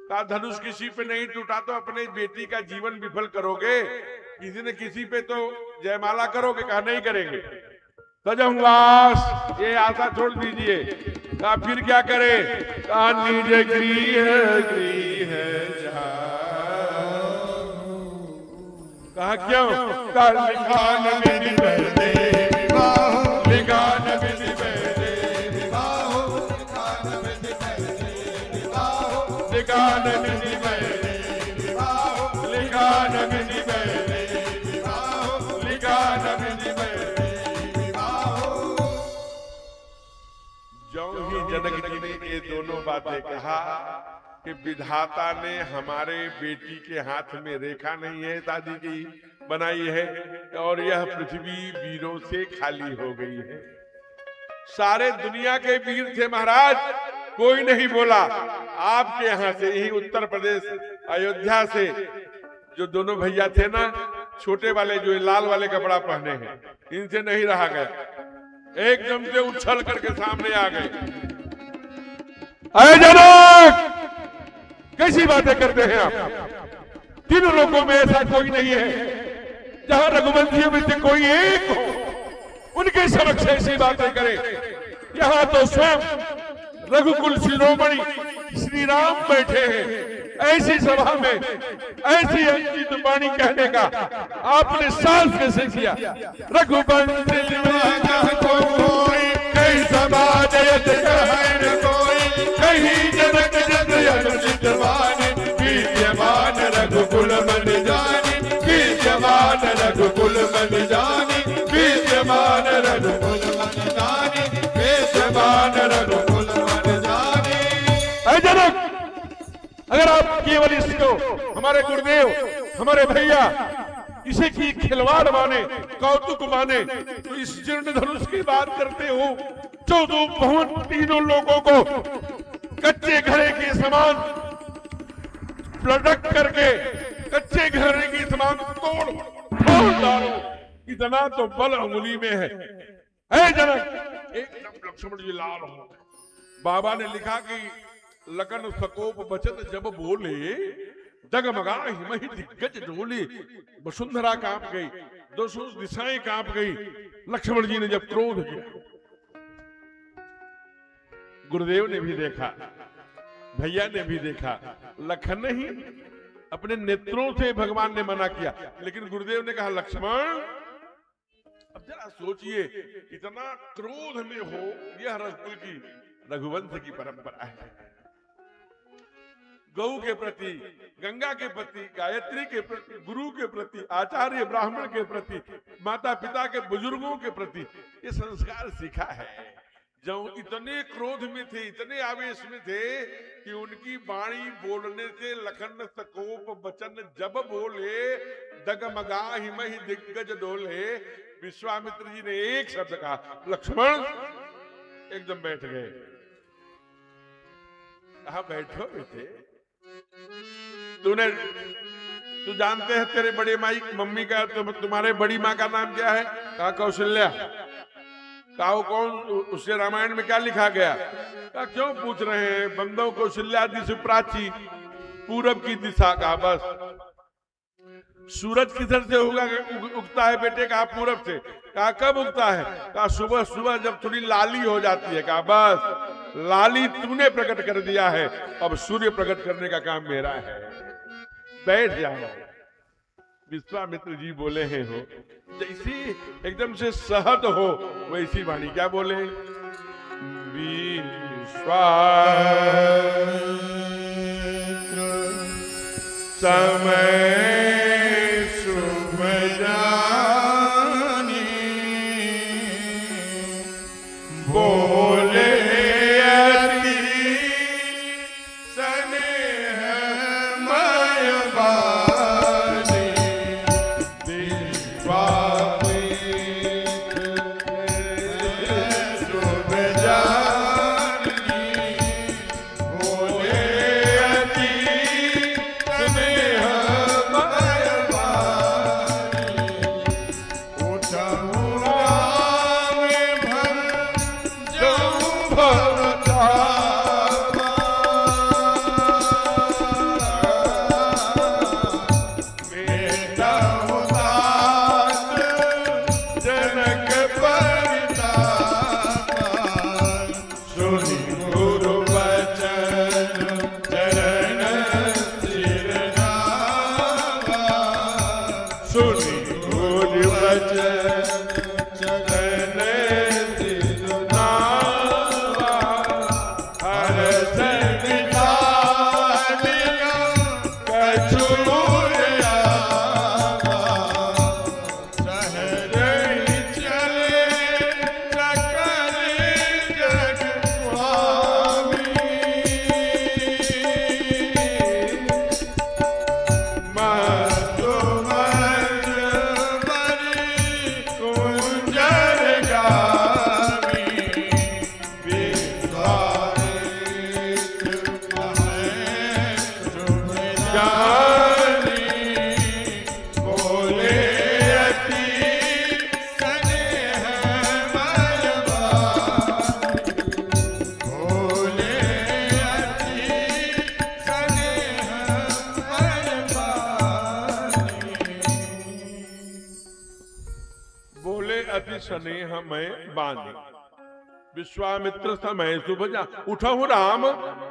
कहा धनुष किसी पे नहीं टूटा तो अपने बेटी का जीवन विफल करोगे, किसी ने किसी पे तो जयमाला करोगे, कहा नहीं करेंगे। तजहुआस ये आशा छोड़ दीजिए। कहा फिर क्या करे? कहा निज गृह कहा क्यों? कहा लिखान विधि पहले विवाह, लिखान विधि पहले विवाह, लिखान विधि पहले विवाह, लिखान विधि पहले विवाह, लिखान विधि पहले विवाह, लिखान विधि पहले विवाह। ज्यों ही जनक जी ने ये दोनों बातें कहा कि विधाता ने हमारे बेटी के हाथ में रेखा नहीं है शादी की बनाई है, और यह पृथ्वी वीरों से खाली हो गई है। सारे दुनिया के वीर थे महाराज, कोई नहीं बोला। आपके यहाँ से, यही उत्तर प्रदेश अयोध्या से जो दोनों भैया थे ना, छोटे वाले जो लाल वाले कपड़ा पहने हैं, इनसे नहीं रहा गया। एकदम से उछल करके सामने आ गए। अरे जनक, कैसी बातें करते हैं आप? तीनों लोगों में ऐसा कोई नहीं है जहां रघुवंशियों में से कोई एक हो उनके समक्ष ऐसी बातें करे। यहाँ तो स्वयं रघुकुल शिरोमणि श्री राम बैठे हैं। ऐसी सभा में ऐसी अंकित वाणी कहने का आपने साहस कैसे किया? रघुवंश कहीं सभा जयत कोई, कहीं जनक अनुचितवान, विद्यमान रघुकुल मन जानी, विद्यमान रघुकुल मन जानी, विद्यमान रघुकुल मन जानी, विद्यमान रघुकुल मन जानी। ऐ जनक, अगर आप केवल इसको हमारे गुरुदेव, हमारे भैया इसे की खिलवाड़ माने, कौतुक माने, तो इस जीर्ण धनुष की बात करते हो। 14 भवन तीनों लोगों को कच्चे घड़े के समान लटक करके, कच्चे घड़े के समान तोड़ डालो, इतना तो बल अंगुली में है। ऐ जनक, एकदम लक्ष्मण जी लाल हो। बाबा ने लिखा कि लखन सकोप बचत जब बोले, डगमगा हिमहि दिग्गज डोले। वसुंधरा कांप गई, 200 दिशाएं कांप गई। लक्ष्मण जी ने जब क्रोध किया, गुरुदेव ने भी देखा, भैया ने भी देखा, लखन नहीं अपने नेत्रों से भगवान ने मना किया, लेकिन गुरुदेव ने कहा लक्ष्मण अब जरा सोचिए, इतना क्रोध में हो। यह रघुकुल की, रघुवंश की परंपरा है। गौ के प्रति, गंगा के प्रति, गायत्री के प्रति, गुरु के प्रति, आचार्य ब्राह्मण के प्रति, माता पिता के बुजुर्गों के प्रति ये संस्कार सीखा है। जब इतने क्रोध में थे, इतने आवेश में थे कि उनकी वाणी बोलने से लखन सकोप वचन जब बोले, डगमगा हिमहि दिग्गज डोले। विश्वामित्र जी ने एक शब्द कहा, लक्ष्मण, एकदम बैठ गए। कहा बैठो बेटे, तू जानते हैं तेरे बड़े माई मम्मी का, तुम्हारे बड़ी माँ का नाम क्या है? कहा कौशल्या। कहा कौन? उससे रामायण में क्या लिखा गया? कहा क्यों पूछ रहे हैं? बंदों कौशल्या दिशु प्राची, पूरब की दिशा। कहा बस। सूरज किधर से होगा उगता है बेटे? कहा पूरब से। कहा कब उगता है? कहा सुबह सुबह जब थोड़ी लाली हो जाती है। कहा बस, लाली तूने प्रकट कर दिया है, अब सूर्य प्रकट करने का काम मेरा है। बैठ जाओ। विश्वामित्र जी बोले हैं हो, जैसी एकदम से सहज हो वैसी वाणी। क्या बोले? विश्वामित्र समय शुभ जानी, बोले अति स्नेहमय वाणी। शुभ जानी, बोले अति स्नेहमय स्नेह में बांधी। विश्वामित्र समय सुभजा उठहु राम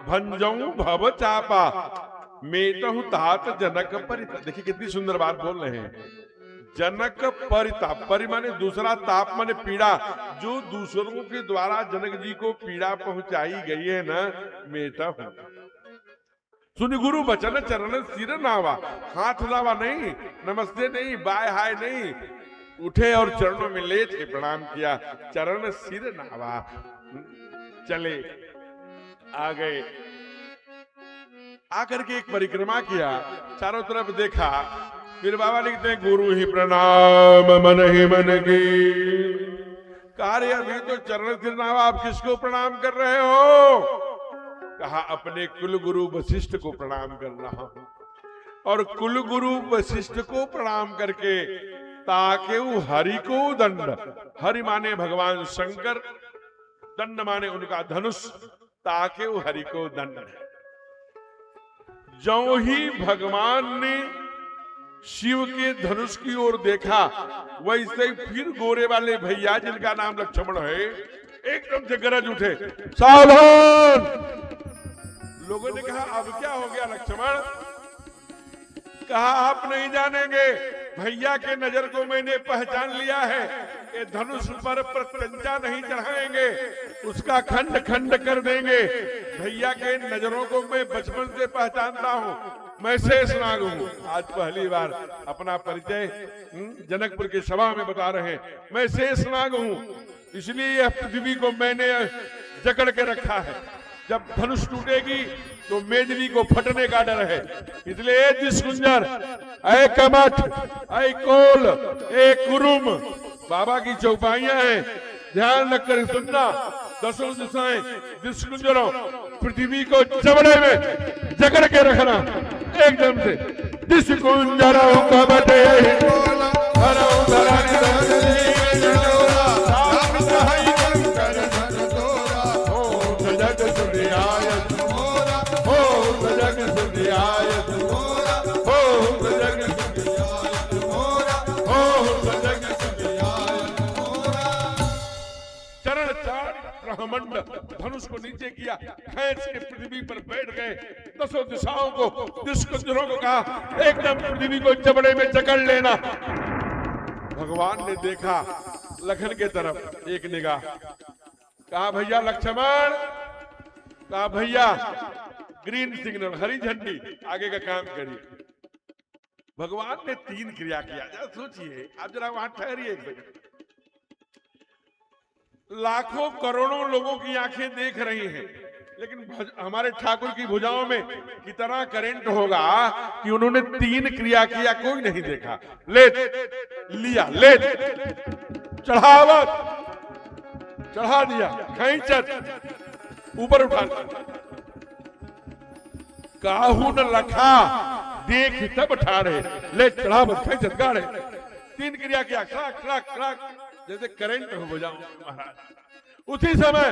भंजऊ भव चापा मेटहु तात जनक परिता। देखिए कितनी सुंदर बात बोल रहे हैं। जनक परिताप, परि माने दूसरा, ताप माने पीड़ा। जो दूसरों के द्वारा जनक जी को पीड़ा पहुंचाई गई है ना, मेटहु सुनि गुरु बचन चरण सिर नावा। हाथ लावा नहीं, नमस्ते नहीं, बाय हाय नहीं, उठे और चरणों में लेट के प्रणाम किया। चरण सिर नावा, चले आ गए। आकर के एक परिक्रमा किया, चारों तरफ देखा। फिर बाबा लिखते हैं गुरु ही प्रणाम मन ही मन की। कार्य अभी तो चरण सिर नावा, आप किसको प्रणाम कर रहे हो? कहा अपने कुल गुरु वशिष्ठ को प्रणाम कर रहा हूं। और कुल गुरु वशिष्ठ को प्रणाम करके ताके हरि को दंड। हरि माने भगवान शंकर, दंड माने उनका धनुष। ताके हरि को दंड। जो ही भगवान ने शिव के धनुष की ओर देखा, वैसे ही फिर गोरे वाले भैया जिनका नाम लक्ष्मण है, एकदम से गरज उठे, सावधान। लोगों ने कहा अब क्या हो गया लक्ष्मण? कहा आप नहीं जानेंगे, भैया के नजर को मैंने पहचान लिया है। ये धनुष पर प्रत्यंचा नहीं चढ़ाएंगे, उसका खंड खंड कर देंगे। भैया के नजरों को मैं बचपन से पहचानता हूँ। मैं शेषनाग हूँ। आज पहली बार अपना परिचय जनकपुर की सभा में बता रहे हैं। मैं शेषनाग हूँ, इसलिए यह पृथ्वी को मैंने जकड़ के रखा है। जब धनुष टूटेगी तो मेजनी को फटने का डर है। इसलिए दिशकुंजर, ऐ कमठ, ऐ कोल, ऐ कुरुम, बाबा की चौपाइयां हैं, ध्यान रखकर सुनना। दसों दिशाएं दिशकुंजरों, पृथ्वी को जबड़े में जकड़ के रखना एकदम से। दिशकुंजरों कमठ धनुष को नीचे किया, खींच के पृथ्वी पर बैठ गए। दसों दिशाओं को, दुष्कंजरों को कहा एकदम पृथ्वी को जबड़े में जकड़ लेना। भगवान ने देखा लखन के तरफ एक निगाह, कहा भैया लक्ष्मण, कहा भैया ग्रीन सिग्नल, हरी झंडी, आगे का काम करिए। भगवान ने 3 क्रिया किया। जरा सोचिए, आप जरा वहां ठहरिए एक सेकंड। लाखों करोड़ों लोगों की आंखें देख रही हैं, लेकिन हमारे ठाकुर की भुजाओं में कितना करंट होगा कि उन्होंने 3 क्रिया किया, कोई नहीं देखा। लेट लिया, लेट चढ़ावत, चढ़ा दिया, खींचत, ऊपर उठा, काहू न लखा देख तब ठाड़े, ले चढ़ावत, खींचत, गाड़े। 3 क्रिया किया, खड़ाक खड़ाक खड़ाक, जैसे करंट हो जाओ महाराज। उसी समय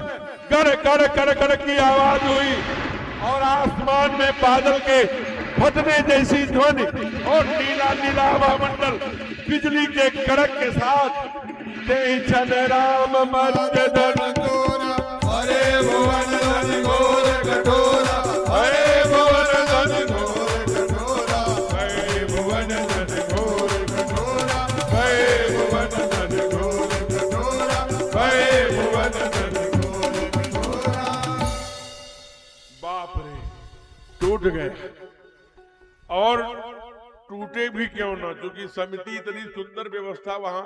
कड़ कड़ कड़ कड़ की आवाज हुई और आसमान में बादल के फटने जैसी ध्वनि और नीला नीला हवा मंडल बिजली के कड़क के साथ। जय छन राम मर्द धन गोरा, हरे भुवन धन घोर कठोरा, हरे भुवन धन घोर कठोरा, हरे भुवन धन घोर कठोरा, हरे भुवन धन घोर कठोरा, हरे भुवन धन घोर कठोरा। बाप रे, टूट गए। और टूटे भी क्यों ना, क्योंकि समिति इतनी सुंदर व्यवस्था वहां,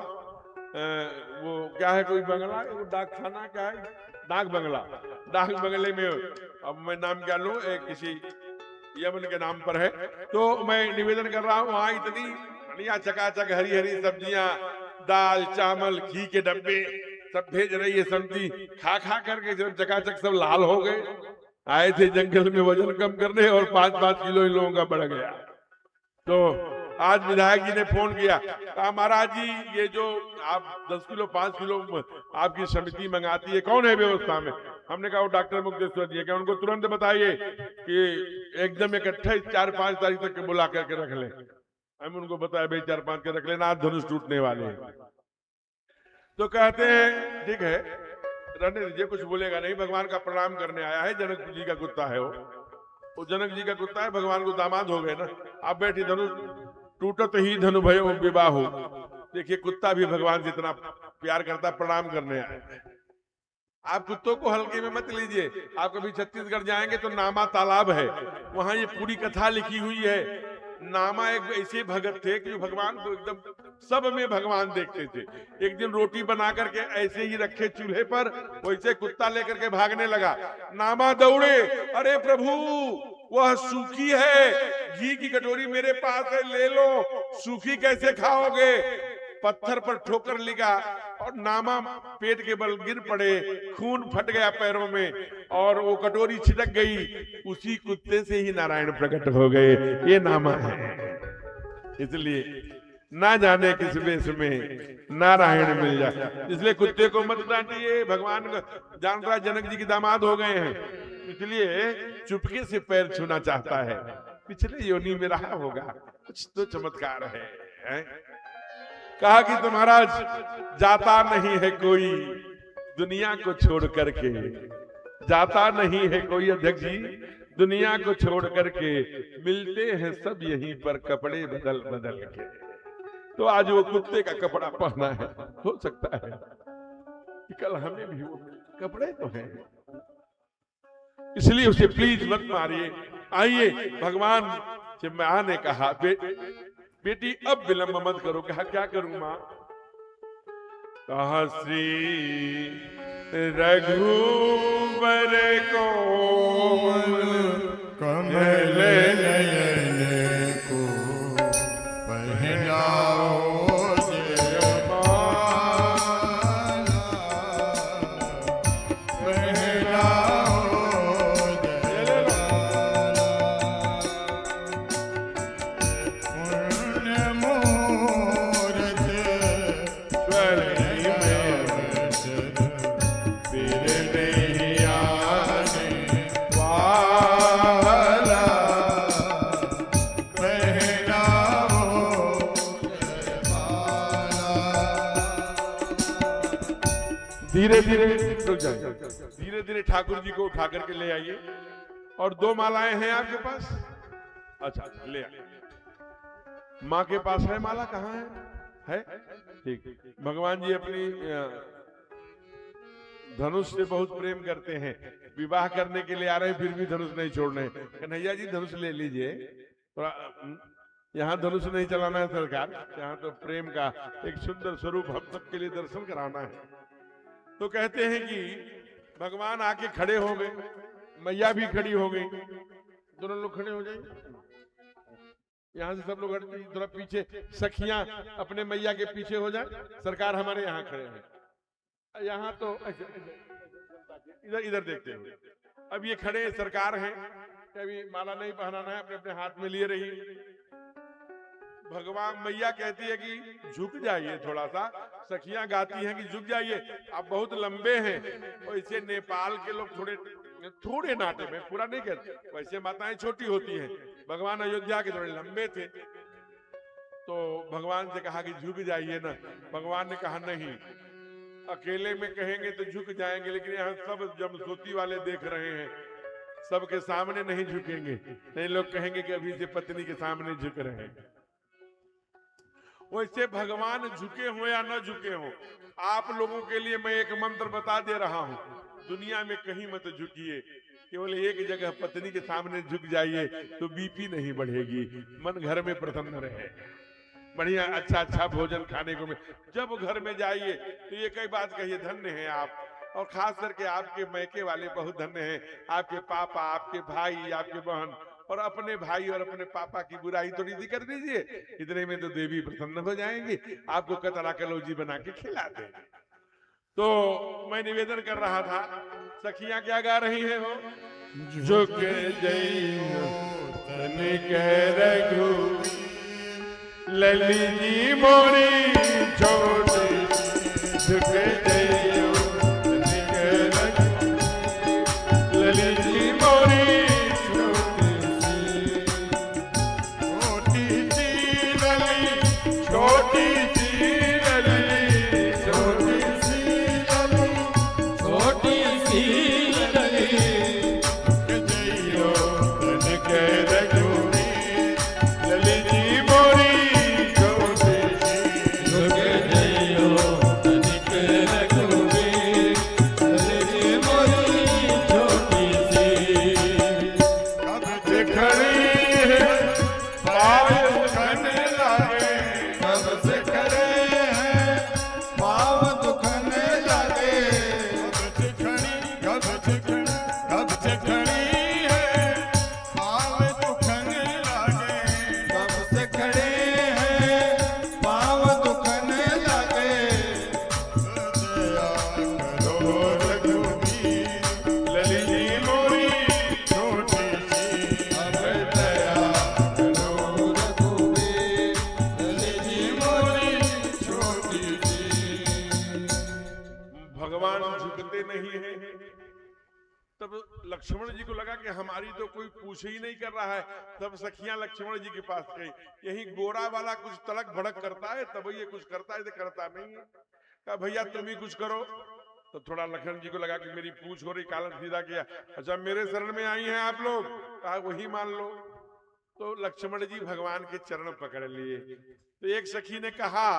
वो क्या है, कोई बंगला, वो डाक खाना क्या है, डाक बंगला, डाक बंगले में, अब मैं नाम क्या लूं, किसी यमन के नाम पर है, तो मैं निवेदन कर रहा हूं, वहां इतनी बढ़िया चकाचक हरी हरी सब्जियां, दाल चावल घी के डब्बे सब भेज रही है समिति। खा खा करके जब चकाचक सब लाल हो गए। आए थे जंगल में वजन कम करने और 5-5 किलो इन लोगों का बढ़ गया। तो आज विधायक जी ने फोन किया, कहा महाराज जी ये जो आप 10 किलो 5 किलो आपकी समिति मंगाती है, कौन है व्यवस्था में? हमने कहा वो डॉक्टर मुक्तेश्वर जी, क्या उनको तुरंत बताइए कि एकदम इकट्ठे 4-5 तारीख तक बुला करके रख लें। हम उनको बताया भाई 4-5 के रख लेना, आज धनुष टूटने वाले हैं। तो कहते हैं ठीक है, रहने दीजिए, कुछ बोलेगा नहीं, भगवान का प्रणाम करने आया है, जनक जी का कुत्ता है वो जनक जी का कुत्ता है, भगवान को दामाद हो गए ना। आप बैठी धनुष टूटत ही धनु भयो विवाह हो। देखिए कुत्ता भी भगवान से इतना प्यार करता, प्रणाम करने आए। आप कुत्तों को हल्के में मत लीजिए। आप कभी छत्तीसगढ़ जाएंगे तो नामा तालाब है, वहां ये पूरी कथा लिखी हुई है। नामा एक ऐसे भगत थे कि भगवान को एकदम सब में भगवान देखते थे। एक दिन रोटी बना करके ऐसे ही रखे चूल्हे पर, वैसे कुत्ता लेकर के भागने लगा। नामा दौड़े, अरे प्रभु वह सूखी है, घी की कटोरी मेरे पास है, ले लो। सूखी कैसे खाओगे? पत्थर पर ठोकर लगा और नामा पेट के बल गिर पड़े, खून फट गया पैरों में और वो कटोरी छिटक गई। उसी कुत्ते से ही नारायण प्रकट हो गए। ये नामा है। इसलिए ना जाने किस वेश में नारायण मिल जाए, इसलिए कुत्ते को मत डांटिए। भगवान जान रहा जनक जी की दामाद हो गए हैं, इसलिए चुपके से पैर छूना चाहता है। पिछले योनि में रहा होगा, कुछ तो चमत्कार है? कहा कि तुम्हारा जाता नहीं है कोई दुनिया को छोड़ करके, जाता नहीं है कोई अध्यक्ष जी दुनिया को छोड़ करके, मिलते हैं सब यहीं पर कपड़े बदल बदल के। तो आज वो कुत्ते का कपड़ा पहना है, हो सकता है कि कल हमें भी वो कपड़े तो हैं, इसलिए उसे प्लीज मत मारिए। आइए, भगवान से मां ने कहा बेटी अब विलंब मत करो। कहा क्या करूं मां? कहा श्री रघुवर को कमल नयन को पहनाओ धीरे धीरे रुक जाइए, धीरे धीरे ठाकुर जी को उठा करके ले आइए। और 2 मालाएं हैं आपके पास? अच्छा ले आइए। माँ के पास है माला? कहाँ है? ठीक। भगवान जी अपनी धनुष से बहुत प्रेम करते हैं, विवाह करने के लिए आ रहे हैं फिर भी धनुष नहीं छोड़ने। कन्हैया जी धनुष ले लीजिए, यहाँ धनुष नहीं चलाना है सरकार, यहाँ तो प्रेम का एक सुंदर स्वरूप हम सबके लिए दर्शन कराना है। तो कहते हैं कि भगवान आके खड़े हो गए, मैया भी खड़ी हो गई, दोनों लोग खड़े हो जाएंगे। यहाँ से सब लोग थोड़ा पीछे, सखियां अपने मैया के पीछे हो जाए। सरकार हमारे यहाँ खड़े हैं, यहाँ तो इधर इधर देखते हुए। अब ये खड़े सरकार हैं, अभी माला नहीं पहनाना है, अपने अपने हाथ में लिए रही। भगवान मैया कहती है कि झुक जाइए थोड़ा सा, सखियां गाती हैं कि झुक जाइए, आप बहुत लंबे हैं। और इसे नेपाल के लोग थोड़े नाटे में, पूरा नहीं कहते, वैसे माताएं छोटी होती हैं, भगवान अयोध्या के थोड़े लंबे थे। तो भगवान से कहा कि झुक जाइए ना। भगवान ने कहा नहीं, अकेले में कहेंगे तो झुक जाएंगे, लेकिन यहाँ सब जमसोती वाले देख रहे हैं, सबके सामने नहीं झुकेंगे, नहीं लोग कहेंगे कि अभी से पत्नी के सामने झुक रहे हैं। वैसे भगवान झुके हो या न झुके हो, आप लोगों के लिए मैं एक मंत्र बता दे रहा हूं, दुनिया में कहीं मत झुकिए, केवल एक जगह पत्नी के सामने झुक जाइए तो बीपी नहीं बढ़ेगी, मन घर में प्रसन्न रहे, बढ़िया अच्छा अच्छा भोजन खाने को मिले। जब घर में जाइए तो ये कई बात कहिए, धन्य हैं आप, और खास करके आपके मैके वाले बहुत धन्य हैं, आपके पापा, आपके भाई, आपके बहन, और अपने भाई और अपने पापा की बुराई थोड़ी सी कर दीजिए, इतने में तो देवी प्रसन्न हो जाएंगी, आपको कतरा कलौजी बना के खिला देंगे। तो मैं निवेदन कर रहा था, सखियां क्या गा रही हैं? हो झुक जइयो तनिक रघु लली जी मोरी छोटी, झुक जइयो तनिक रघु लली जी मोरी छोटी सी लली, छोटी सी लली, छोटी जब लक्ष्मण जी को लगा कि हमारी तो कोई पूछ ही नहीं कर रहा है, तब सखियां लक्ष्मण जी के पास गई, यही गोरा वाला कुछ तड़क भड़क करता है, तब ये कुछ करता है, तो करता नहीं है। कहा भैया तुम ही कुछ करो। तो थोड़ा लक्ष्मण जी को लगा कि मेरी पूछ हो रही, कालन सीधा किया, अच्छा मेरे शरण में आई हैं आप लोग, कहा वही मान लो। तो लक्ष्मण जी भगवान के चरण पकड़ लिए। तो एक सखी ने कहा,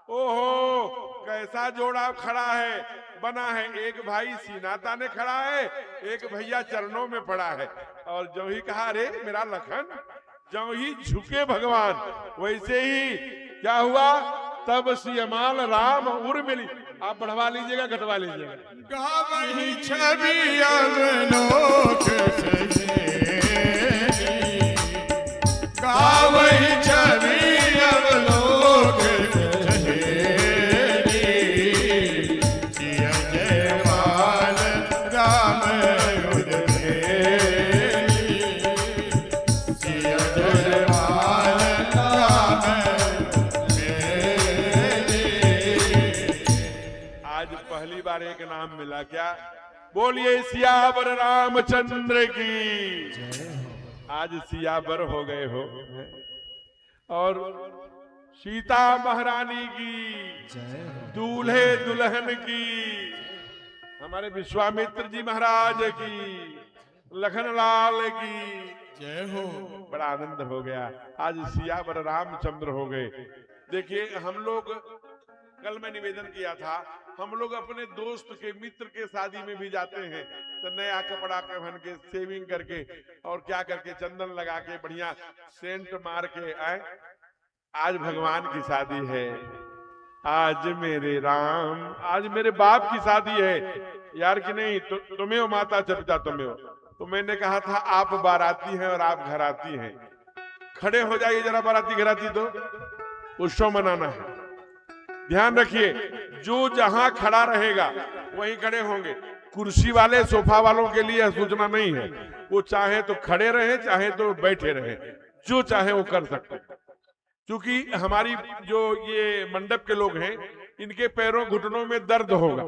ओहो कैसा जोड़ा खड़ा है बना है, एक भाई सीनाता ने खड़ा है, एक भैया चरणों में पड़ा है। और जो ही कहा, अरे मेरा लखन, जो ही झुके भगवान वैसे ही क्या हुआ, तब सियमाल राम उर मिली। आप बढ़वा लीजिएगा घटवा लीजिएगा। गावही छवि अवलोक सहेली, गावही छवि अवलोक सहेली, जिय जयमाल राम उर्मिली, जिय जयमाल राम आज पहली बार एक नाम मिला, क्या? बोलिए सियावर रामचंद्र की। आज सियावर हो गए हो। और सीता महारानी की, दूल्हे दुल्हन की, हमारे विश्वामित्र जी महाराज की, लखनलाल की जय हो। बड़ा आनंद हो गया। आज सियावर रामचंद्र हो गए। देखिए हम लोग, कल मैं निवेदन किया था, हम लोग अपने दोस्त के मित्र के शादी में भी जाते हैं तो नया कपड़ा पहन के, सेविंग करके और क्या करके, चंदन लगा के, बढ़िया सेंट मार के आए। आज भगवान की शादी है, आज मेरे राम, आज मेरे बाप की शादी है यार कि नहीं। तुम्हें हो माता पिता, तुम्हें हो। तो मैंने कहा था आप बाराती हैं और आप घराती हैं, खड़े हो जाइए जरा बाराती घराती, तो उत्सव मनाना है। ध्यान रखिए, जो जहां खड़ा रहेगा वहीं खड़े होंगे। कुर्सी वाले सोफा वालों के लिए सूचना नहीं है, वो चाहे तो खड़े रहे, चाहे तो बैठे रहे, जो चाहे वो कर सकते। क्योंकि हमारी जो ये मंडप के लोग हैं, इनके पैरों घुटनों में दर्द होगा,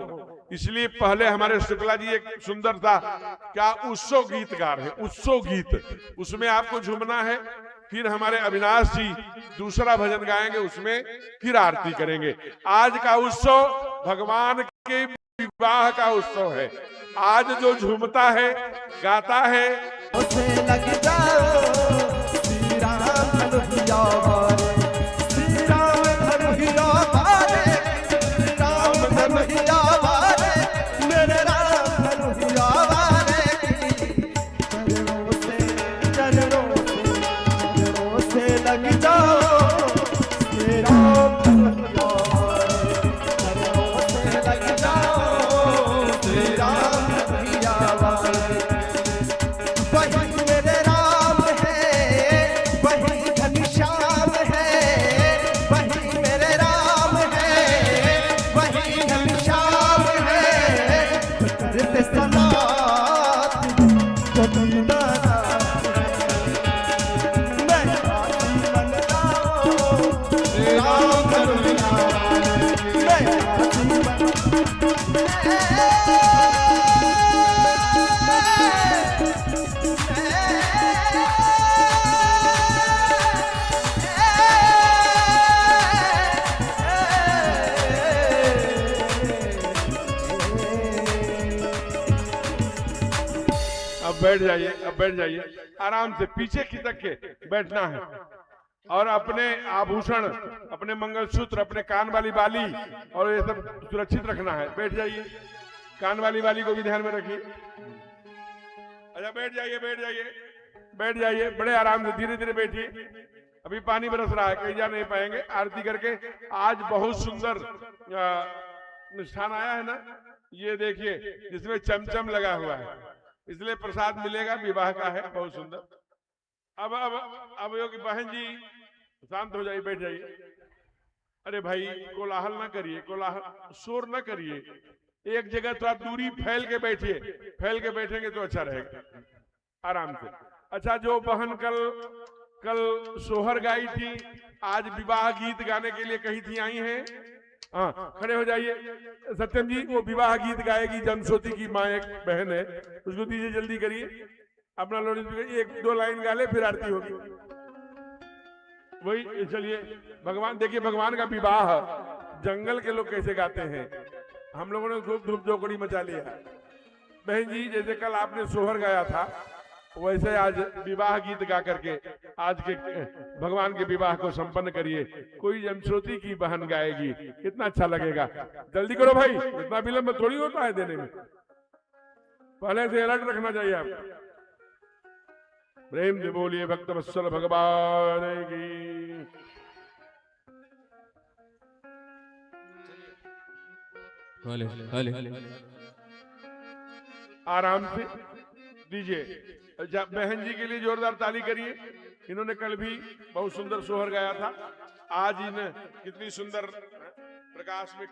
इसलिए पहले हमारे शुक्ला जी एक सुंदर सा क्या उत्सव गीत गा रहे हैं, उत्सव गीत, उसमें आपको झूमना है। फिर हमारे अविनाश जी दूसरा भजन गाएंगे, उसमें फिर आरती करेंगे। आज का उत्सव भगवान के विवाह का उत्सव है। आज जो झूमता है, गाता है, उसे लग जाओ श्री राम धनुहिया वारे, श्री राम धनुहिया वारे, श्री राम धनुहिया वारे, मेरे राम धनुहिया वारे। चरणों से लग जाओ श्री राम धनुहिया वारे, चरणों से लग जाओ श्री राम धनुहिया वारे। वही मेरे राम है, वही घनश्याम है, वही मेरे राम है, वही घनश्याम है। करते सलात गोविंदा मैं आसी बनता हूँ, राम धनुहिया मैं आसी अब बैठ जाइए, अब बैठ जाइए, आराम से पीछे खिसक के बैठना है। और अपने आभूषण, अपने मंगलसूत्र, अपने कान वाली बाली और ये सब सुरक्षित रखना है। बैठ जाइए, कान वाली बाली को भी ध्यान में रखिए। अच्छा बैठ जाइए, बैठ जाइए, बैठ जाइए, बड़े आराम से, धीरे धीरे बैठिए। अभी पानी बरस रहा है, कहीं जा नहीं पाएंगे। आरती करके आज बहुत सुंदर निशान आया है ना, ये देखिए, जिसमें चमचम लगा हुआ है, इसलिए प्रसाद मिलेगा, विवाह का है, बहुत सुंदर। अब योगी बहन जी शांत हो जाइए, बैठ जाइए। अरे भाई कोलाहल ना करिए, कोलाहल शोर ना करिए, एक जगह थोड़ा दूरी फैल के बैठिए, फैल के बैठेंगे तो अच्छा रहेगा, आराम से। अच्छा, जो बहन कल सोहर गाई थी, आज विवाह गीत गाने के लिए कही थी, आई हैं? हाँ, खड़े हो जाइए। सत्यम जी, वो विवाह गीत गाएगी, जमशोती की माँ एक बहन है, उसको दीजिए, जल्दी करिए। अपना लोरी एक दो लाइन गा ले, फिर आरती होगी। वही चलिए। भगवान, देखिए भगवान का विवाह जंगल के लोग कैसे गाते हैं, हम लोगों ने धूप धूप चौकड़ी मचा लिया। बहन जी, जैसे कल आपने सोहर गाया था, वैसे आज विवाह गीत गा करके आज के भगवान के विवाह को संपन्न करिए। कोई जमशोती की बहन गाएगी, कितना अच्छा लगेगा। जल्दी करो भाई, इतना विलंब थोड़ी होता है देने में, पहले से अलर्ट रखना चाहिए आपको। प्रेम से बोलिए भक्त वत्सल भगवान की। आराम से दीजिए। अच्छा, बहन जी के लिए जोरदार ताली करिए। इन्होंने कल भी बहुत सुंदर सोहर गाया था, आज इन कितनी सुंदर प्रकाश में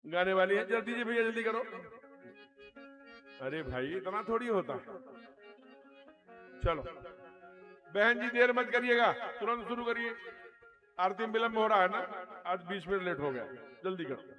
गाने वाली है। जल्दी दीजिए भैया, जल्दी करो। अरे भाई, इतना थोड़ी होता है। चलो बहन जी, देर मत करिएगा, तुरंत शुरू करिए। आरती में विलंब हो रहा है ना, आज 20 मिनट लेट हो गया, जल्दी करो।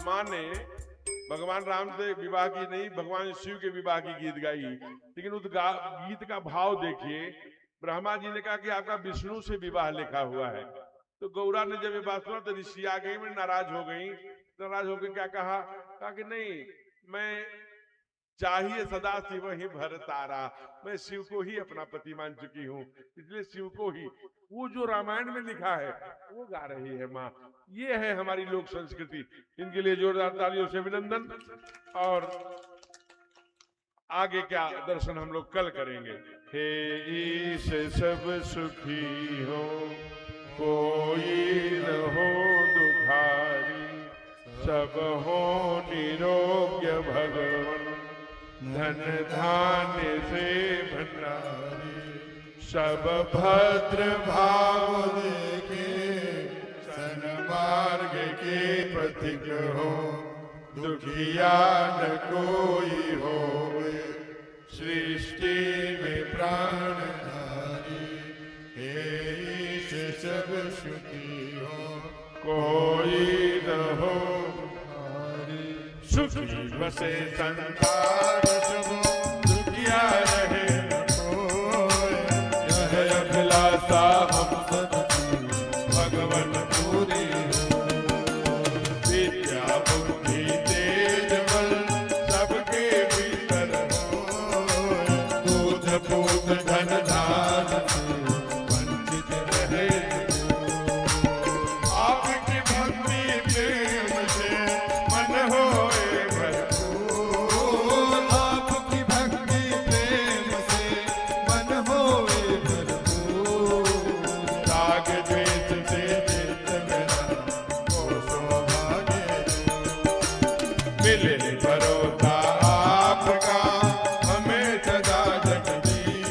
माँ ने भगवान राम से विवाह की नहीं, भगवान शिव के विवाह की गीत गाई, लेकिन उस गीत का भाव देखिए। ब्रह्मा जी ने कहा कि आपका विष्णु से विवाह लिखा हुआ है, तो गौरा ने जब ये बात सुना तो ऋषि आ गई, मैं नाराज हो गई। नाराज होकर क्या कहा कि नहीं, मैं चाहिए सदा शिव ही भर तारा, मैं शिव को ही अपना पति मान चुकी हूँ, इसलिए शिव को ही, वो जो रामायण में लिखा है वो गा रही है माँ। ये है हमारी लोक संस्कृति। इनके लिए जोरदार तालियों से अभिनंदन। और आगे क्या दर्शन हम लोग कल करेंगे। हे ईश सब सुखी हो, कोई न हो दुखारी, सब हो निरोग्य भगवान, धन धान्य से भंडारी, सब भद्र भाव देखे, सन्मार्ग के पथिक हो, दुखिया न कोई होवे, सृष्टि में प्राणधारी। हे ईश सब सुखी हो, कोई न हो सुखी बसे संसार सब, दुखिया रहे न कोई, यह अभिलाषा हम सबकी भगवन पूरी हो। विद्या बुद्धि तेज बल सबके भीतर हो, दूध पूत धन धान से वंचित रहे। आपकी भक्ति प्रेम से मन होए भरपूर, आपकी भक्ति प्रेम से मन होए भरपूर, राग द्वेष से चित्त मेरा हो सौभाग्य, मिले भरोसा आपका हमें सदा जगदीश,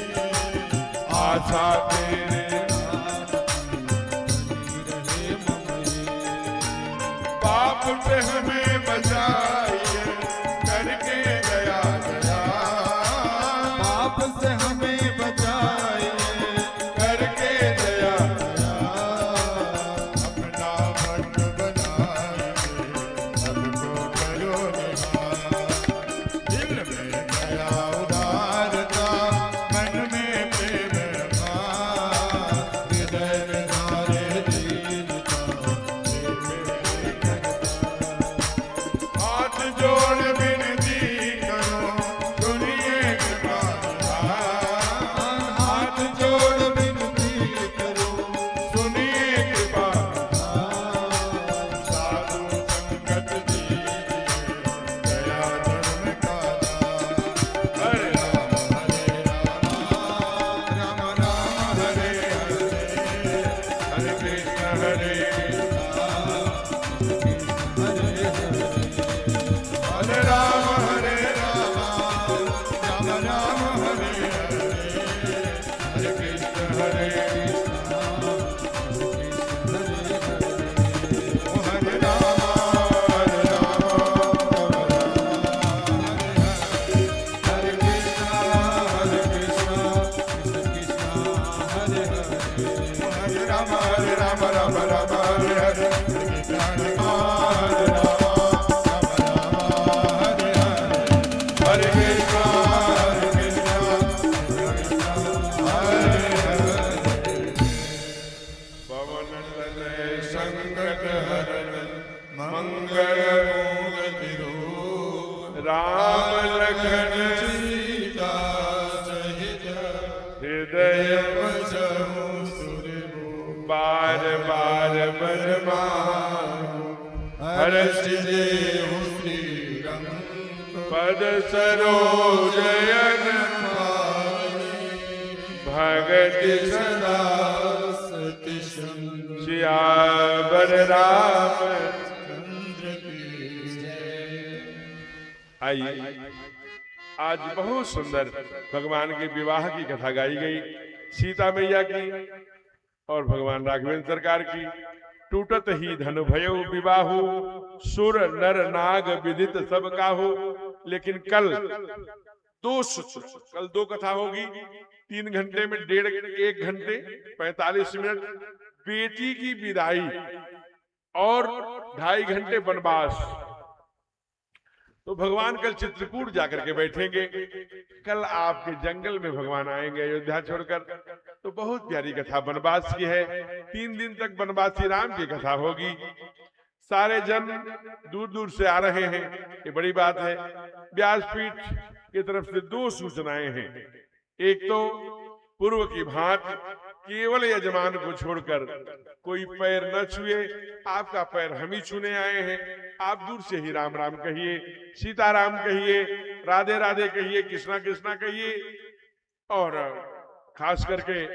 से हमें बचाइए करके दया दया, पाप से हमें बचाइए करके दया दया, अपना मन बनाइए सबको करो निहार, दिल में दया उदारता मन में प्रेम भाव, हृदय में धारे दीनता हाथ जोड़ विनती करो सुनिए कृपा निधान, हाथ जोड़ विनती करो सुनिए कृपा निधान, साधु संगत दीजिए दया धर्म का दान, हरे राम राम राम हरे हरे, हरे कृष्ण हरे हरे राम राम राम हरे हरे, हरे कृष्ण हरे कृष्ण हरे राम हरे कृष्ण हरे कृष्ण हरे हरे, हरे राम राम राम हरे हरे, हरे कृष्ण हरे राम हरे कृष्ण हरे हरे, पवन तनय संकट हरण मंगल मूर्ति रूप, राम लखन सीता सहित हृदय बसहु सुरभूप, बार बार मन मानो, हर्ष देहु श्री रंग पद सरोजयन भगति सदा सति सियावर राम। आइए, आज बहुत सुंदर भगवान के विवाह की कथा गाई गई, सीता मैया की और भगवान राघवेंद्र सरकार की। टूटत ही धन भयो विवाहु, सुर नर नाग विदित सब काहू। लेकिन कल दो कथा होगी, 3 घंटे में 1 घंटे 45 मिनट बेटी की विदाई और 2.5 घंटे वनवास। तो भगवान कल चित्रकूट जाकर के बैठेंगे, कल आपके जंगल में भगवान आएंगे अयोध्या छोड़कर। तो बहुत प्यारी कथा वनवास की है, 3 दिन तक वनवासी राम की कथा होगी। सारे जन दूर दूर से आ रहे हैं, ये बड़ी बात है। व्यासपीठ की तरफ से 2 सूचनाएं हैं। एक तो पूर्व की भांति केवल यजमान को छोड़कर कोई पैर न छुए, आपका पैर हम ही छूने आए हैं। आप दूर से ही राम राम कहिए, सीताराम कहिए, राधे राधे कहिए, कृष्णा कृष्णा कहिए। और खास करके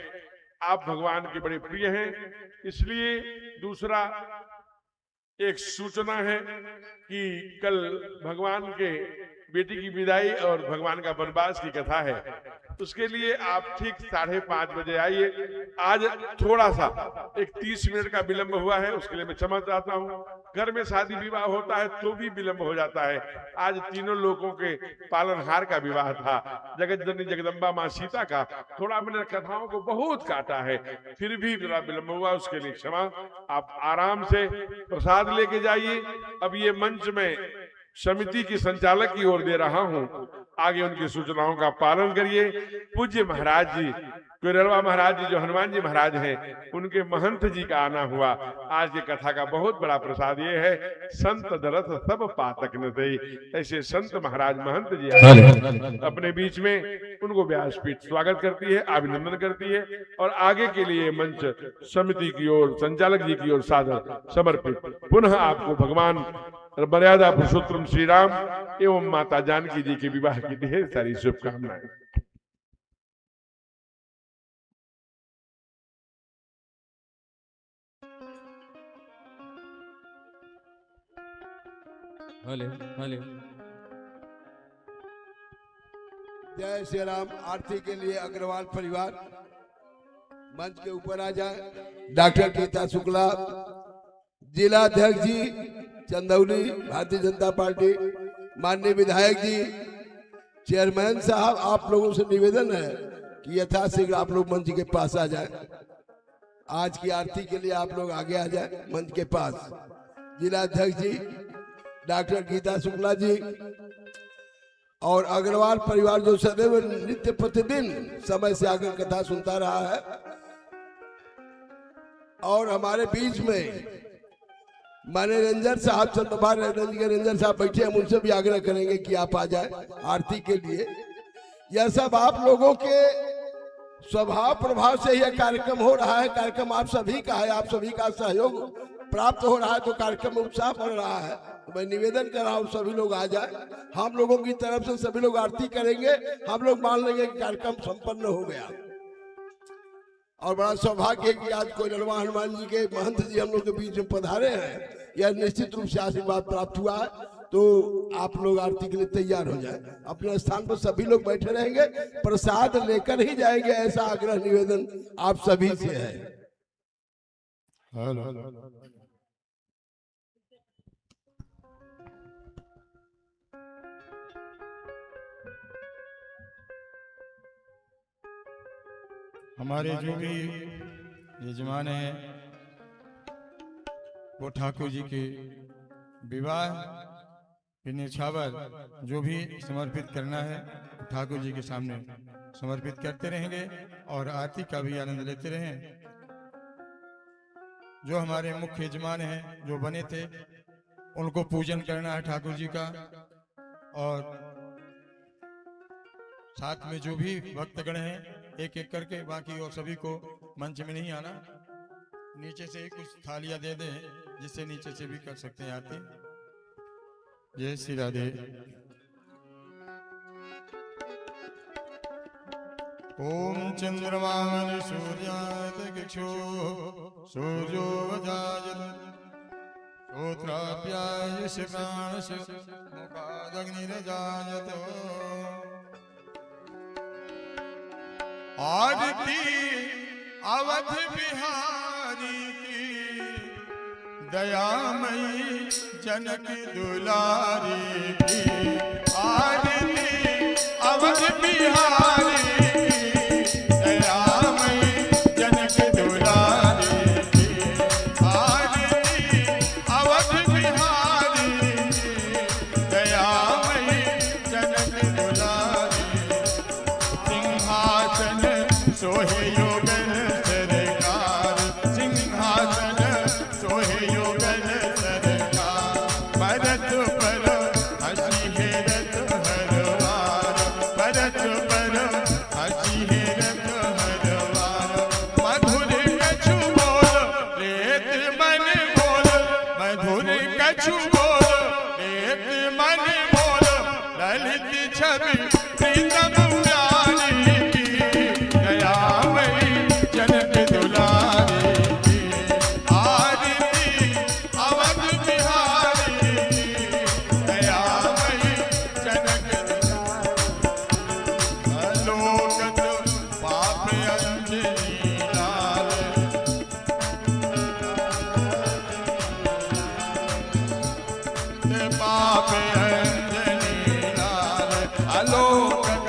आप भगवान के बड़े प्रिय हैं, इसलिए दूसरा एक सूचना है कि कल भगवान के बेटी की विदाई और भगवान का वनवास की कथा है। उसके लिए आप ठीक 5:30 बजे आइए। आज थोड़ा सा 30 मिनट का विलंब हुआ है, उसके लिए मैं क्षमा चाहता हूँ। घर में शादी विवाह होता है तो भी विलंब हो जाता है। आज तीनों लोगों के पालनहार का विवाह था, जगत जननी जगदम्बा माँ सीता का। थोड़ा मैंने कथाओं को बहुत काटा है, फिर भी जरा विलंब हुआ, उसके लिए क्षमा। आप आराम से प्रसाद लेके जाइए। अब ये मंच में समिति की संचालक की ओर दे रहा हूं, आगे उनकी सूचनाओं का पालन करिए। पूज्य महाराज जी कोइरलवा महाराज जी जो हनुमान जी महाराज हैं, उनके महंत जी का आना हुआ। आज की कथा का बहुत बड़ा प्रसाद ये है, संत दरस सब पातक न दई। ऐसे संत महाराज महंत जी अपने बीच में, उनको व्यासपीठ स्वागत करती है, अभिनंदन करती है। और आगे के लिए मंच समिति की ओर, संचालक जी की ओर सादर समर्पित। पुनः आपको भगवान मर्यादा पुरुषोत्तम श्री राम एवं माता जानकी जी के विवाह की ढेर सारी शुभकामनाएं। हले हले जय श्री राम। आरती के लिए अग्रवाल परिवार मंच के ऊपर आ जाए। डॉक्टर गीता शुक्ला जिला अध्यक्ष जी चंदौली भारतीय जनता पार्टी, माननीय विधायक जी, चेयरमैन साहब, आप लोगों से निवेदन है कि यथाशीघ्र आप लोग मंच के पास आ जाए। आज की आरती के लिए आप लोग आगे आ जाए मंच के पास। जिला अध्यक्ष जी डॉक्टर गीता शुक्ला जी और अग्रवाल परिवार जो सदैव नित्य प्रतिदिन समय से आकर कथा सुनता रहा है, और हमारे बीच में माने रंजन साहब, चंद्रभान रंजन साहब बैठे, हम उनसे भी आग्रह करेंगे कि आप आ जाए आरती के लिए। यह सब आप लोगों के स्वभाव प्रभाव से यह कार्यक्रम हो रहा है। कार्यक्रम आप सभी का है, आप सभी का सहयोग प्राप्त हो रहा है, तो कार्यक्रम में उत्साह बढ़ रहा है। तो मैं निवेदन कर रहा हूँ सभी लोग आ जाए। हम लोगों की तरफ से सभी लोग आरती करेंगे, हम लोग मान लेंगे कि कार्यक्रम संपन्न हो गया। और बड़ा सौभाग्य है कि आज कोइलरवा हनुमान जी के महंत जी हम लोग के बीच में पधारे हैं। यह निश्चित रूप से आशीर्वाद प्राप्त हुआ है। तो आप लोग आरती के लिए तैयार हो जाए। अपने स्थान पर सभी लोग बैठे रहेंगे, प्रसाद लेकर ही जाएंगे, ऐसा आग्रह निवेदन आप सभी से है। हमारे जो भी यजमान हैं वो ठाकुर जी के विवाह के न्यौछावर जो भी समर्पित करना है ठाकुर जी के सामने समर्पित करते रहेंगे और आरती का भी आनंद लेते रहें। जो हमारे मुख्य यजमान हैं जो बने थे उनको पूजन करना है ठाकुर जी का, और साथ में जो भी भक्तगण हैं एक एक करके, बाकी और सभी को मंच में नहीं आना, नीचे से ही कुछ थालियां दे दें जिससे नीचे से भी कर सकते हैं आरती। जय श्री राधे। ओम चंद्रमान सूर्यातकिक्षो सूर्यो वजायत श्रोत्राप्यायश प्राणश मुखादग्निरजायत। आरती अवध बिहारी की दयामयी जनक दुलारी की। आरती अवध बिहारी की दयामयी जनक दुलारी की। आरती अवध बिहारी की दयामयी जनक दुलारी। सिंहासन सोहे योगन सरकार, सिंहासन सोहे योगन सरकार। परत पर हसी हेरत हरवार, परत पर हसी हेरत हरवार। मधुर कछु बोल रेत मन बोल, मधुर कछु बोल रेत मन बोल। ललित छवि प्रीतम प्यारी की दयामयी जनक दुलारी की। आरती अवध बिहारी की दयामयी जनक दुलारी। अलोकत पाप अंजनी लाल, पाप अंजनी लाल। अलोकत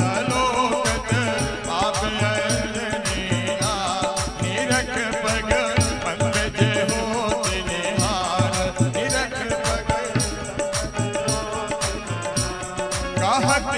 अलोकत पाप अंजनी लाल। निरख पग पंकज होत निहार, निरख पग कहत